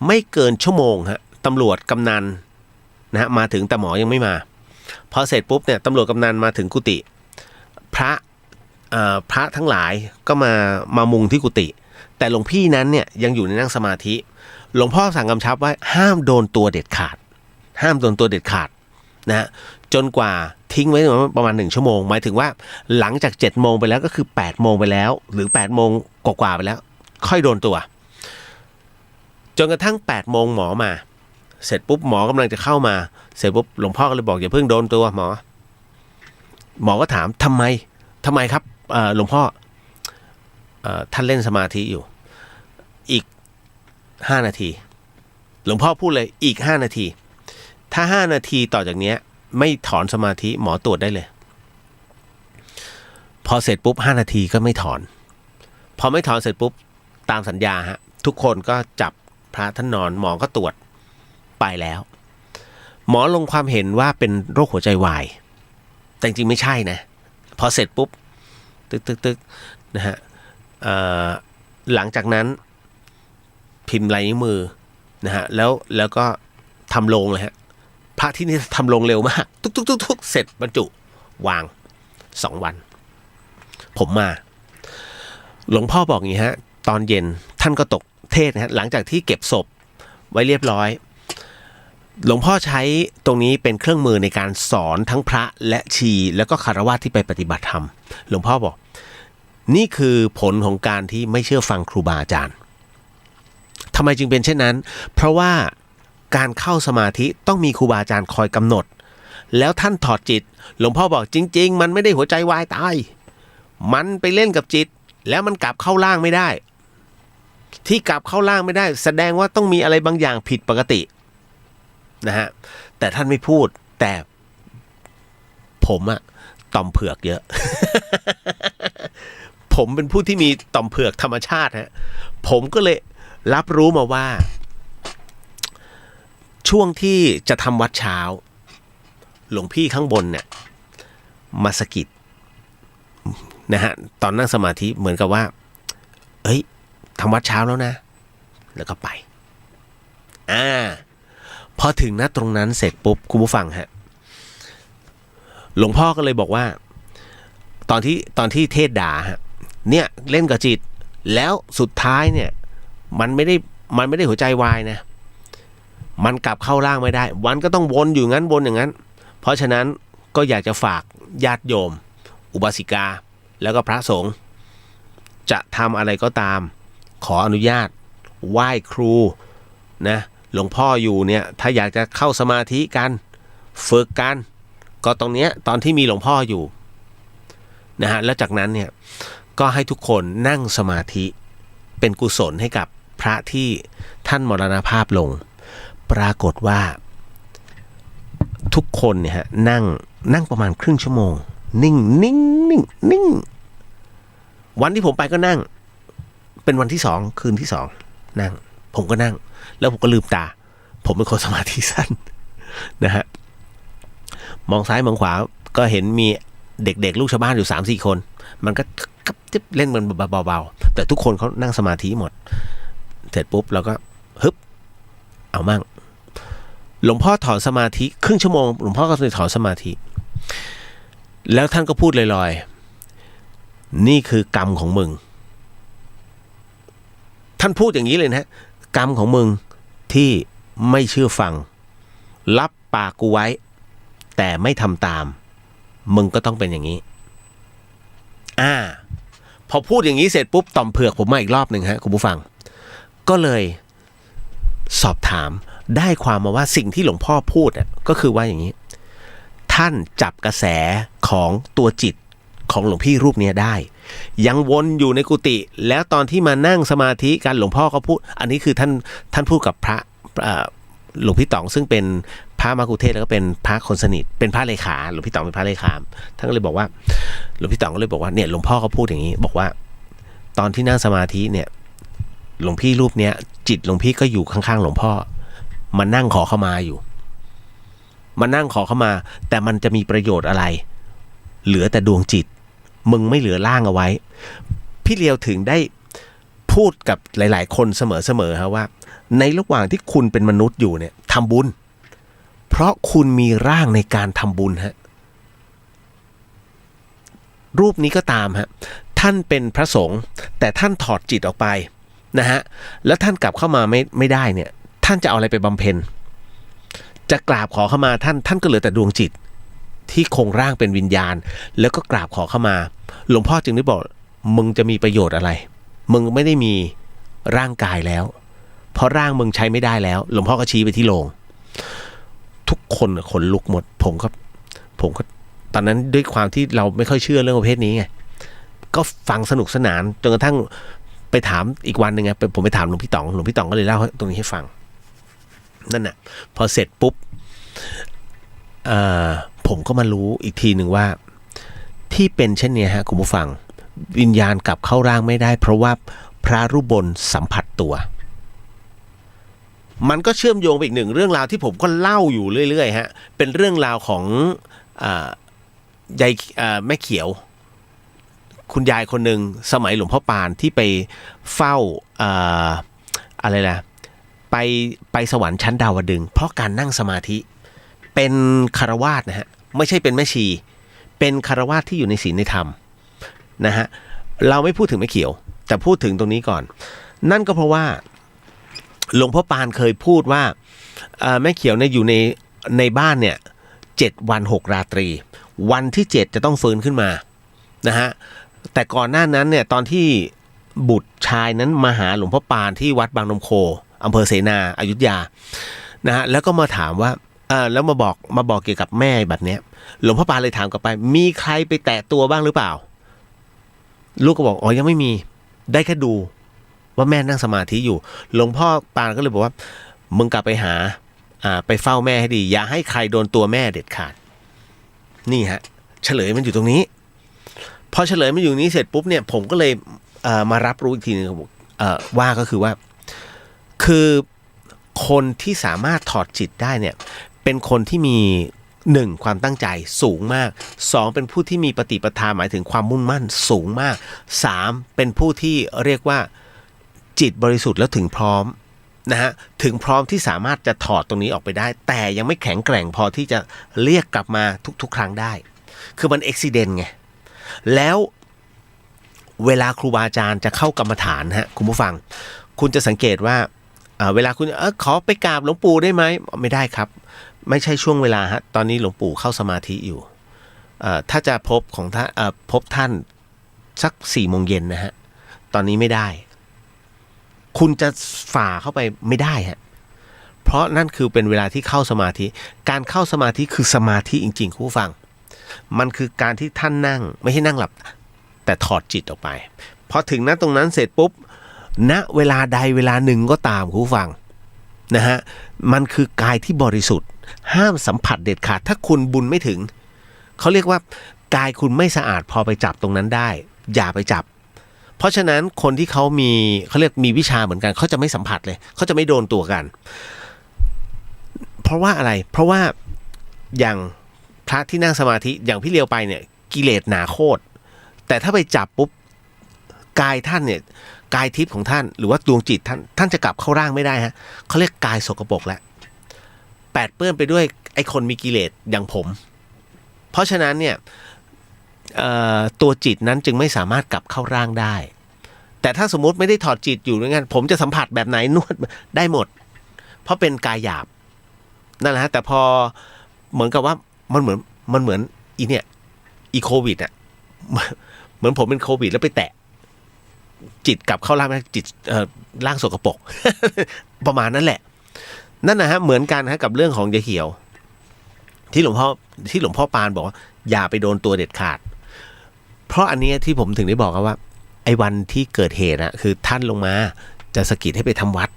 ไม่เกินชั่วโมงฮะตำรวจกำนันนะฮะมาถึงแต่หมอยังไม่มาพอเสร็จปุ๊บเนี่ยตำรวจกำนันมาถึงกุฏิพระทั้งหลายก็มามุงที่กุฏิแต่หลวงพี่นั้นเนี่ยยังอยู่ในนั่งสมาธิหลวงพ่อสั่งกำชับว่าห้ามโดนตัวเด็ดขาดนะฮะจนกว่าทิ้งไว้ประมาณ1 ชั่วโมงหมายถึงว่าหลังจาก7:00ไปแล้วก็คือ8:00ไปแล้วหรือ8:00กว่าไปแล้วค่อยโดนตัวจนกระทั่ง8:00หมอมาเสร็จปุ๊บหมอกำลังจะเข้ามาเสร็จปุ๊บหลวงพ่อก็เลยบอกอย่าเพิ่งโดนตัวหมอก็ถามทำไมครับหลวงพ่อท่านเล่นสมาธิอยู่อีก5 นาทีหลวงพ่อพูดเลยอีก5 นาทีถ้า5 นาทีต่อจากนี้ไม่ถอนสมาธิหมอตรวจได้เลยพอเสร็จปุ๊บ5 นาทีก็ไม่ถอนพอไม่ถอนเสร็จปุ๊บตามสัญญาฮะทุกคนก็จับพระท่านนอนหมอก็ตรวจไปแล้วหมอลงความเห็นว่าเป็นโรคหัวใจวายแต่จริงๆไม่ใช่นะพอเสร็จปุ๊บตึกนะฮะหลังจากนั้นพิมพ์ลายนิ้วมือนะฮะแล้วก็ทำโลงเลยฮะพระที่นี่ทำโลงเร็วมากทุกเสร็จบรรจุวาง2 วันผมมาหลวงพ่อบอกอย่างนี้ฮะตอนเย็นท่านก็ตกเทศนะฮะหลังจากที่เก็บศพไว้เรียบร้อยหลวงพ่อใช้ตรงนี้เป็นเครื่องมือในการสอนทั้งพระและชีแล้วก็คฤหัสถ์ที่ไปปฏิบัติธรรมหลวงพ่อบอกนี่คือผลของการที่ไม่เชื่อฟังครูบาอาจารย์ทำไมจึงเป็นเช่นนั้นเพราะว่าการเข้าสมาธิต้องมีครูบาอาจารย์คอยกำหนดแล้วท่านถอดจิตหลวงพ่อบอกจริงๆมันไม่ได้หัวใจวายตายมันไปเล่นกับจิตแล้วมันกลับเข้าล่างไม่ได้ที่กลับเข้าล่างไม่ได้แสดงว่าต้องมีอะไรบางอย่างผิดปกตินะฮะแต่ท่านไม่พูดแต่ผมอะต่อมเผือกเยอะ ผมเป็นผู้ที่มีต่อมเผือกธรรมชาติฮะผมก็เลยรับรู้มาว่าช่วงที่จะทำวัดเช้าหลวงพี่ข้างบนเนี่ยมาสะกิดนะฮะตอนนั่งสมาธิเหมือนกับว่าเอ้ยทำวัดเช้าแล้วนะแล้วก็ไปพอถึงตรงนั้นเสร็จปุ๊บคุณผู้ฟังฮะหลวงพ่อก็เลยบอกว่าตอนที่เทศด่าฮะเนี่ยเล่นกับจิตแล้วสุดท้ายเนี่ยมันไม่ได้หัวใจวายนะมันกลับเข้าร่างไม่ได้วันก็ต้องวนอยู่งั้นวนอย่างนั้นเพราะฉะนั้นก็อยากจะฝากญาติโยมอุบาสิกาแล้วก็พระสงฆ์จะทำอะไรก็ตามขออนุญาตไหว้ครูนะหลวงพ่ออยู่เนี่ยถ้าอยากจะเข้าสมาธิกันฝึกกันก็ตรงเนี้ยตอนที่มีหลวงพ่ออยู่นะฮะแล้วจากนั้นเนี่ยก็ให้ทุกคนนั่งสมาธิเป็นกุศลให้กับพระที่ท่านมรณภาพลงปรากฏว่าทุกคนเนี่ยฮะนั่งประมาณครึ่งชั่วโมงนิ่งวันที่ผมไปก็นั่งเป็นวันที่2คืนที่2นั่งผมก็นั่งแล้วผมก็ลืมตาผมเป็นคนสมาธิสั้นนะฮะมองซ้ายมองขวาก็เห็นมีเด็กๆลูกชาวบ้านอยู่ 3-4 คนมันก็เล่นมันเบาๆแต่ทุกคนเขานั่งสมาธิหมดเสร็จปุ๊บเราก็ฮึบเอามั่งหลวงพ่อถอนสมาธิครึ่งชั่วโมงหลวงพ่อก็เลยถอนสมาธิแล้วท่านก็พูดลอยๆนี่คือกรรมของมึงท่านพูดอย่างนี้เลยนะกรรมของมึงที่ไม่เชื่อฟังรับ ปากกูไว้แต่ไม่ทำตามมึงก็ต้องเป็นอย่างนี้พอพูดอย่างนี้เสร็จปุ๊บต่อมเผือกผมมาอีกรอบหนึ่งฮะคุณผู้ฟังก็เลยสอบถามได้ความมาว่าสิ่งที่หลวงพ่อพูดก็คือว่าอย่างนี้ท่านจับกระแสของตัวจิตของหลวงพี่รูปนี้ได้ยังวนอยู่ในกุฏิแล้วตอนที่มานั่งสมาธิกันหลวงพ่อก็พูดอันนี้คือท่านพูดกับพระหลวงพี่ต๋องซึ่งเป็นพระมกุเทศแล้วก็เป็นพระคนสนิทเป็นพระเลขาหลวงพี่ต๋องเป็นพระเลขาท่านก็เลยบอกว่าหลวงพี่ต๋องก็เลยบอกว่าเนี่ยหลวงพ่อเขาพูดอย่างนี้บอกว่าตอนที่นั่งสมาธิเนี่ยหลวงพี่รูปเนี้ยจิตหลวงพี่ก็อยู่ข้างๆหลวงพ่อมานั่งขอเข้ามาอยู่มานั่งขอเข้ามาแต่มันจะมีประโยชน์อะไรเหลือแต่ดวงจิตมึงไม่เหลือร่างเอาไว้พี่เลียวถึงได้พูดกับหลายๆคนเสมอๆครับว่าในระหว่างที่คุณเป็นมนุษย์อยู่เนี่ยทำบุญเพราะคุณมีร่างในการทำบุญฮะรูปนี้ก็ตามฮะท่านเป็นพระสงฆ์แต่ท่านถอดจิตออกไปนะฮะแล้วท่านกลับเข้ามาไม่ได้เนี่ยท่านจะเอาอะไรไปบำเพ็ญจะกราบขอเข้ามาท่านก็เหลือแต่ดวงจิตที่คงร่างเป็นวิญญาณแล้วก็กราบขอเข้ามาหลวงพ่อจึงได้บอกมึงจะมีประโยชน์อะไรมึงไม่ได้มีร่างกายแล้วเพราะร่างมึงใช้ไม่ได้แล้วหลวงพ่อก็ชี้ไปที่โลงทุกคนขนลุกหมดผมก็ตอนนั้นด้วยความที่เราไม่ค่อยเชื่อเรื่องประเภทนี้ไงก็ฟังสนุกสนานจนกระทั่งไปถามอีกวันหนึ่งไงผมไปถามหลวงพี่ต๋องก็เลยเล่าตรงนี้ให้ฟังนั่นน่ะพอเสร็จปุ๊บผมก็มารู้อีกทีหนึ่งว่าที่เป็นเช่นนี้ฮะคุณผู้ฟังวิญญาณกลับเข้าร่างไม่ได้เพราะว่าพระรูปบนสัมผัสตัวมันก็เชื่อมโยงไปอีกหนึ่งเรื่องราวที่ผมก็เล่าอยู่เรื่อยๆฮะเป็นเรื่องราวของยายแม่เขียวคุณยายคนหนึ่งสมัยหลวงพ่อปานที่ไปเฝ้าอะไรล่ะไปสวรรค์ชั้นดาวดึงส์เพราะการนั่งสมาธิเป็นคฤหัสถ์นะฮะไม่ใช่เป็นแม่ชีเป็นคฤหัสถ์ที่อยู่ในศีลในธรรมนะฮะเราไม่พูดถึงแม่เขียวแต่พูดถึงตรงนี้ก่อนนั่นก็เพราะว่าหลวงพ่อปานเคยพูดว่าแม่เขียวเนี่ยอยู่ในบ้านเนี่ย7 วัน6 ราตรีวันที่7จะต้องฟื้นขึ้นมานะฮะแต่ก่อนหน้านั้นเนี่ยตอนที่บุตรชายนั้นมาหาหลวงพ่อปานที่วัดบางนมโคอำเภอเสนาอยุธยานะฮะแล้วก็มาถามว่าแล้วมาบอกเกี่ยวกับแม่แบบเนี้ยหลวงพ่อปานเลยถามกลับไปมีใครไปแตะตัวบ้างหรือเปล่าลูกก็บอกอ๋อยังไม่มีได้แค่ดูว่าแม่นั่งสมาธิอยู่หลวงพ่อปานก็เลยบอกว่ามึงกลับไปหาไปเฝ้าแม่ให้ดีอย่าให้ใครโดนตัวแม่เด็ดขาดนี่ฮะเฉลยมันอยู่ตรงนี้พอเฉลยมันอยู่นี้เสร็จปุ๊บเนี่ยผมก็เลยมารับรู้อีกทีนึงว่าก็คือว่าคือคนที่สามารถถอดจิตได้เนี่ยเป็นคนที่มี1ความตั้งใจสูงมาก2เป็นผู้ที่มีปฏิปทาหมายถึงความมุ่งมั่นสูงมาก3เป็นผู้ที่เรียกว่าจิตบริสุทธิ์แล้วถึงพร้อมนะฮะถึงพร้อมที่สามารถจะถอดตรงนี้ออกไปได้แต่ยังไม่แข็งแกร่งพอที่จะเรียกกลับมาทุกๆครั้งได้คือมันอุบิเหตุไงแล้วเวลาครูบาอาจารย์จะเข้ากรรมฐานฮะคุณผู้ฟังคุณจะสังเกตว่าเวลาคุณขอไปกราบหลวงปู่ได้ไหมไม่ได้ครับไม่ใช่ช่วงเวลาฮะตอนนี้หลวงปู่เข้าสมาธิอยู่ถ้าจะพบท่านสัก4 โมงเย็นนะฮะตอนนี้ไม่ได้คุณจะฝ่าเข้าไปไม่ได้ฮะเพราะนั่นคือเป็นเวลาที่เข้าสมาธิการเข้าสมาธิคือสมาธิจริงๆคุณผู้ฟังมันคือการที่ท่านนั่งไม่ใช่นั่งหลับแต่ถอดจิตออกไปพอถึงณตรงนั้นเสร็จปุ๊บณเวลาใดเวลาหนึ่งก็ตามคุณผู้ฟังนะฮะมันคือกายที่บริสุทธิ์ห้ามสัมผัสเด็ดขาดถ้าคุณบุญไม่ถึงเขาเรียกว่ากายคุณไม่สะอาดพอไปจับตรงนั้นได้อย่าไปจับเพราะฉะนั้นคนที่เขาเรียกมีวิชาเหมือนกันเขาจะไม่สัมผัสเลยเขาจะไม่โดนตัวกันเพราะว่าอะไรเพราะว่าอย่างพระที่นั่งสมาธิอย่างพี่เลียวไปเนี่ยกิเลสหนาโคตรแต่ถ้าไปจับปุ๊บกายท่านเนี่ยกายทิพย์ของท่านหรือว่าดวงจิตท่านจะกลับเข้าร่างไม่ได้ฮะเขาเรียกกายสกปรกแล้วแปดเปื้อนไปด้วยไอ้คนมีกิเลสอย่างผมเพราะฉะนั้นเนี่ยตัวจิตนั้นจึงไม่สามารถกลับเข้าร่างได้แต่ถ้าสมมุติไม่ได้ถอดจิตอยู่ด้วยกันผมจะสัมผัสแบบไหนนวดได้หมดเพราะเป็นกายหยาบ นั่นแหละฮะแต่พอเหมือนกับว่ามันเหมือนอีโควิดอ่ะเหมือนผมเป็นโควิดแล้วไปแตะจิตกลับเข้าร่างจิตร่างสกปรก ประมาณนั้นแหละนั่นนะฮะเหมือนกันฮะกับเรื่องของยายเขียวที่หลวงพ่อปานบอกว่าอย่าไปโดนตัวเด็ดขาดเพราะอันนี้ที่ผมถึงได้บอกว่าไอ้วันที่เกิดเหตุนะคือท่านลงมาจะสะกิดให้ไปทำวัด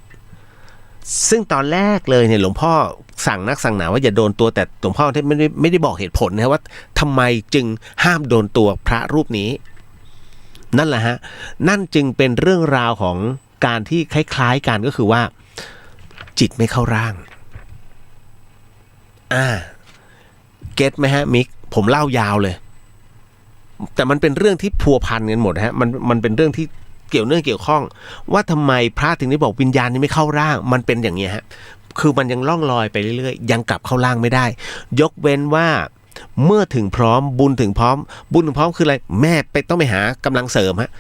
ซึ่งตอนแรกเลยเนี่ยหลวงพ่อสั่งนักสั่งหนาว่าอย่าโดนตัวแต่หลวงพ่อไม่ได้บอกเหตุผลนะว่าทำไมจึงห้ามโดนตัวพระรูปนี้นั่นแหละฮะนั่นจึงเป็นเรื่องราวของการที่คล้ายๆกันก็คือว่าจิตไม่เข้าร่างเก็ตไหมฮะมิกผมเล่ายาวเลยแต่มันเป็นเรื่องที่พัวพันกันหมดฮะมันเป็นเรื่องที่เกี่ยวข้องว่าทำไมพระถึงได้บอกวิญญาณนี้ไม่เข้าร่างมันเป็นอย่างนี้ฮะคือมันยังล่องลอยไปเรื่อยๆยังกลับเข้าร่างไม่ได้ยกเว้นว่าเมื่อถึงพร้อมบุญถึงพร้อมคืออะไรแม่ไปต้องไปหากำลังเสริมฮะ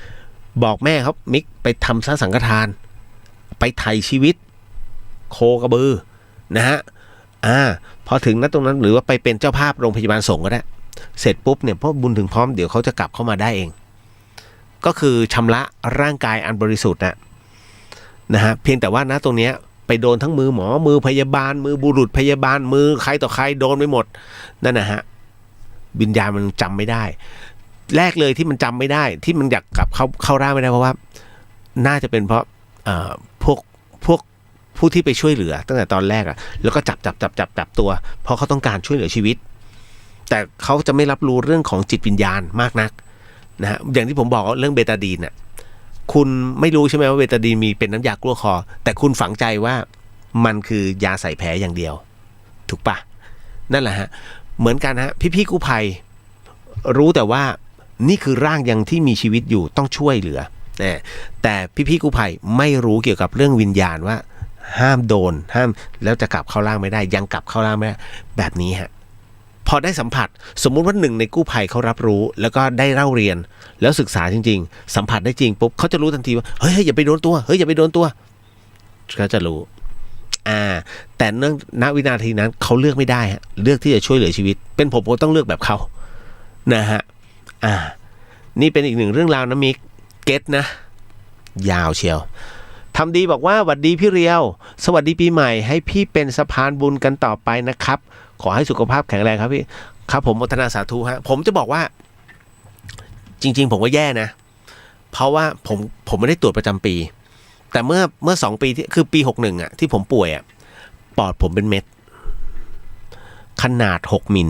บอกแม่ครับมิกไปทำสังฆทานไปไถ่ชีวิตโคกระบือนะฮะพอถึงตรงนั้นหรือว่าไปเป็นเจ้าภาพโรงพยาบาลสงฆ์ก็ได้เสร็จปุ๊บเนี่ยพอบุญถึงพร้อมเดี๋ยวเขาจะกลับเข้ามาได้เองก็คือชำระร่างกายอันบริสุทธิ์นะฮะเพียงแต่ว่าตรงเนี้ยไปโดนทั้งมือหมอมือพยาบาลมือบุรุษพยาบาลมือใครต่อใครโดนไปหมดนั่นนะฮะวิญญาณมันจำไม่ได้แรกเลยที่มันจำไม่ได้ที่มันอยากกลับเข้าร่างไม่ได้เพราะว่าน่าจะเป็นเพราะพวกผู้ที่ไปช่วยเหลือตั้งแต่ตอนแรกแล้วก็จับตัวเพราะเขาต้องการช่วยเหลือชีวิตแต่เขาจะไม่รับรู้เรื่องของจิตวิญญาณมากนักนะฮะอย่างที่ผมบอกเรื่องเบตาดีนคุณไม่รู้ใช่ไหมว่าเบตาดีนมีเป็นน้ำยากลั้วคอแต่คุณฝังใจว่ามันคือยาใส่แผลอย่างเดียวถูกปะนั่นแหละฮะเหมือนกันฮะพี่กู้ภัยรู้แต่ว่านี่คือร่างยังที่มีชีวิตอยู่ต้องช่วยเหลือแต่พี่กู้ภัยไม่รู้เกี่ยวกับเรื่องวิญญาณว่าห้ามโดนห้ามแล้วจะกลับเข้าร่างไม่ได้ยังกลับเข้าร่างไม่ได้แบบนี้ฮะพอได้สัมผัสสมมุติว่าหนึ่งในกู้ภัยเขารับรู้แล้วก็ได้เล่าเรียนแล้วศึกษาจริงๆสัมผัสได้จริงปุ๊บเขาจะรู้ทันทีว่าเฮ้ยอย่าไปโดนตัวอย่าไปโดนตัวเขาจะรู้แต่เนื่องณวินาทีนั้นเขาเลือกไม่ได้ฮะเลือกที่จะช่วยเหลือชีวิตเป็นผมก็ต้องเลือกแบบเขานะฮะนี่เป็นอีกหนึ่งเรื่องราวนะมิกเก็ตนะยาวเชียวทำดีบอกว่าสวัสดีพี่เรียวสวัสดีปีใหม่ให้พี่เป็นสะพานบุญกันต่อไปนะครับขอให้สุขภาพแข็งแรงครับพี่ครับผมอนุโมทนาสาธุฮะผมจะบอกว่าจริงๆผมก็แย่นะเพราะว่าผมไม่ได้ตรวจประจำปีแต่เมื่อ2 ปีที่คือปี61ที่ผมป่วยปอดผมเป็นเม็ดขนาด6 มิล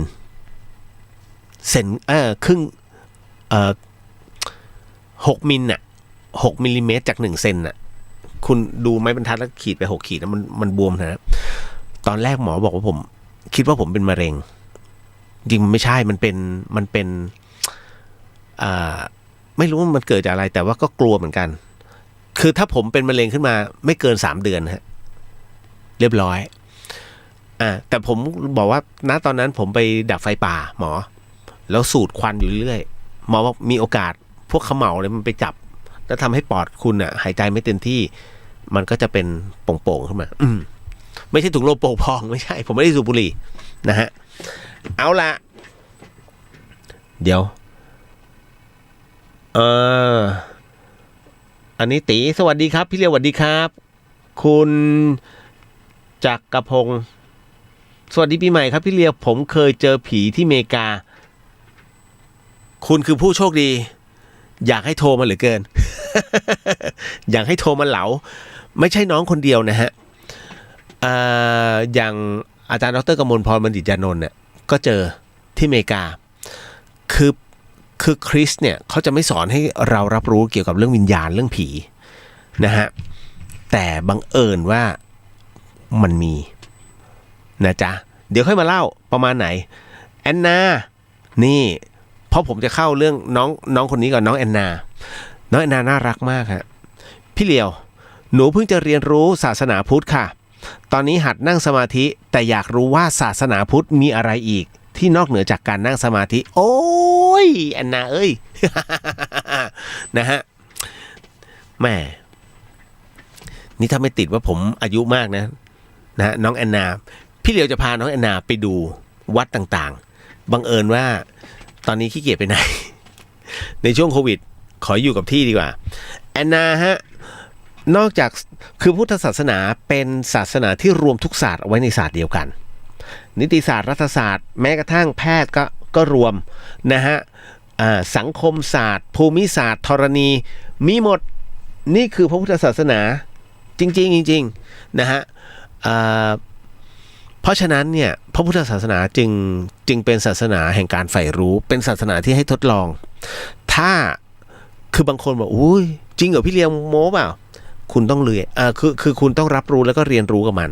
เซนครึ่ง6 มิล6 มิลลิเมตรจาก1 เซนคุณดูไม้บรรทัดแล้วขีดไป6 ขีดแล้วมันบวมนะตอนแรกหมอบอกว่าผมคิดว่าผมเป็นมะเร็งจริงมันไม่ใช่มันเป็นไม่รู้ว่ามันเกิดจากอะไรแต่ว่าก็กลัวเหมือนกันคือถ้าผมเป็นมะเร็งขึ้นมาไม่เกิน3 เดือนฮะเรียบร้อยแต่ผมบอกว่าณตอนนั้นผมไปดับไฟป่าหมอแล้วสูดควันอยู่เรื่อยหมอบอกมีโอกาสพวกเขม่าเลยมันไปจับแล้วทำให้ปอดคุณหายใจไม่เต็มที่มันก็จะเป็นโป่งๆขึ้นมาไม่ใช่ถุงลมโป่งพองไม่ใช่ผมไม่ได้สูบบุหรี่นะฮะเอาละเดี๋ยวอันนี้ตีสวัสดีครับพี่เรียวสวัสดีครับคุณจักรพงศ์สวัสดีปีใหม่ครับพี่เรียวผมเคยเจอผีที่อเมริกาคุณคือผู้โชคดีอยากให้โทรมาเหลือเกิน อยากให้โทรมาเหลาไม่ใช่น้องคนเดียวนะฮะอย่างอาจารย์ดร.กมลพรบัณฑิตยานนท์เนี่ยก็เจอที่อเมริกาคือคริสเนี่ยเขาจะไม่สอนให้เรารับรู้เกี่ยวกับเรื่องวิญญาณเรื่องผีนะฮะแต่บังเอิญว่ามันมีนะจ๊ะเดี๋ยวค่อยมาเล่าประมาณไหนแอนนานี่เพราะผมจะเข้าเรื่องน้องคนนี้ก่อนน้องแอนนาน่ารักมากฮะพี่เลียวหนูเพิ่งจะเรียนรู้ศาสนาพุทธค่ะตอนนี้หัดนั่งสมาธิแต่อยากรู้ว่าศาสนาพุทธมีอะไรอีกที่นอกเหนือจากการนั่งสมาธิโอ้ยแอนนาเอ้ย นะฮะแม่นี่ถ้าไม่ติดว่าผมอายุมากนะน้องแอนนา พี่เหลียวจะพาน้องแอนนาไปดูวัดต่างๆบังเอิญว่าตอนนี้ขี้เกียจไปไหน ในช่วงโควิดขออยู่กับที่ดีกว่าแอนนาฮะนอกจากคือพุทธศาสนาเป็นศาสนาที่รวมทุกศาสตร์เอาไว้ในศาสตร์เดียวกันนิติศาสตร์รัฐศาสตร์แม้กระทั่งแพทย์ก็รวมนะฮะสังคมศาสตร์ภูมิศาสตร์ธรณีมีหมดนี่คือพระพุทธศาสนาจริงๆจริงๆนะฮะเพราะฉะนั้นเนี่ยพระพุทธศาสนาจึงเป็นศาสนาแห่งการใฝ่รู้เป็นศาสนาที่ให้ทดลองถ้าคือบางคนบอกอุ้ยจริงเหรอพี่เลี้ยงโม้เปล่าคุณต้องเรียนคือคุณต้องรับรู้แล้วก็เรียนรู้กับมัน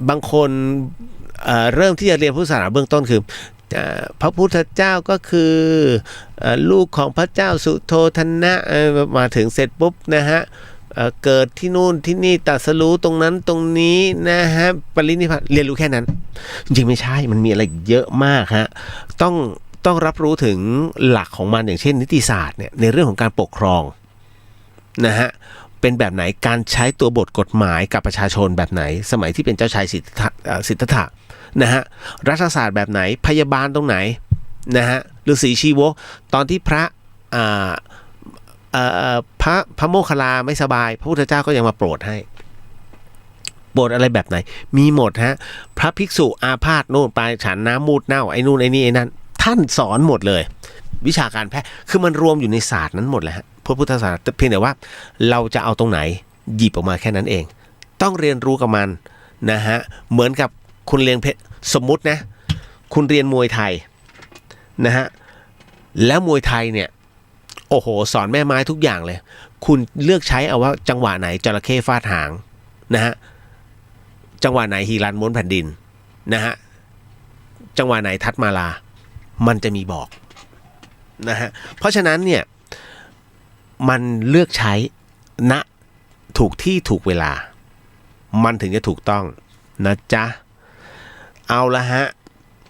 บางคนเริ่มที่จะเรียนพุทธศาสนาเบื้องต้นคือพระพุทธเจ้าก็คือลูกของพระเจ้าสุโธทนะมาถึงเสร็จปุ๊บนะฮะเกิดที่นู่นที่นี่ตรัสรู้ตรงนั้นตรงนี้นะฮะปรินิพพานเรียนรู้แค่นั้นจริงๆไม่ใช่มันมีอะไรเยอะมากฮะต้องรับรู้ถึงหลักของมันอย่างเช่นนิติศาสตร์เนี่ยในเรื่องของการปกครองนะฮะเป็นแบบไหนการใช้ตัวบทกฎหมายกับประชาชนแบบไหนสมัยที่เป็นเจ้าชายสิทธัตถะนะฮะรัฐศาสตร์แบบไหนพยาบาลตรงไหนนะฮะฤาษีชีวกตอนที่พระโมคคัลลาไม่สบายพระพุทธเจ้าก็ยังมาโปรดให้โปรดอะไรแบบไหนมีหมดฮะพระภิกษุอาพาธโน่นไปฉันน้ำมูดเน่าไอ้นู่นไอ้นี่ไอ้นั่นท่านสอนหมดเลยวิชาการแพทย์คือมันรวมอยู่ในศาสตร์นั้นหมดเลยฮะพระพุทธศาสนาเพียงแต่ว่าเราจะเอาตรงไหนหยิบออกมาแค่นั้นเองต้องเรียนรู้กับมันนะฮะเหมือนกับคุณเรียนเพชรสมมุตินะคุณเรียนมวยไทยนะฮะแล้วมวยไทยเนี่ยโอ้โหสอนแม่ไม้ทุกอย่างเลยคุณเลือกใช้เอาว่าจังหวะไหนจระเข้ฟาดหางนะฮะจังหวะไหนฮีรันม้วนแผ่นดินนะฮะจังหวะไหนทัดมาลามันจะมีบอกนะฮะเพราะฉะนั้นเนี่ยมันเลือกใช้ณถูกที่ถูกเวลามันถึงจะถูกต้องนะจ๊ะเอาละฮะ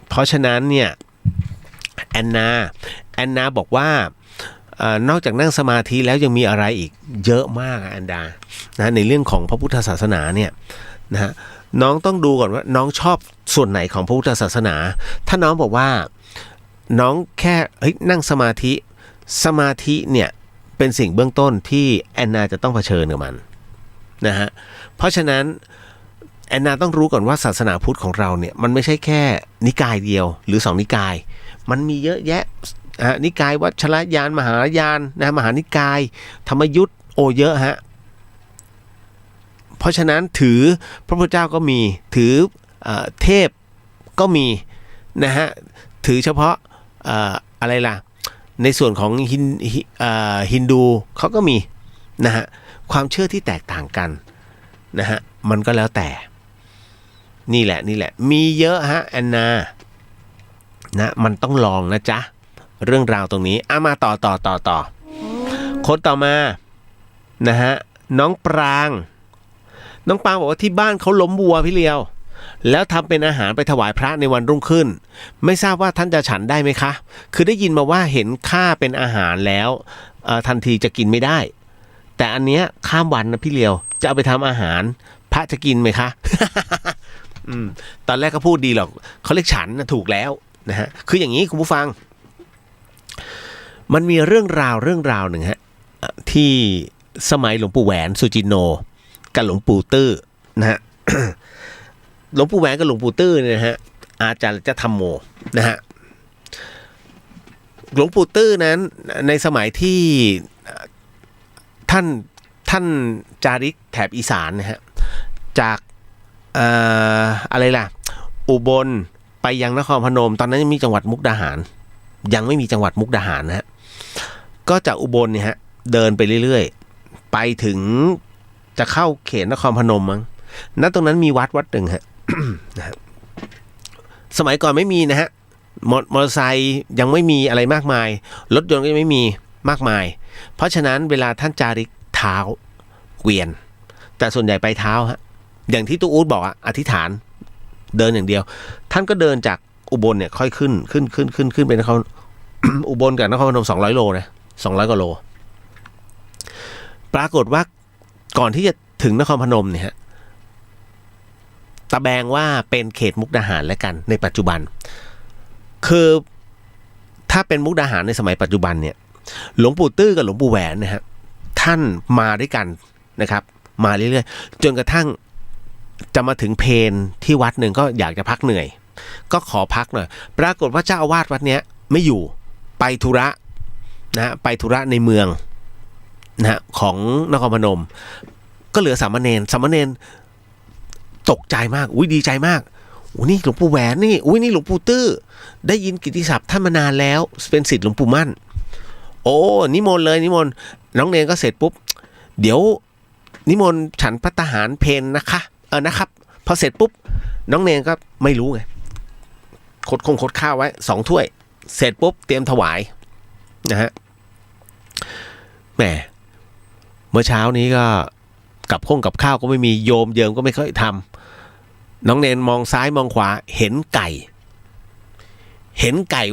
เพราะฉะนั้นเนี่ยแอนนาบอกว่านอกจากนั่งสมาธิแล้วยังมีอะไรอีกเยอะมากแอนนานะในเรื่องของพระพุทธศาสนาเนี่ยนะฮะน้องต้องดูก่อนว่าน้องชอบส่วนไหนของพระพุทธศาสนาถ้าน้องบอกว่าน้องแค่นั่งสมาธิเนี่ยเป็นสิ่งเบื้องต้นที่แอนนาจะต้องเผชิญกับมันนะฮะเพราะฉะนั้นแอนนาต้องรู้ก่อนว่าศาสนาพุทธของเราเนี่ยมันไม่ใช่แค่นิกายเดียวหรือ2นิกายมันมีเยอะแยะนิกายวัชรยานมหายานนะมหานิกายธรรมยุทธ์เยอะฮะเพราะฉะนั้นถือพระพุทธเจ้าก็มีถือเทพก็มีนะฮะถือเฉพาะอะไรล่ะในส่วนของฮินดูเขาก็มีนะฮะความเชื่อที่แตกต่างกันนะฮะมันก็แล้วแต่นี่แหละมีเยอะฮะแอนนานะมันต้องลองนะจ๊ะเรื่องราวตรงนี้มาต่อคนต่อมานะฮะน้องปรางบอกว่าที่บ้านเขาล้มวัวพี่เลียวแล้วทำเป็นอาหารไปถวายพระในวันรุ่งขึ้นไม่ทราบว่าท่านจะฉันได้ไหมคะคือได้ยินมาว่าเห็นค่าเป็นอาหารแล้วทันทีจะกินไม่ได้แต่อันเนี้ยข้ามวันนะพี่เลียวจะเอาไปทำอาหารพระจะกินไหมคะ ตอนแรกก็พูดดีหรอกเขาเรียกฉันนะถูกแล้วนะฮะคืออย่างนี้คุณผู้ฟังมันมีเรื่องราวหนึ่งฮะที่สมัยหลวงปู่แหวนสุจินโนกับหลวงปู่ตื้อนะฮะ หลวงปู่แหวนกับหลวงปู่ตื้อเนี่ยนะฮะอาจารย์จะธรรมโมนะฮะหลวงปู่ตื้อนั้นในสมัยที่ท่านจาริกแถบอีสานนะฮะจากอะไรล่ะอุบลไปยังนครพนมตอนนั้นยังมีจังหวัดมุกดาหารยังไม่มีจังหวัดมุกดาหารนะฮะก็จากอุบลเนี่ยฮะเดินไปเรื่อยๆไปถึงจะเข้าเขตนครพนมมั้งณตรงนั้นมีวัดหนึ่งฮะ นะฮะสมัยก่อนไม่มีนะฮะมอเตอร์ไซค์ยังไม่มีอะไรมากมายรถยนต์ก็ยังไม่มีมากมายเพราะฉะนั้นเวลาท่านจาริกเท้าเกวียนแต่ส่วนใหญ่ไปเท้าฮะอย่างที่ตู้อู๊ดบอกอธิษฐานเดินอย่างเดียวท่านก็เดินจากอุบลเนี่ยค่อยขึ้นไปนคร อุบลกับนครพนม200 โลนะ200 กว่าโลปรากฏว่าก่อนที่จะถึงนครพนมเนี่ยฮะ ตะแบงว่าเป็นเขตมุกดาหารแล้วกันในปัจจุบันคือถ้าเป็นมุกดาหารในสมัยปัจจุบันเนี่ยหลวงปู่ตื้อกับหลวงปู่แหวนนะฮะท่านมาด้วยกันนะครับมาเรื่อยๆจนกระทั่งจะมาถึงเพลที่วัดหนึ่งก็อยากจะพักเหนื่อยก็ขอพักหน่อยปรากฏว่าเจ้าอาวาสวัดเนี้ยไม่อยู่ไปธุระนะฮะไปธุระในเมืองนะฮะของนครพนมก็เหลือสามเณรตกใจมากอุ้ยดีใจมากอุ้ยนี่หลวงปู่แหวนนี่อุ้ยนี่หลวงปู่ตื้อได้ยินกิตติศัพท์ท่านมานานแล้วเป็นศิษย์หลวงปู่มั่นโอ้นิมนต์เลยนิมนต์น้องเนรก็เสร็จปุ๊บเดี๋ยวนิมนต์ฉันภัตตาหารเพลนะคะนะครับพอเสร็จปุ๊บน้องเนรก็ไม่รู้ไงคดข้าวไว้2 ถ้วยเสร็จปุ๊บเตรียมถวายนะฮะแหมเมื่อเช้านี้ก็กับข้าวก็ไม่มีโยมเยิมก็ไม่ค่อยทำน้องเนรมองซ้ายมองขวาเห็นไก่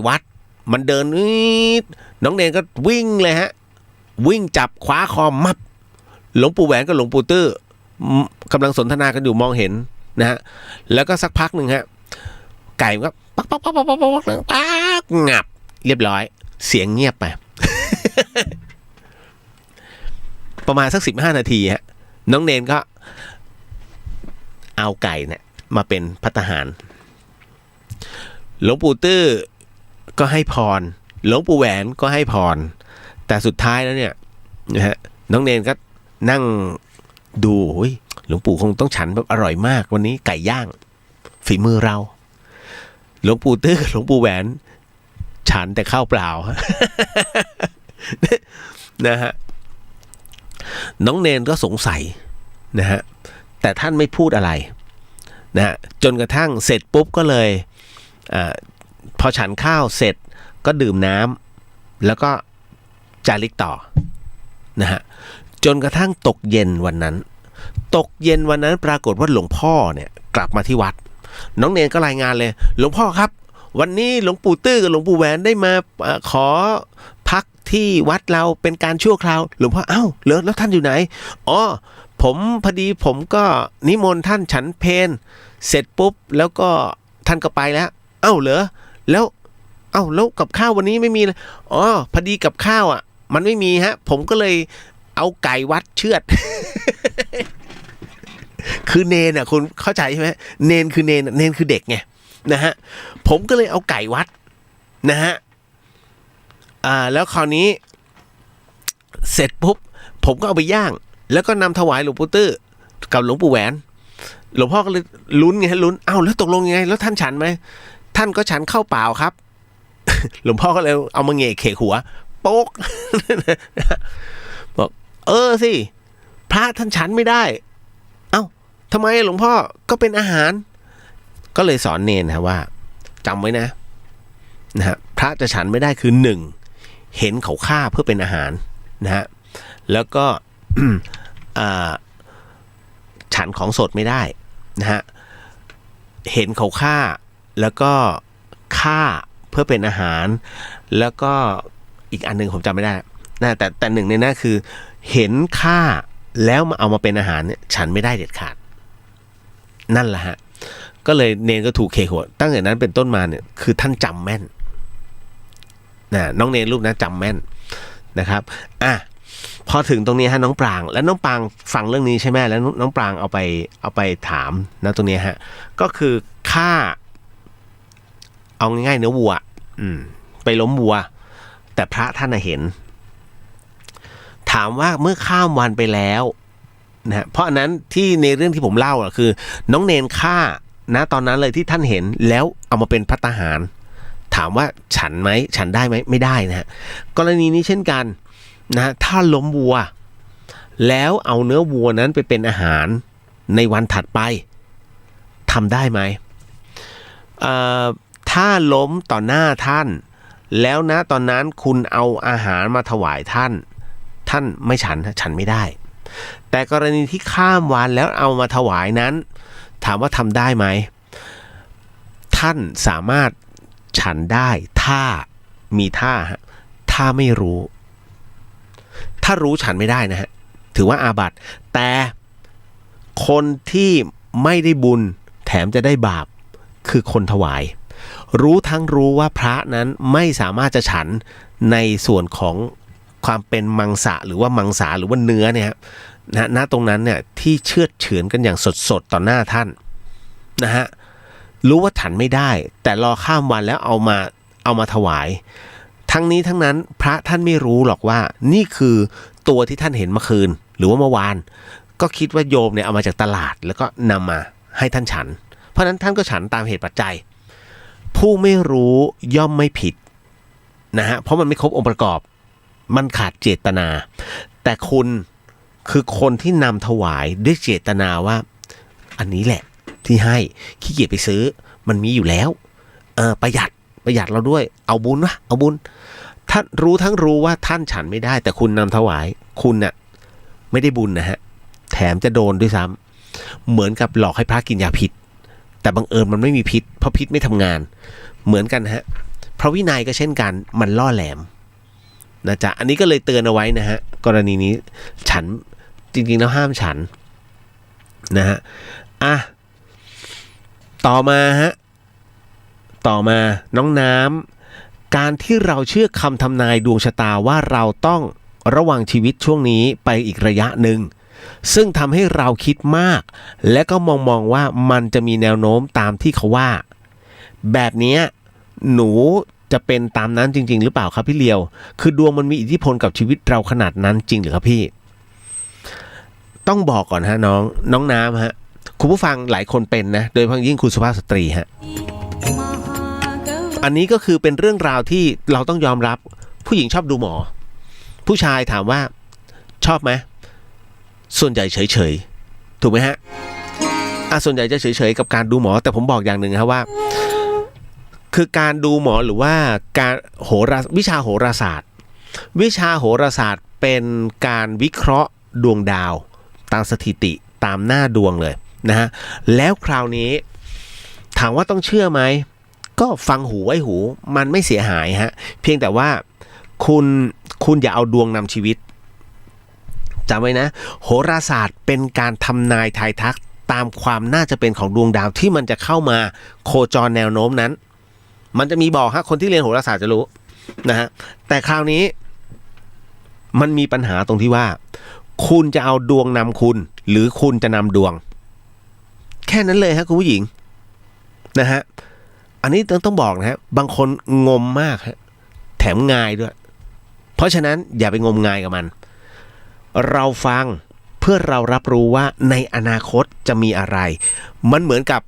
วัดมันเดินน้องเนรก็วิ่งเลยฮะวิ่งจับคว้าคอมับหลวงปู่แหวนกับหลวงปู่ตื้อกำลังสนทนากันอยู่มองเห็นนะฮะแล้วก็สักพักหนึ่งฮะไก่ก็ปักงับเรียบร้อยเสียงเงียบไป ประมาณสัก15 นาทีฮะน้องเนรก็เอาไก่เนี่ยมาเป็นภัตตาหารหลวงปู่ตื้อก็ให้พรหลวงปู่แหวนก็ให้พรแต่สุดท้ายแล้วเนี่ยนะฮะน้องเนรก็นั่งดูหลวงปู่คงต้องฉันแบบอร่อยมากวันนี้ไก่ย่างฝีมือเราหลวงปู่ตื้อหลวงปู่แหวนฉันแต่ข้าวเปล่า นะฮะน้องเนรก็สงสัยนะฮะแต่ท่านไม่พูดอะไรนะฮะจนกระทั่งเสร็จปุ๊บก็เลยพอฉันข้าวเสร็จก็ดื่มน้ำแล้วก็จาริกต่อนะฮะจนกระทั่งตกเย็นวันนั้นปรากฏว่าหลวงพ่อเนี่ยกลับมาที่วัดน้องเนรก็รายงานเลยหลวงพ่อครับวันนี้หลวงปู่ตื้อกับหลวงปู่แหวนได้มาขอพักที่วัดเราเป็นการชั่วคราวหลวงพ่ออ้าวแล้วท่านอยู่ไหนอ๋อผมพอดีผมก็นิมนต์ท่านฉันเพลเสร็จปุ๊บแล้วก็ท่านก็ไปแล้วเอ้าเหรอแล้วกับข้าววันนี้ไม่มีเลยอ๋อพอดีกับข้าวอ่ะมันไม่มีฮะผมก็เลยเอาไก่วัดเชือด คือเนนอ่ะคุณเข้าใจใช่ไหมเนนคือเนนคือเด็กไงนะฮะผมก็เลยเอาไก่วัดนะฮะแล้วคราวนี้เสร็จปุ๊บผมก็เอาไปย่างแล้วก็นำถวายหลวงปู่ตื้อกับหลวงปู่แหวนหลวงพ่อก็เลยลุ้นไงลุ้นเอ้าแล้วตกลงยังไงแล้วท่านฉันไหมท่านก็ฉันข้าวเปล่าครับ หลวงพ่อก็เลยเอามาเงะเขกหัวโป๊ก บอกสิพระท่านฉันไม่ได้เอ้าทำไมหลวงพ่อก็เป็นอาหารก็เลยสอนเนรนะว่าจำไว้นะฮะพระจะฉันไม่ได้คือ1เห็นเขาฆ่าเพื่อเป็นอาหารนะฮะแล้วก็ ฉันของสดไม่ได้นะฮะเห็นเขาฆ่าแล้วก็ฆ่าเพื่อเป็นอาหารแล้วก็อีกอันนึงผมจำไม่ได้นะแต่หนึ่งในนั้นคือเห็นฆ่าแล้วมาเอามาเป็นอาหารเนี่ยฉันไม่ได้เด็ดขาดนั่นแหละฮะก็เลยเนรก็ถูกเคหัวตั้งแต่นั้นเป็นต้นมาเนี่ยคือท่านจำแม่นนะน้องเนรรูปนั้นจำแม่นนะครับพอถึงตรงนี้ฮะน้องปรางแล้วน้องปรางฟังเรื่องนี้ใช่ไหมแล้วน้องปรางเอาไปถามนะตรงนี้ฮะก็คือฆ่าเอาง่ายๆเนื้อวัวไปล้มวัวแต่พระท่านเห็นถามว่าเมื่อข้ามวันไปแล้วนะเพราะอันนั้นที่ในเรื่องที่ผมเล่าคือน้องเนรฆ่านะตอนนั้นเลยที่ท่านเห็นแล้วเอามาเป็นภัตตาหารถามว่าฉันไหมฉันได้ไหมไม่ได้นะฮะกรณีนี้เช่นกันนะถ้าล้มวัวแล้วเอาเนื้อวัวนั้นไปเป็นอาหารในวันถัดไปทำได้ไหมถ้าล้มต่อหน้าท่านแล้วนะตอนนั้นคุณเอาอาหารมาถวายท่านไม่ฉันไม่ได้แต่กรณีที่ข้ามวันแล้วเอามาถวายนั้นถามว่าทำได้ไหมท่านสามารถฉันได้ถ้ามีถ้าไม่รู้ถ้ารู้ฉันไม่ได้นะฮะถือว่าอาบัติแต่คนที่ไม่ได้บุญ แถมจะได้บาปคือคนถวายรู้ทั้งรู้ว่าพระนั้นไม่สามารถจะฉันในส่วนของความเป็นมังสะหรือว่ามังสาหรือว่าเนื้อเนี่ยณตรงนั้นเนี่ยที่เชือดเฉือนกันอย่างสดๆต่อหน้าท่านนะฮะรู้ว่าฉันไม่ได้แต่รอข้ามวันแล้วเอามาถวายทั้งนี้ทั้งนั้นพระท่านไม่รู้หรอกว่านี่คือตัวที่ท่านเห็นเมื่อคืนหรือว่าเมื่อวานก็คิดว่าโยมเนี่ยเอามาจากตลาดแล้วก็นำมาให้ท่านฉันเพราะฉะนั้นท่านก็ฉันตามเหตุปัจจัยผู้ไม่รู้ย่อมไม่ผิดนะฮะเพราะมันไม่ครบองค์ประกอบมันขาดเจตนาแต่คุณคือคนที่นำถวายด้วยเจตนาว่าอันนี้แหละที่ให้ขี้เกียจไปซื้อมันมีอยู่แล้วประหยัดเราด้วยเอาบุญวะเอาบุญท่านรู้ทั้งรู้ว่าท่านฉันไม่ได้แต่คุณนำถวายคุณน่ะไม่ได้บุญนะฮะแถมจะโดนด้วยซ้ำเหมือนกับหลอกให้พระกินยาพิษแต่บังเอิญมันไม่มีพิษเพราะพิษไม่ทำงานเหมือนกันฮะพระวินัยก็เช่นกันมันล่อแหลมนะจ๊ะอันนี้ก็เลยเตือนเอาไว้นะฮะกรณีนี้ฉันจริงๆแล้วห้ามฉันนะฮะต่อมาน้องน้ำการที่เราเชื่อคำทำนายดวงชะตาว่าเราต้องระวังชีวิตช่วงนี้ไปอีกระยะหนึ่งซึ่งทำให้เราคิดมากและก็มองว่ามันจะมีแนวโน้มตามที่เขาว่าแบบนี้หนูจะเป็นตามนั้นจริงๆหรือเปล่าครับพี่เลียวคือดวงมันมีอิทธิพลกับชีวิตเราขนาดนั้นจริงหรือครับพี่ต้องบอกก่อนฮะน้องน้ำฮะคุณผู้ฟังหลายคนเป็นนะโดยเฉพาะยิ่งคุณสุภาพสตรีฮะอันนี้ก็คือเป็นเรื่องราวที่เราต้องยอมรับผู้หญิงชอบดูหมอผู้ชายถามว่าชอบไหมส่วนใหญ่เฉยๆถูกไหมฮะส่วนใหญ่จะเฉยๆกับการดูหมอแต่ผมบอกอย่างหนึ่งครับว่าคือการดูหมอหรือว่าการวิชาโหราศาสตร์เป็นการวิเคราะห์ดวงดาวตามสถิติตามหน้าดวงเลยนะฮะแล้วคราวนี้ถามว่าต้องเชื่อไหมก็ฟังหูไว้หูมันไม่เสียหายฮะเพียงแต่ว่าคุณอย่าเอาดวงนำชีวิตจำไว้นะโหราศาสตร์เป็นการทำนายทายทักตามความน่าจะเป็นของดวงดาวที่มันจะเข้ามาโคจรแนวโน้มนั้นมันจะมีบอกฮะคนที่เรียนโหราศาสตร์จะรู้นะฮะแต่คราวนี้มันมีปัญหาตรงที่ว่าคุณจะเอาดวงนำคุณหรือคุณจะนำดวงแค่นั้นเลยฮะคุณผู้หญิงนะฮะอันนี้ต้องบอกนะฮะบางคนงมมากฮะแถมงายด้วยเพราะฉะนั้นอย่าไปงมงายกับมันเราฟังเพื่อเรารับรู้ว่าในอนาคตจะมีอะไรมันเหมือนกับ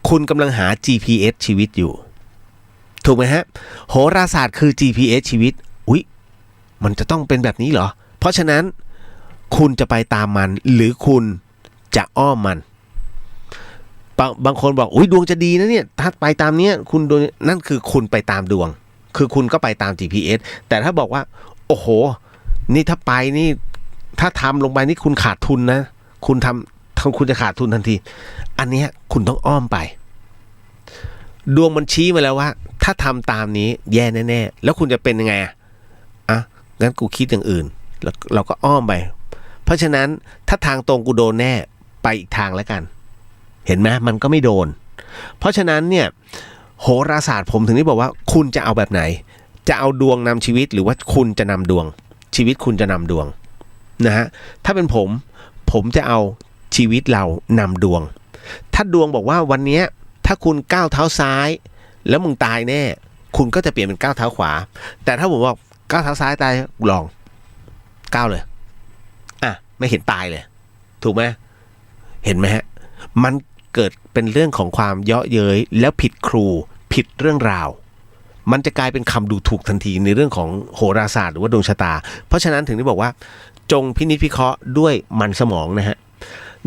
คุณกำลังหา GPS ชีวิตอยู่ถูกไหมฮะโหราศาสตร์คือ GPS ชีวิตอุ๊ยมันจะต้องเป็นแบบนี้เหรอเพราะฉะนั้นคุณจะไปตามมันหรือคุณจะอ้อมมันบางคนบอกอุ๊ยดวงจะดีนะเนี่ยถ้าไปตามเนี้ยคุณดวงนั่นคือคุณไปตามดวงคือคุณก็ไปตาม GPS แต่ถ้าบอกว่าโอ้โหนี่ถ้าไปนี่ถ้าทำลงไปนี่คุณขาดทุนนะคุณจะขาดทุนทันทีอันนี้คุณต้องอ้อมไปดวงมันชี้มาแล้วว่าถ้าทำตามนี้แย่แน่ๆแล้วคุณจะเป็นยังไงงั้นกูคิดอย่างอื่นแล้วเราก็อ้อมไปเพราะฉะนั้นถ้าทางตรงกูโดนแน่ไปอีกทางแล้วกันเห็นไหมมันก็ไม่โดนเพราะฉะนั้นเนี่ยโหราศาสตร์ผมถึงได้บอกว่าคุณจะเอาแบบไหนจะเอาดวงนำชีวิตหรือว่าคุณจะนำดวงชีวิตคุณจะนำดวงนะฮะถ้าเป็นผมจะเอาชีวิตเรานำดวงถ้าดวงบอกว่าวันนี้ถ้าคุณก้าวเท้าซ้ายแล้วมึงตายแน่คุณก็จะเปลี่ยนเป็นก้าวเท้าขวาแต่ถ้าผมบอกก้าวเท้าซ้ายตายลองก้าวเลยไม่เห็นตายเลยถูกไหมเห็นไหมฮะมันเกิดเป็นเรื่องของความเยาะเย้ยแล้วผิดครูผิดเรื่องราวมันจะกลายเป็นคำดูถูกทันทีในเรื่องของโหราศาสตร์หรือว่าดวงชะตาเพราะฉะนั้นถึงได้บอกว่าจงพินิจพิเคราะห์ด้วยมันสมองนะฮะ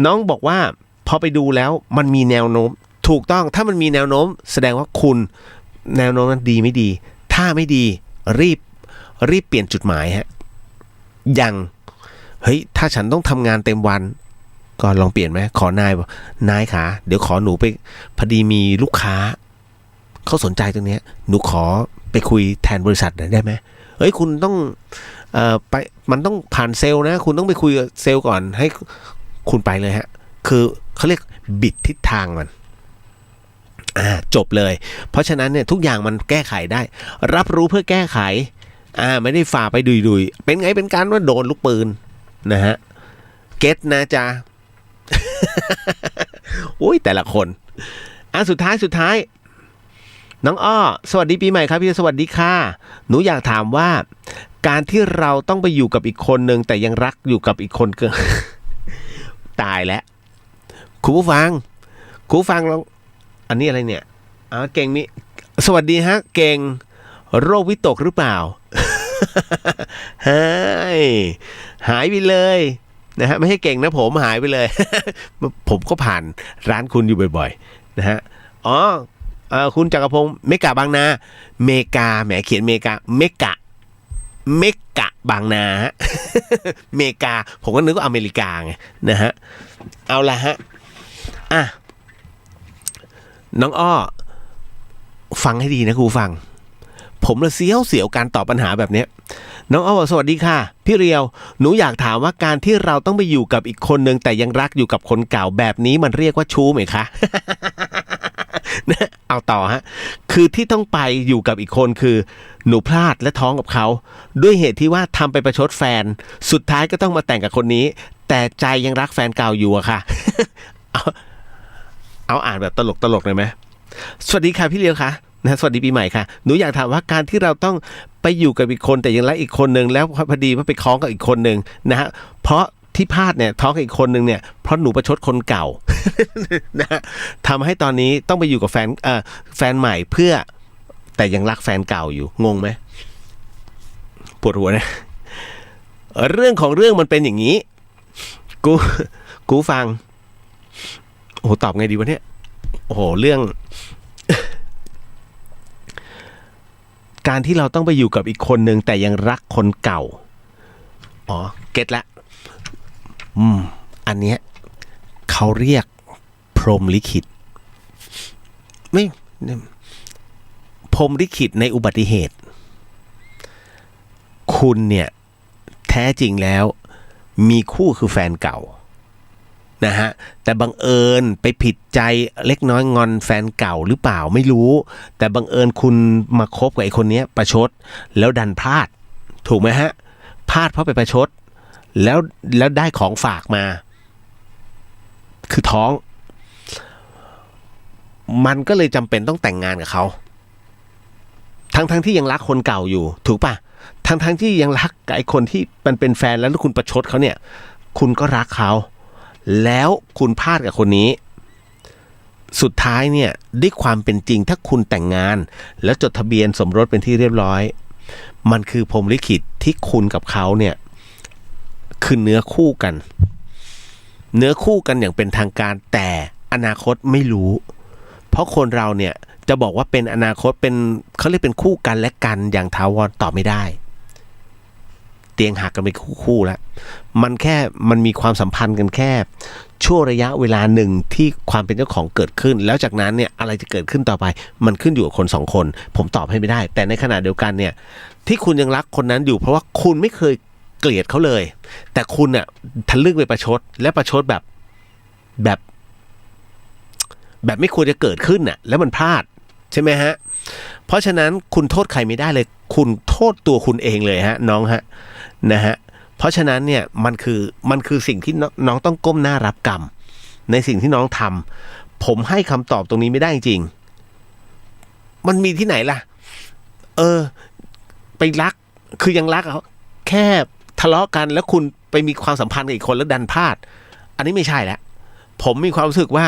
น้องบอกว่าพอไปดูแล้วมันมีแนวโน้มถูกต้องถ้ามันมีแนวโน้มแสดงว่าคุณแนวโน้มนั้นดีไม่ดีถ้าไม่ดีรีบเปลี่ยนจุดหมายฮะอย่างเฮ้ยถ้าฉันต้องทำงานเต็มวันก็ลองเปลี่ยนไหมขอนายบอกนายขาเดี๋ยวขอหนูไปพอดีมีลูกค้าเขาสนใจตรงนี้หนูขอไปคุยแทนบริษัทหน่อยได้ไหมเฮ้ยคุณต้องไปมันต้องผ่านเซลล์นะคุณต้องไปคุยกับเซลล์ก่อนให้คุณไปเลยฮะคือเขาเรียกบิดทิศทางมัน จบเลยเพราะฉะนั้นเนี่ยทุกอย่างมันแก้ไขได้รับรู้เพื่อแก้ไขไม่ได้ฝ่าไปดุยๆเป็นไงเป็นการว่าโดนลูกปืนนะฮะเก็ตนะจ๊ะ อุ้ยแต่ละคนสุดท้ายน้องอ้อสวัสดีปีใหม่ครับพี่สวัสดีค่ะหนูอยากถามว่าการที่เราต้องไปอยู่กับอีกคนนึงแต่ยังรักอยู่กับอีกคนเกิน ตายแล้วคุณผู้ฟังลองอันนี้อะไรเนี่ยเก่งมีสวัสดีฮะเก่งโรควิตกหรือเปล่า หายไปเลยนะฮะไม่ใช่เก่งนะผมหายไปเลย ผมก็ผ่านร้านคุณอยู่บ่อยๆนะฮะคุณจักรพงศ์เมกะบางนาเมกาแหมเขียนเมกาเมกะบางนาฮะ เมกาผมก็นึกว่าอเมริกาไงนะฮะเอาละฮะน้องอ้อฟังให้ดีนะครูฟังผมละเสียวการตอบปัญหาแบบเนี้ยน้องอ้อบอกสวัสดีค่ะพี่เรียวหนูอยากถามว่าการที่เราต้องไปอยู่กับอีกคนนึงแต่ยังรักอยู่กับคนเก่าแบบนี้มันเรียกว่าชู้ไหมคะ เอาต่อฮะคือที่ต้องไปอยู่กับอีกคนคือหนูพลาดและท้องกับเขาด้วยเหตุที่ว่าทำไปประชดแฟนสุดท้ายก็ต้องมาแต่งกับคนนี้แต่ใจยังรักแฟนเก่าอยู่อะค่ะ เอาอ่านแบบตลกเลยไหมสวัสดีค่ะพี่เลียวค่ะนะสวัสดีปีใหม่ค่ะหนูอยากถามว่าการที่เราต้องไปอยู่กับอีกคนแต่ยังรักอีกคนนึงแล้วพอดีว่าไปคล้องกับอีกคนนึงนะฮะเพราะที่พลาดเนี่ยท้องกับอีกคนนึงเนี่ยเพราะหนูประชดคนเก่า นะทำให้ตอนนี้ต้องไปอยู่กับแฟนใหม่เพื่อแต่ยังรักแฟนเก่าอยู่งงไหมปวดหัวนะเรื่องของเรื่องมันเป็นอย่างนี้กูฟังโอ้โหตอบไงดีวะเนี่ยโอ้โหเรื่อง การที่เราต้องไปอยู่กับอีกคนนึงแต่ยังรักคนเก่าเก็ตละอันเนี้ยเขาเรียกพรหมลิขิตไม่พรหมลิขิตในอุบัติเหตุคุณเนี่ยแท้จริงแล้วมีคู่คือแฟนเก่านะฮะแต่บังเอิญไปผิดใจเล็กน้อยงอนแฟนเก่าหรือเปล่าไม่รู้แต่บังเอิญคุณมาคบกับไอ้คนนี้ประชดแล้วดันพลาดถูกไหมฮะพลาดเพราะไปประชดแล้วได้ของฝากมาคือท้องมันก็เลยจำเป็นต้องแต่งงานกับเขาทั้งที่ยังรักคนเก่าอยู่ถูกป่ะทั้งที่ยังรักกับไอ้คนที่มันเป็นแฟนแล้วคุณประชดเขาเนี่ยคุณก็รักเขาแล้วคุณพลาดกับคนนี้สุดท้ายเนี่ยด้วยความเป็นจริงถ้าคุณแต่งงานแล้วจดทะเบียนสมรสเป็นที่เรียบร้อยมันคือพรหมลิขิตที่คุณกับเขาเนี่ยคือเนื้อคู่กันอย่างเป็นทางการแต่อนาคตไม่รู้เพราะคนเราเนี่ยจะบอกว่าเป็นอนาคตเป็นเขาเรียกเป็นคู่กันและกันอย่างถาวรตอบไม่ได้เตียงหักกันเป็นคู่แล้วมันมีความสัมพันธ์กันแค่ช่วงระยะเวลาหนึ่งที่ความเป็นเจ้าของเกิดขึ้นแล้วจากนั้นเนี่ยอะไรจะเกิดขึ้นต่อไปมันขึ้นอยู่กับคนสองคนผมตอบให้ไม่ได้แต่ในขณะเดียวกันเนี่ยที่คุณยังรักคนนั้นอยู่เพราะว่าคุณไม่เคยเกลียดเขาเลยแต่คุณน่ะทะลึ่งไปประชดและประชดแบบไม่ควรจะเกิดขึ้นน่ะแล้วมันพลาดใช่ไหมฮะเพราะฉะนั้นคุณโทษใครไม่ได้เลยคุณโทษตัวคุณเองเลยฮะน้องฮะนะฮะเพราะฉะนั้นเนี่ยมันคือสิ่งที่น้องต้องก้มหน้ารับกรรมในสิ่งที่น้องทำผมให้คำตอบตรงนี้ไม่ได้จริงมันมีที่ไหนล่ะไปรักคือยังรักเขาแค่ทะเลาะกันแล้วคุณไปมีความสัมพันธ์กับอีกคนแล้วดันพลาดอันนี้ไม่ใช่แล้วผมมีความรู้สึกว่า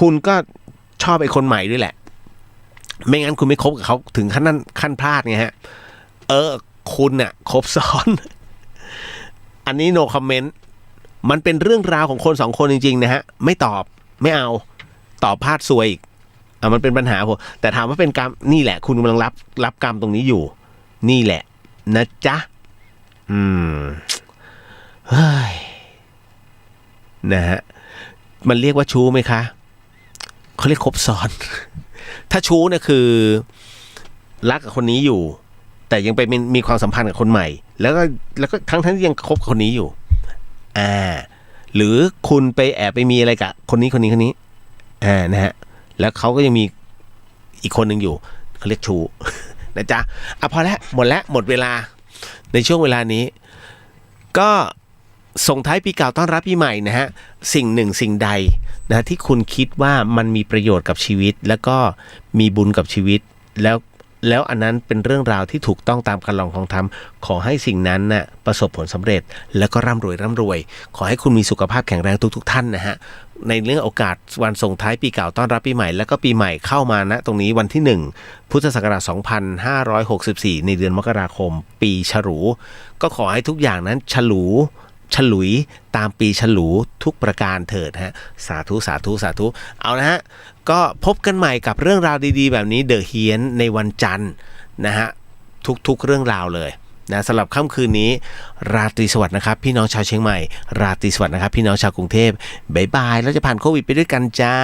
คุณก็ชอบไอ้คนใหม่ด้วยแหละไม่งั้นคุณไม่คบกับเขาถึงขั้นพลาดไงฮะคุณน่ะคบซ้อนอันนี้ no comment มันเป็นเรื่องราวของคนสองคนจริงๆนะฮะไม่ตอบไม่เอาตอบพลาดซวยอีกมันเป็นปัญหาผมแต่ถามว่าเป็นกรรมนี่แหละคุณกำลังรับกรรมตรงนี้อยู่นี่แหละนะจ๊ะเฮ้ยนะฮะมันเรียกว่าชู้ไหมคะเขาเรียกคบซ้อน ถ้าชู้เนี่ยคือรักกับคนนี้อยู่แต่ยังไปมีความสัมพันธ์กับคนใหม่แล้วก็ทั้งที่ยังคบกับคนนี้อยู่หรือคุณไปแอบไปมีอะไรกับคนนี้นะฮะ แล้วเขาก็ยังมีอีกคนหนึ่งอยู่เขาเรียกชู นะจ๊ะพอแล้วหมดแล้วหมดเวลาในช่วงเวลานี้ก็ส่งท้ายปีเก่าต้อนรับปีใหม่นะฮะสิ่งหนึ่งสิ่งใดนะที่คุณคิดว่ามันมีประโยชน์กับชีวิตแล้วก็มีบุญกับชีวิตแล้วอันนั้นเป็นเรื่องราวที่ถูกต้องตามคันลองของธรรมขอให้สิ่งนั้นน่ะประสบผลสำเร็จแล้วก็ร่ำรวยขอให้คุณมีสุขภาพแข็งแรงทุกท่านนะฮะในเรื่องโอกาสวันส่งท้ายปีเก่าต้อนรับปีใหม่แล้วก็ปีใหม่เข้ามานะตรงนี้วันที่1พุทธศักราช2564ในเดือนมกราคมปีฉลูก็ขอให้ทุกอย่างนั้นฉลุยตามปีฉลูทุกประการเถิดฮะสาธุเอานะฮะก็พบกันใหม่กับเรื่องราวดีๆแบบนี้เดอะเฮียนในวันจันทร์นะฮะทุกเรื่องราวเลยนะสำหรับค่ำคืนนี้ราตรีสวัสดิ์นะครับพี่น้องชาวเชียงใหม่ราตรีสวัสดิ์นะครับพี่น้องชาวกรุงเทพบ๊ายบายแล้วจะผ่านโควิดไปด้วยกันจ้า